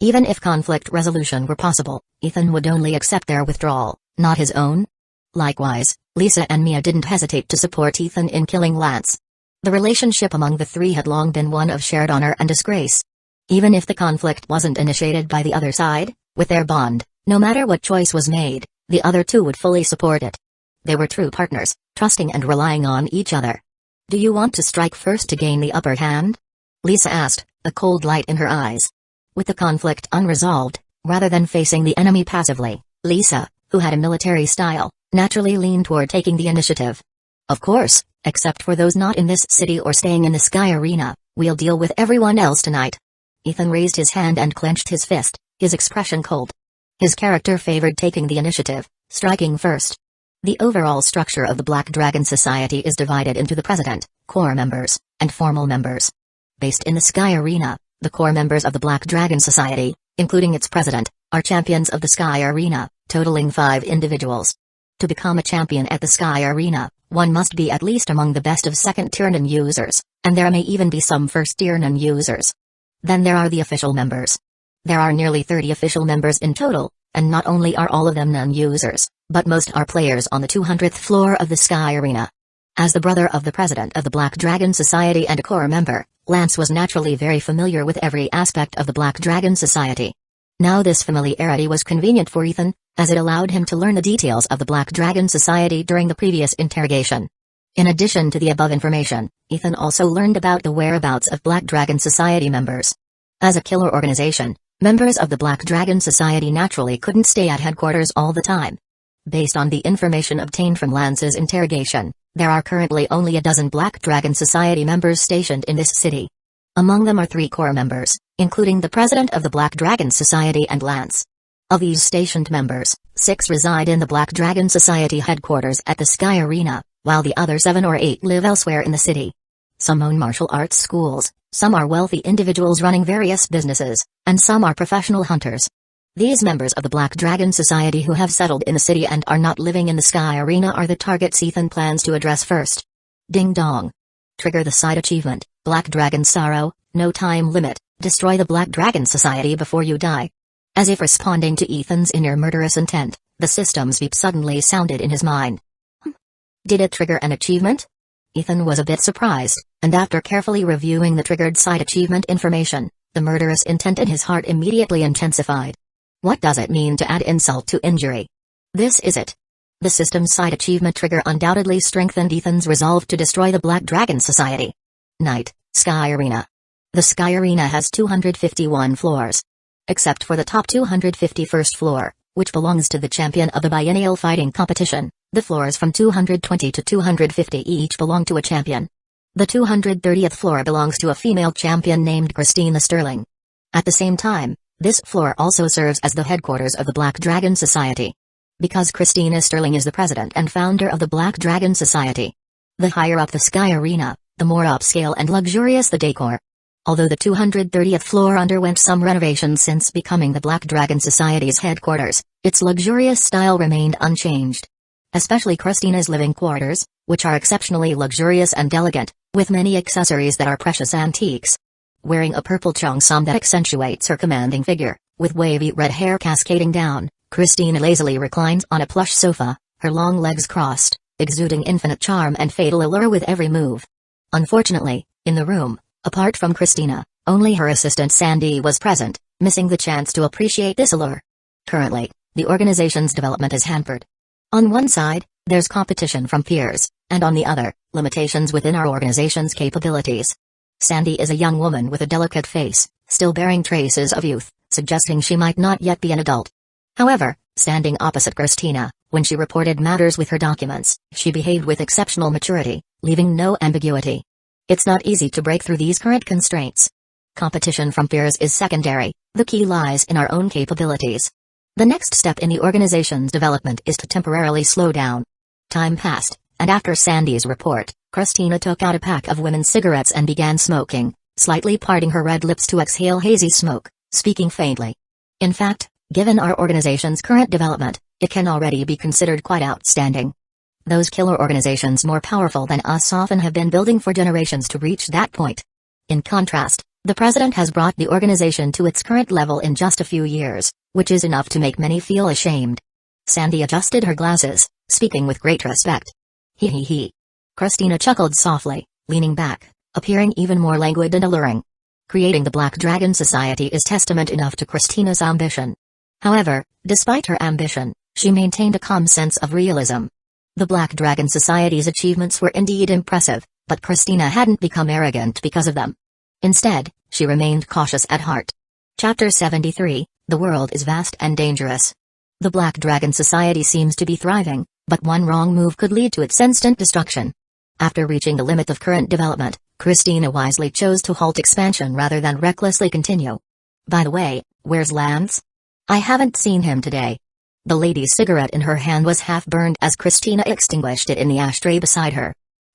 Even if conflict resolution were possible, Ethan would only accept their withdrawal, not his own. Likewise, Lisa and Mia didn't hesitate to support Ethan in killing Lance. The relationship among the three had long been one of shared honor and disgrace. Even if the conflict wasn't initiated by the other side, with their bond, no matter what choice was made, the other two would fully support it. They were true partners, trusting and relying on each other. Do you want to strike first to gain the upper hand? Lisa asked, a cold light in her eyes. With the conflict unresolved, rather than facing the enemy passively, Lisa, who had a military style, naturally leaned toward taking the initiative. Of course, except for those not in this city or staying in the Sky Arena, we'll deal with everyone else tonight. Ethan raised his hand and clenched his fist, his expression cold. His character favored taking the initiative, striking first. The overall structure of the Black Dragon Society is divided into the president, core members, and formal members. Based in the Sky Arena, the core members of the Black Dragon Society, including its president, are champions of the Sky Arena, totaling 5 individuals. To become a champion at the Sky Arena, one must be at least among the best of second-tier Nen users, and there may even be some first-tier Nen users. Then there are the official members. There are nearly 30 official members in total, and not only are all of them Nen users, but most are players on the 200th floor of the Sky Arena. As the brother of the president of the Black Dragon Society and a core member, Lance was naturally very familiar with every aspect of the Black Dragon Society. Now this familiarity was convenient for Ethan, as it allowed him to learn the details of the Black Dragon Society during the previous interrogation. In addition to the above information, Ethan also learned about the whereabouts of Black Dragon Society members. As a killer organization, members of the Black Dragon Society naturally couldn't stay at headquarters all the time. Based on the information obtained from Lance's interrogation, there are currently only a dozen Black Dragon Society members stationed in this city. Among them are 3 core members, including the president of the Black Dragon Society and Lance. Of these stationed members, 6 reside in the Black Dragon Society headquarters at the Sky Arena, while the other 7 or 8 live elsewhere in the city. Some own martial arts schools, some are wealthy individuals running various businesses, and some are professional hunters. These members of the Black Dragon Society who have settled in the city and are not living in the Sky Arena are the targets Ethan plans to address first. Ding dong. Trigger the side achievement, Black Dragon Sorrow, no time limit, destroy the Black Dragon Society before you die. As if responding to Ethan's inner murderous intent, the system's beep suddenly sounded in his mind. Did it trigger an achievement? Ethan was a bit surprised, and after carefully reviewing the triggered side achievement information, the murderous intent in his heart immediately intensified. What does it mean to add insult to injury? This is it. The system's side achievement trigger undoubtedly strengthened Ethan's resolve to destroy the Black Dragon Society. Night, Sky Arena. The Sky Arena has 251 floors. Except for the top 251st floor, which belongs to the champion of the biennial fighting competition, the floors from 220 to 250 each belong to a champion. The 230th floor belongs to a female champion named Christina Sterling. At the same time, this floor also serves as the headquarters of the Black Dragon Society. Because Christina Sterling is the president and founder of the Black Dragon Society. The higher up the Sky Arena, the more upscale and luxurious the decor. Although the 230th floor underwent some renovations since becoming the Black Dragon Society's headquarters, its luxurious style remained unchanged. Especially Christina's living quarters, which are exceptionally luxurious and elegant, with many accessories that are precious antiques. Wearing a purple cheongsam that accentuates her commanding figure, with wavy red hair cascading down, Christina lazily reclines on a plush sofa, her long legs crossed, exuding infinite charm and fatal allure with every move. Unfortunately, in the room, apart from Christina, only her assistant Sandy was present, missing the chance to appreciate this allure. Currently, the organization's development is hampered. On one side, there's competition from peers, and on the other, limitations within our organization's capabilities. Sandy is a young woman with a delicate face, still bearing traces of youth, suggesting she might not yet be an adult. However, standing opposite Christina, when she reported matters with her documents, she behaved with exceptional maturity, leaving no ambiguity. It's not easy to break through these current constraints. Competition from peers is secondary, the key lies in our own capabilities. The next step in the organization's development is to temporarily slow down. Time passed, and after Sandy's report, Christina took out a pack of women's cigarettes and began smoking, slightly parting her red lips to exhale hazy smoke, speaking faintly. In fact, given our organization's current development, it can already be considered quite outstanding. Those killer organizations more powerful than us often have been building for generations to reach that point. In contrast, the president has brought the organization to its current level in just a few years, which is enough to make many feel ashamed. Sandy adjusted her glasses, speaking with great respect. He he he. Christina chuckled softly, leaning back, appearing even more languid and alluring. Creating the Black Dragon Society is testament enough to Christina's ambition. However, despite her ambition, she maintained a calm sense of realism. The Black Dragon Society's achievements were indeed impressive, but Christina hadn't become arrogant because of them. Instead, she remained cautious at heart. Chapter 73, The World is Vast and Dangerous. The Black Dragon Society seems to be thriving, but one wrong move could lead to its instant destruction. After reaching the limit of current development, Christina wisely chose to halt expansion rather than recklessly continue. By the way, where's Lance? I haven't seen him today. The lady's cigarette in her hand was half burned as Christina extinguished it in the ashtray beside her.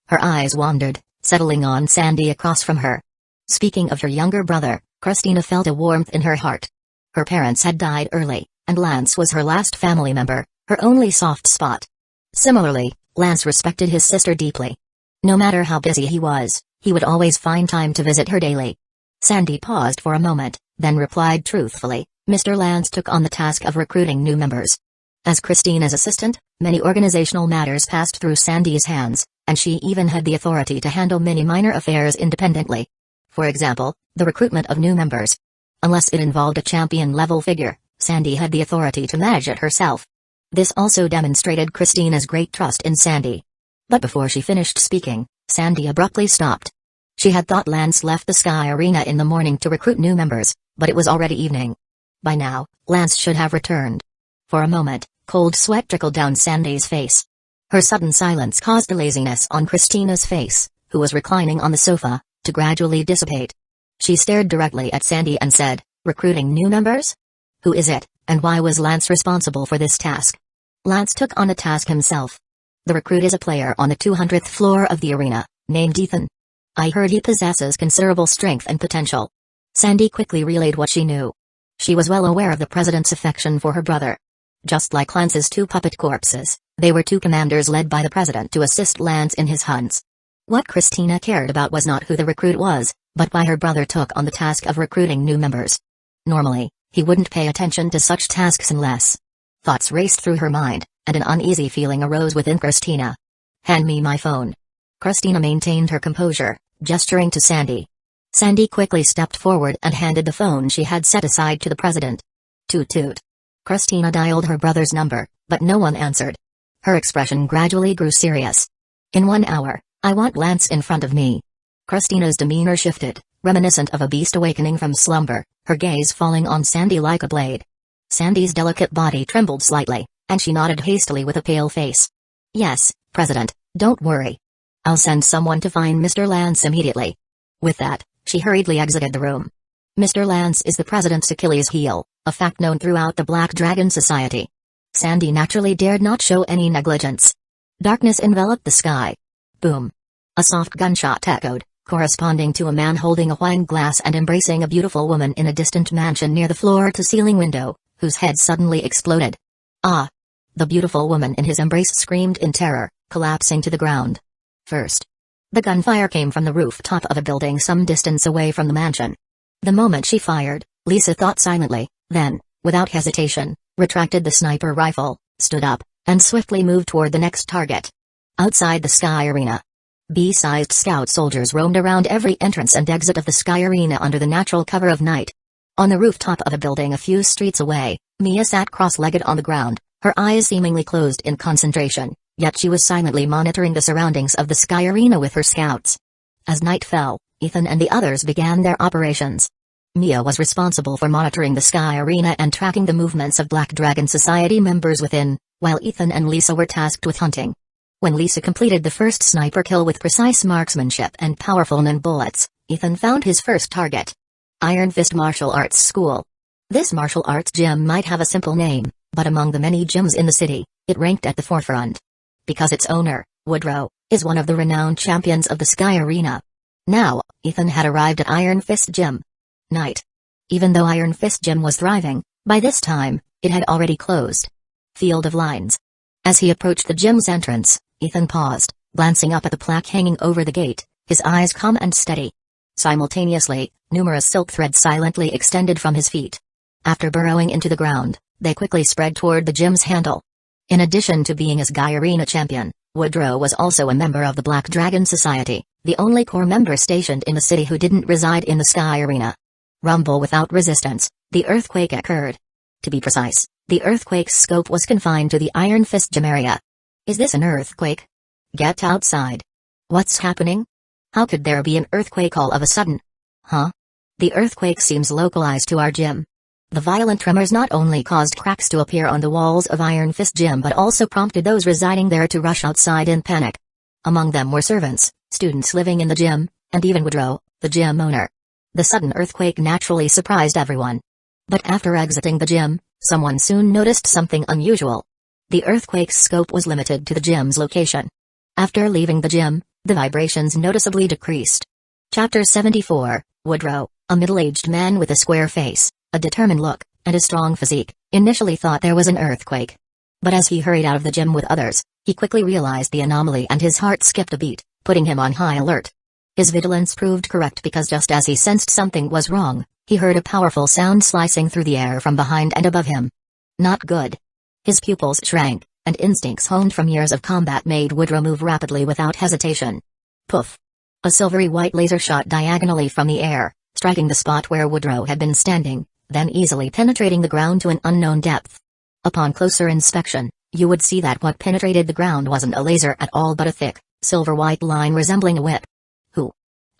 Her eyes wandered, settling on Sandy across from her. Speaking of her younger brother, Christina felt a warmth in her heart. Her parents had died early, and Lance was her last family member, her only soft spot. Similarly, Lance respected his sister deeply. No matter how busy he was, he would always find time to visit her daily. Sandy paused for a moment, then replied truthfully, Mr. Lance took on the task of recruiting new members. As Christina's assistant, many organizational matters passed through Sandy's hands, and she even had the authority to handle many minor affairs independently. For example, the recruitment of new members. Unless it involved a champion-level figure, Sandy had the authority to manage it herself. This also demonstrated Christina's great trust in Sandy. But before she finished speaking, Sandy abruptly stopped. She had thought Lance left the Sky Arena in the morning to recruit new members, but it was already evening. By now, Lance should have returned. For a moment, cold sweat trickled down Sandy's face. Her sudden silence caused the laziness on Christina's face, who was reclining on the sofa, to gradually dissipate. She stared directly at Sandy and said, recruiting new members? Who is it, and why was Lance responsible for this task? Lance took on the task himself. The recruit is a player on the 200th floor of the arena, named Ethan. I heard he possesses considerable strength and potential. Sandy quickly relayed what she knew. She was well aware of the president's affection for her brother. Just like Lance's two puppet corpses, they were two commanders led by the president to assist Lance in his hunts. What Christina cared about was not who the recruit was, but why her brother took on the task of recruiting new members. Normally, he wouldn't pay attention to such tasks unless. Thoughts raced through her mind, and an uneasy feeling arose within Christina. Hand me my phone. Christina maintained her composure, gesturing to Sandy. Sandy quickly stepped forward and handed the phone she had set aside to the president. Toot toot. Christina dialed her brother's number, but no one answered. Her expression gradually grew serious. In 1 hour, I want Lance in front of me. Christina's demeanor shifted, reminiscent of a beast awakening from slumber, her gaze falling on Sandy like a blade. Sandy's delicate body trembled slightly, and she nodded hastily with a pale face. Yes, President, don't worry. I'll send someone to find Mr. Lance immediately. With that, she hurriedly exited the room. Mr. Lance is the president's Achilles heel, a fact known throughout the Black Dragon Society. Sandy naturally dared not show any negligence. Darkness enveloped the sky. Boom. A soft gunshot echoed, corresponding to a man holding a wine glass and embracing a beautiful woman in a distant mansion near the floor-to-ceiling window, whose head suddenly exploded. Ah! The beautiful woman in his embrace screamed in terror, collapsing to the ground. First, the gunfire came from the rooftop of a building some distance away from the mansion. The moment she fired, Lisa thought silently, then, without hesitation, retracted the sniper rifle, stood up, and swiftly moved toward the next target. Outside the Sky Arena, B-sized scout soldiers roamed around every entrance and exit of the Sky Arena under the natural cover of night. On the rooftop of a building a few streets away, Mia sat cross-legged on the ground, her eyes seemingly closed in concentration, yet she was silently monitoring the surroundings of the Sky Arena with her scouts. As night fell, Ethan and the others began their operations. Mia was responsible for monitoring the Sky Arena and tracking the movements of Black Dragon Society members within, while Ethan and Lisa were tasked with hunting. When Lisa completed the first sniper kill with precise marksmanship and powerful nin bullets, Ethan found his first target. Iron Fist Martial Arts School. This martial arts gym might have a simple name, but among the many gyms in the city, it ranked at the forefront. Because its owner, Woodrow, is one of the renowned champions of the Sky Arena. Now, Ethan had arrived at Iron Fist Gym. Night. Even though Iron Fist Gym was thriving, by this time, it had already closed. Field of Lines. As he approached the gym's entrance, Ethan paused, glancing up at the plaque hanging over the gate, his eyes calm and steady. Simultaneously, numerous silk threads silently extended from his feet. After burrowing into the ground, they quickly spread toward the gym's handle. In addition to being a Sky Arena champion, Woodrow was also a member of the Black Dragon Society, the only core member stationed in the city who didn't reside in the Sky Arena. Rumble without resistance, the earthquake occurred. To be precise, the earthquake's scope was confined to the Iron Fist Gym area. Is this an earthquake? Get outside. What's happening? How could there be an earthquake all of a sudden? Huh? The earthquake seems localized to our gym. The violent tremors not only caused cracks to appear on the walls of Iron Fist Gym but also prompted those residing there to rush outside in panic. Among them were servants, students living in the gym, and even Woodrow, the gym owner. The sudden earthquake naturally surprised everyone. But after exiting the gym, someone soon noticed something unusual. The earthquake's scope was limited to the gym's location. After leaving the gym, the vibrations noticeably decreased. Chapter 74, Woodrow, a middle-aged man with a square face, a determined look, and a strong physique, initially thought there was an earthquake. But as he hurried out of the gym with others, he quickly realized the anomaly and his heart skipped a beat, putting him on high alert. His vigilance proved correct because just as he sensed something was wrong, he heard a powerful sound slicing through the air from behind and above him. Not good. His pupils shrank, and instincts honed from years of combat made Woodrow move rapidly without hesitation. Poof! A silvery white laser shot diagonally from the air, striking the spot where Woodrow had been standing, then easily penetrating the ground to an unknown depth. Upon closer inspection, you would see that what penetrated the ground wasn't a laser at all but a thick, silver-white line resembling a whip.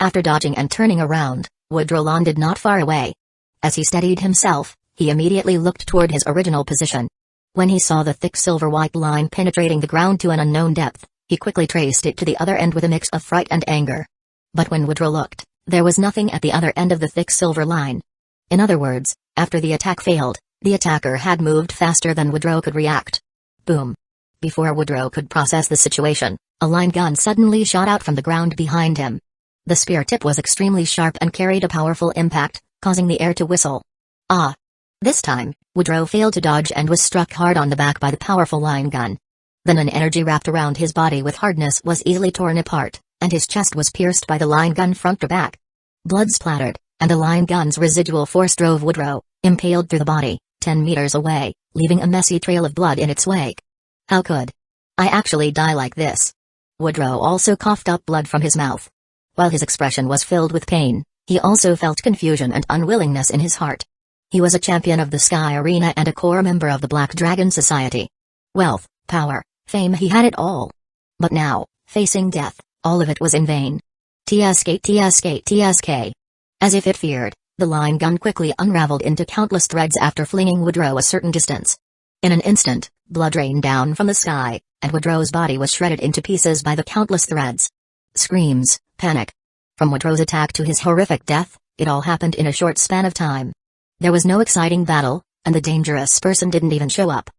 After dodging and turning around, Woodrow landed not far away. As he steadied himself, he immediately looked toward his original position. When he saw the thick silver-white line penetrating the ground to an unknown depth, he quickly traced it to the other end with a mix of fright and anger. But when Woodrow looked, there was nothing at the other end of the thick silver line. In other words, after the attack failed, the attacker had moved faster than Woodrow could react. Boom! Before Woodrow could process the situation, a line gun suddenly shot out from the ground behind him. The spear tip was extremely sharp and carried a powerful impact, causing the air to whistle. Ah! This time, Woodrow failed to dodge and was struck hard on the back by the powerful line gun. Then an energy wrapped around his body with hardness was easily torn apart, and his chest was pierced by the line gun front to back. Blood splattered, and the line gun's residual force drove Woodrow, impaled through the body, 10 meters away, leaving a messy trail of blood in its wake. How could I actually die like this? Woodrow also coughed up blood from his mouth. While his expression was filled with pain, he also felt confusion and unwillingness in his heart. He was a champion of the Sky Arena and a core member of the Black Dragon Society. Wealth, power, fame, he had it all. But now, facing death, all of it was in vain. TSK, TSK, TSK. As if it feared, the line gun quickly unraveled into countless threads after flinging Woodrow a certain distance. In an instant, blood rained down from the sky, and Woodrow's body was shredded into pieces by the countless threads. Screams, panic. From Woodrow's attack to his horrific death, it all happened in a short span of time. There was no exciting battle, and the dangerous person didn't even show up.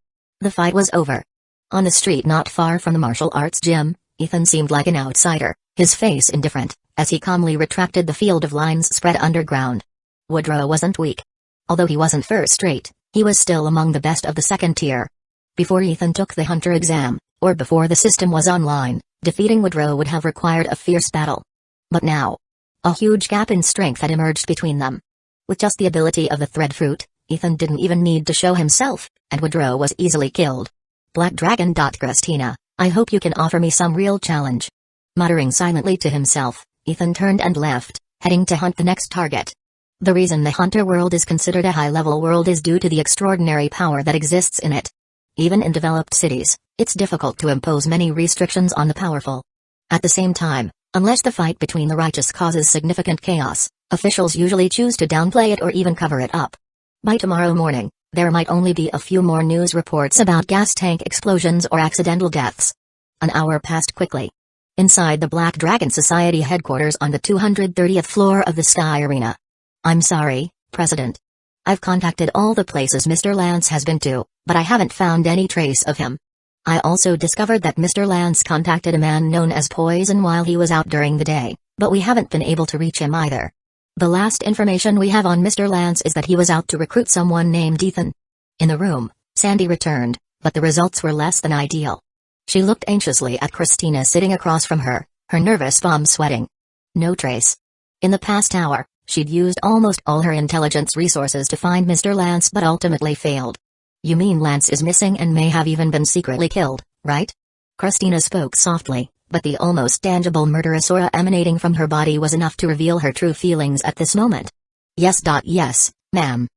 The fight was over. On the street not far from the martial arts gym, Ethan seemed like an outsider, his face indifferent, as he calmly retracted the field of lines spread underground. Woodrow wasn't weak. Although he wasn't first rate, he was still among the best of the second tier. Before Ethan took the Hunter exam, or before the system was online, defeating Woodrow would have required a fierce battle. But now, a huge gap in strength had emerged between them. With just the ability of the Threadfruit, Ethan didn't even need to show himself, and Woodrow was easily killed. Black Dragon. Christina, I hope you can offer me some real challenge. Muttering silently to himself, Ethan turned and left, heading to hunt the next target. The reason the Hunter world is considered a high-level world is due to the extraordinary power that exists in it. Even in developed cities, it's difficult to impose many restrictions on the powerful. At the same time, unless the fight between the righteous causes significant chaos, officials usually choose to downplay it or even cover it up. By tomorrow morning, there might only be a few more news reports about gas tank explosions or accidental deaths. An hour passed quickly. Inside the Black Dragon Society headquarters on the 230th floor of the Sky Arena. I'm sorry, President. I've contacted all the places Mr. Lance has been to, but I haven't found any trace of him. I also discovered that Mr. Lance contacted a man known as Poison while he was out during the day, but we haven't been able to reach him either. The last information we have on Mr. Lance is that he was out to recruit someone named Ethan. In the room, Sandy returned, but the results were less than ideal. She looked anxiously at Christina sitting across from her, her nervous palms sweating. No trace. In the past hour, she'd used almost all her intelligence resources to find Mr. Lance but ultimately failed. You mean Lance is missing and may have even been secretly killed, right? Christina spoke softly, but the almost tangible murderous aura emanating from her body was enough to reveal her true feelings at this moment. Yes, ma'am.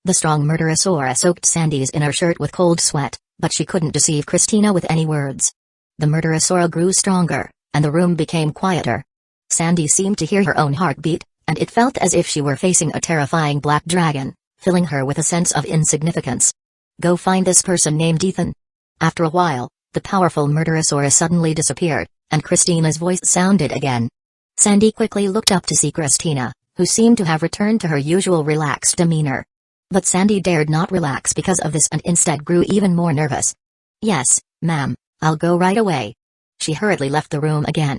The strong murderous aura soaked Sandy's inner shirt with cold sweat, but she couldn't deceive Christina with any words. The murderous aura grew stronger, and the room became quieter. Sandy seemed to hear her own heartbeat, and it felt as if she were facing a terrifying black dragon, filling her with a sense of insignificance. Go find this person named Ethan. After a while, the powerful murderous aura suddenly disappeared, and Christina's voice sounded again. Sandy quickly looked up to see Christina, who seemed to have returned to her usual relaxed demeanor. But Sandy dared not relax because of this and instead grew even more nervous. Yes, ma'am, I'll go right away. She hurriedly left the room again.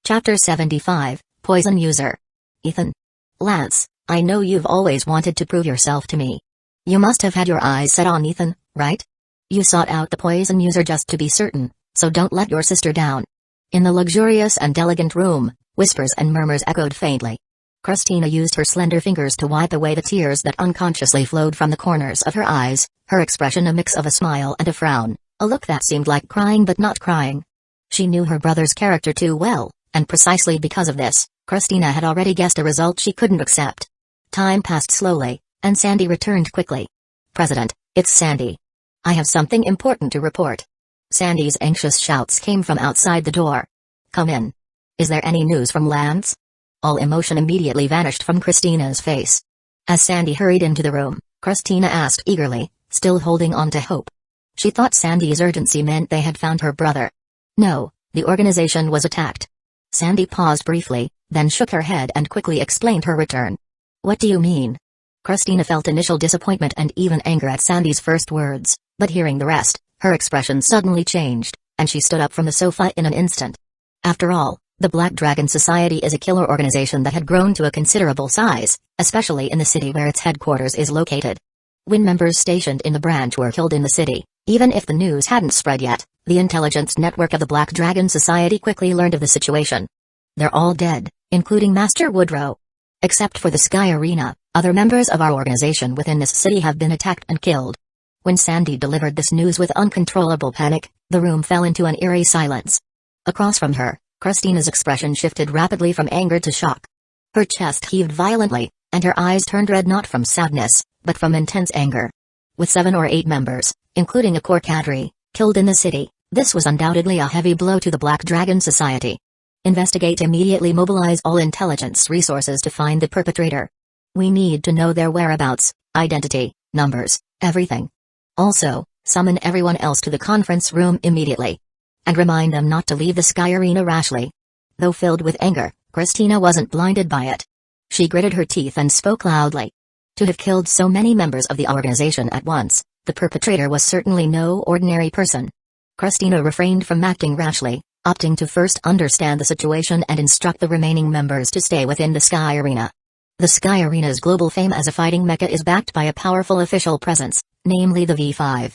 Chapter 75, Poison User. Ethan. Lance, I know you've always wanted to prove yourself to me. You must have had your eyes set on Ethan, right? You sought out the poison user just to be certain, so don't let your sister down. In the luxurious and elegant room, whispers and murmurs echoed faintly. Christina used her slender fingers to wipe away the tears that unconsciously flowed from the corners of her eyes, her expression a mix of a smile and a frown, a look that seemed like crying but not crying. She knew her brother's character too well, and precisely because of this, Christina had already guessed a result she couldn't accept. Time passed slowly, and Sandy returned quickly. President, it's Sandy. I have something important to report. Sandy's anxious shouts came from outside the door. Come in. Is there any news from Lance? All emotion immediately vanished from Christina's face. As Sandy hurried into the room, Christina asked eagerly, still holding on to hope. She thought Sandy's urgency meant they had found her brother. No, the organization was attacked. Sandy paused briefly, then shook her head and quickly explained her return. What do you mean? Christina felt initial disappointment and even anger at Sandy's first words, but hearing the rest, her expression suddenly changed, and she stood up from the sofa in an instant. After all, the Black Dragon Society is a killer organization that had grown to a considerable size, especially in the city where its headquarters is located. When members stationed in the branch were killed in the city, even if the news hadn't spread yet, the intelligence network of the Black Dragon Society quickly learned of the situation. They're all dead, including Master Woodrow. Except for the Sky Arena, other members of our organization within this city have been attacked and killed. When Sandy delivered this news with uncontrollable panic, the room fell into an eerie silence. Across from her, Christina's expression shifted rapidly from anger to shock. Her chest heaved violently, and her eyes turned red not from sadness, but from intense anger. With 7 or 8 members, including a core cadre, killed in the city, this was undoubtedly a heavy blow to the Black Dragon Society. Investigate immediately, mobilize all intelligence resources to find the perpetrator. We need to know their whereabouts, identity, numbers, everything. Also, summon everyone else to the conference room immediately. And remind them not to leave the Sky Arena rashly. Though filled with anger, Christina wasn't blinded by it. She gritted her teeth and spoke loudly. To have killed so many members of the organization at once, the perpetrator was certainly no ordinary person. Christina refrained from acting rashly, opting to first understand the situation and instruct the remaining members to stay within the Sky Arena. The Sky Arena's global fame as a fighting mecha is backed by a powerful official presence, namely the V5.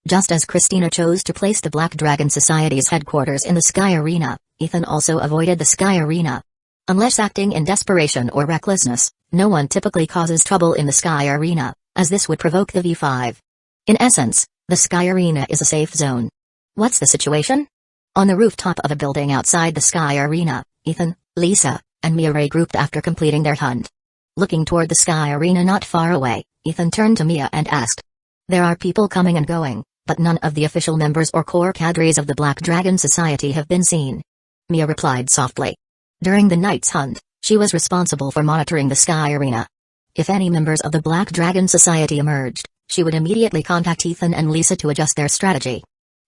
Just as Christina chose to place the Black Dragon Society's headquarters in the Sky Arena, Ethan also avoided the Sky Arena. Unless acting in desperation or recklessness, no one typically causes trouble in the Sky Arena, as this would provoke the V5. In essence, the Sky Arena is a safe zone. What's the situation? On the rooftop of a building outside the Sky Arena, Ethan, Lisa, and Mia regrouped after completing their hunt. Looking toward the Sky Arena not far away, Ethan turned to Mia and asked. There are people coming and going, but none of the official members or core cadres of the Black Dragon Society have been seen. Mia replied softly. During the night's hunt, she was responsible for monitoring the Sky Arena. If any members of the Black Dragon Society emerged, she would immediately contact Ethan and Lisa to adjust their strategy.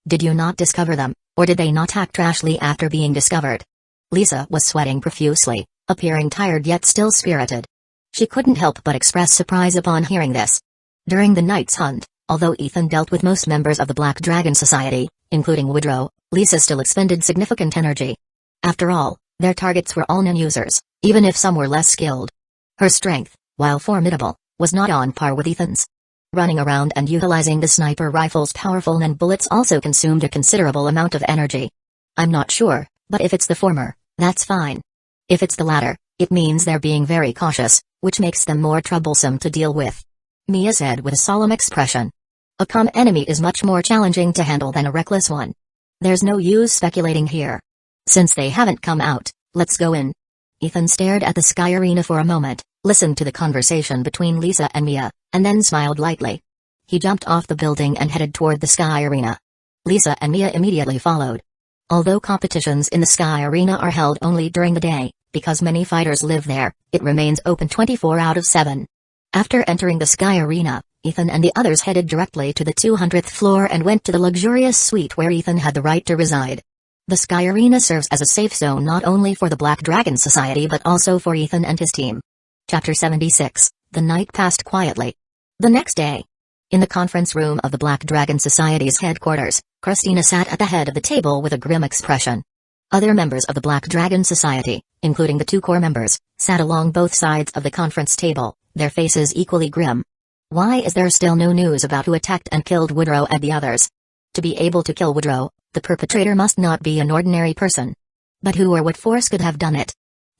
Did you not discover them, or did they not act rashly after being discovered? Lisa was sweating profusely, appearing tired yet still spirited. She couldn't help but express surprise upon hearing this. During the night's hunt, although Ethan dealt with most members of the Black Dragon Society, including Woodrow, Lisa still expended significant energy. After all, their targets were all non-users, even if some were less skilled. Her strength, while formidable, was not on par with Ethan's. Running around and utilizing the sniper rifle's powerful NAN bullets also consumed a considerable amount of energy. I'm not sure, but if it's the former, that's fine. If it's the latter, it means they're being very cautious, which makes them more troublesome to deal with. Mia said with a solemn expression. A calm enemy is much more challenging to handle than a reckless one. There's no use speculating here. Since they haven't come out, let's go in. Ethan stared at the Sky Arena for a moment, listened to the conversation between Lisa and Mia, and then smiled lightly. He jumped off the building and headed toward the Sky Arena. Lisa and Mia immediately followed. Although competitions in the Sky Arena are held only during the day, because many fighters live there, it remains open 24 out of 7. After entering the Sky Arena, Ethan and the others headed directly to the 200th floor and went to the luxurious suite where Ethan had the right to reside. The Sky Arena serves as a safe zone not only for the Black Dragon Society but also for Ethan and his team. Chapter 76. The night passed quietly. The next day, in the conference room of the Black Dragon Society's headquarters, Christina sat at the head of the table with a grim expression. Other members of the Black Dragon Society, including the 2 core members, sat along both sides of the conference table, their faces equally grim. Why is there still no news about who attacked and killed Woodrow and the others? To be able to kill Woodrow, the perpetrator must not be an ordinary person. But who or what force could have done it?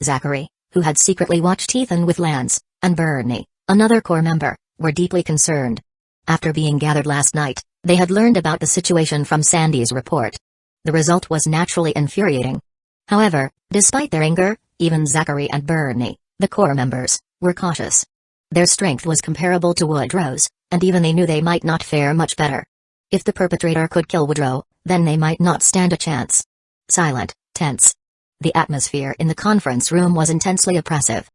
Zachary, who had secretly watched Ethan with Lance, and Bernie, another core member, were deeply concerned. After being gathered last night, they had learned about the situation from Sandy's report. The result was naturally infuriating. However, despite their anger, even Zachary and Bernie, the core members, were cautious. Their strength was comparable to Woodrow's, and even they knew they might not fare much better. If the perpetrator could kill Woodrow, then they might not stand a chance. Silent, tense. The atmosphere in the conference room was intensely oppressive.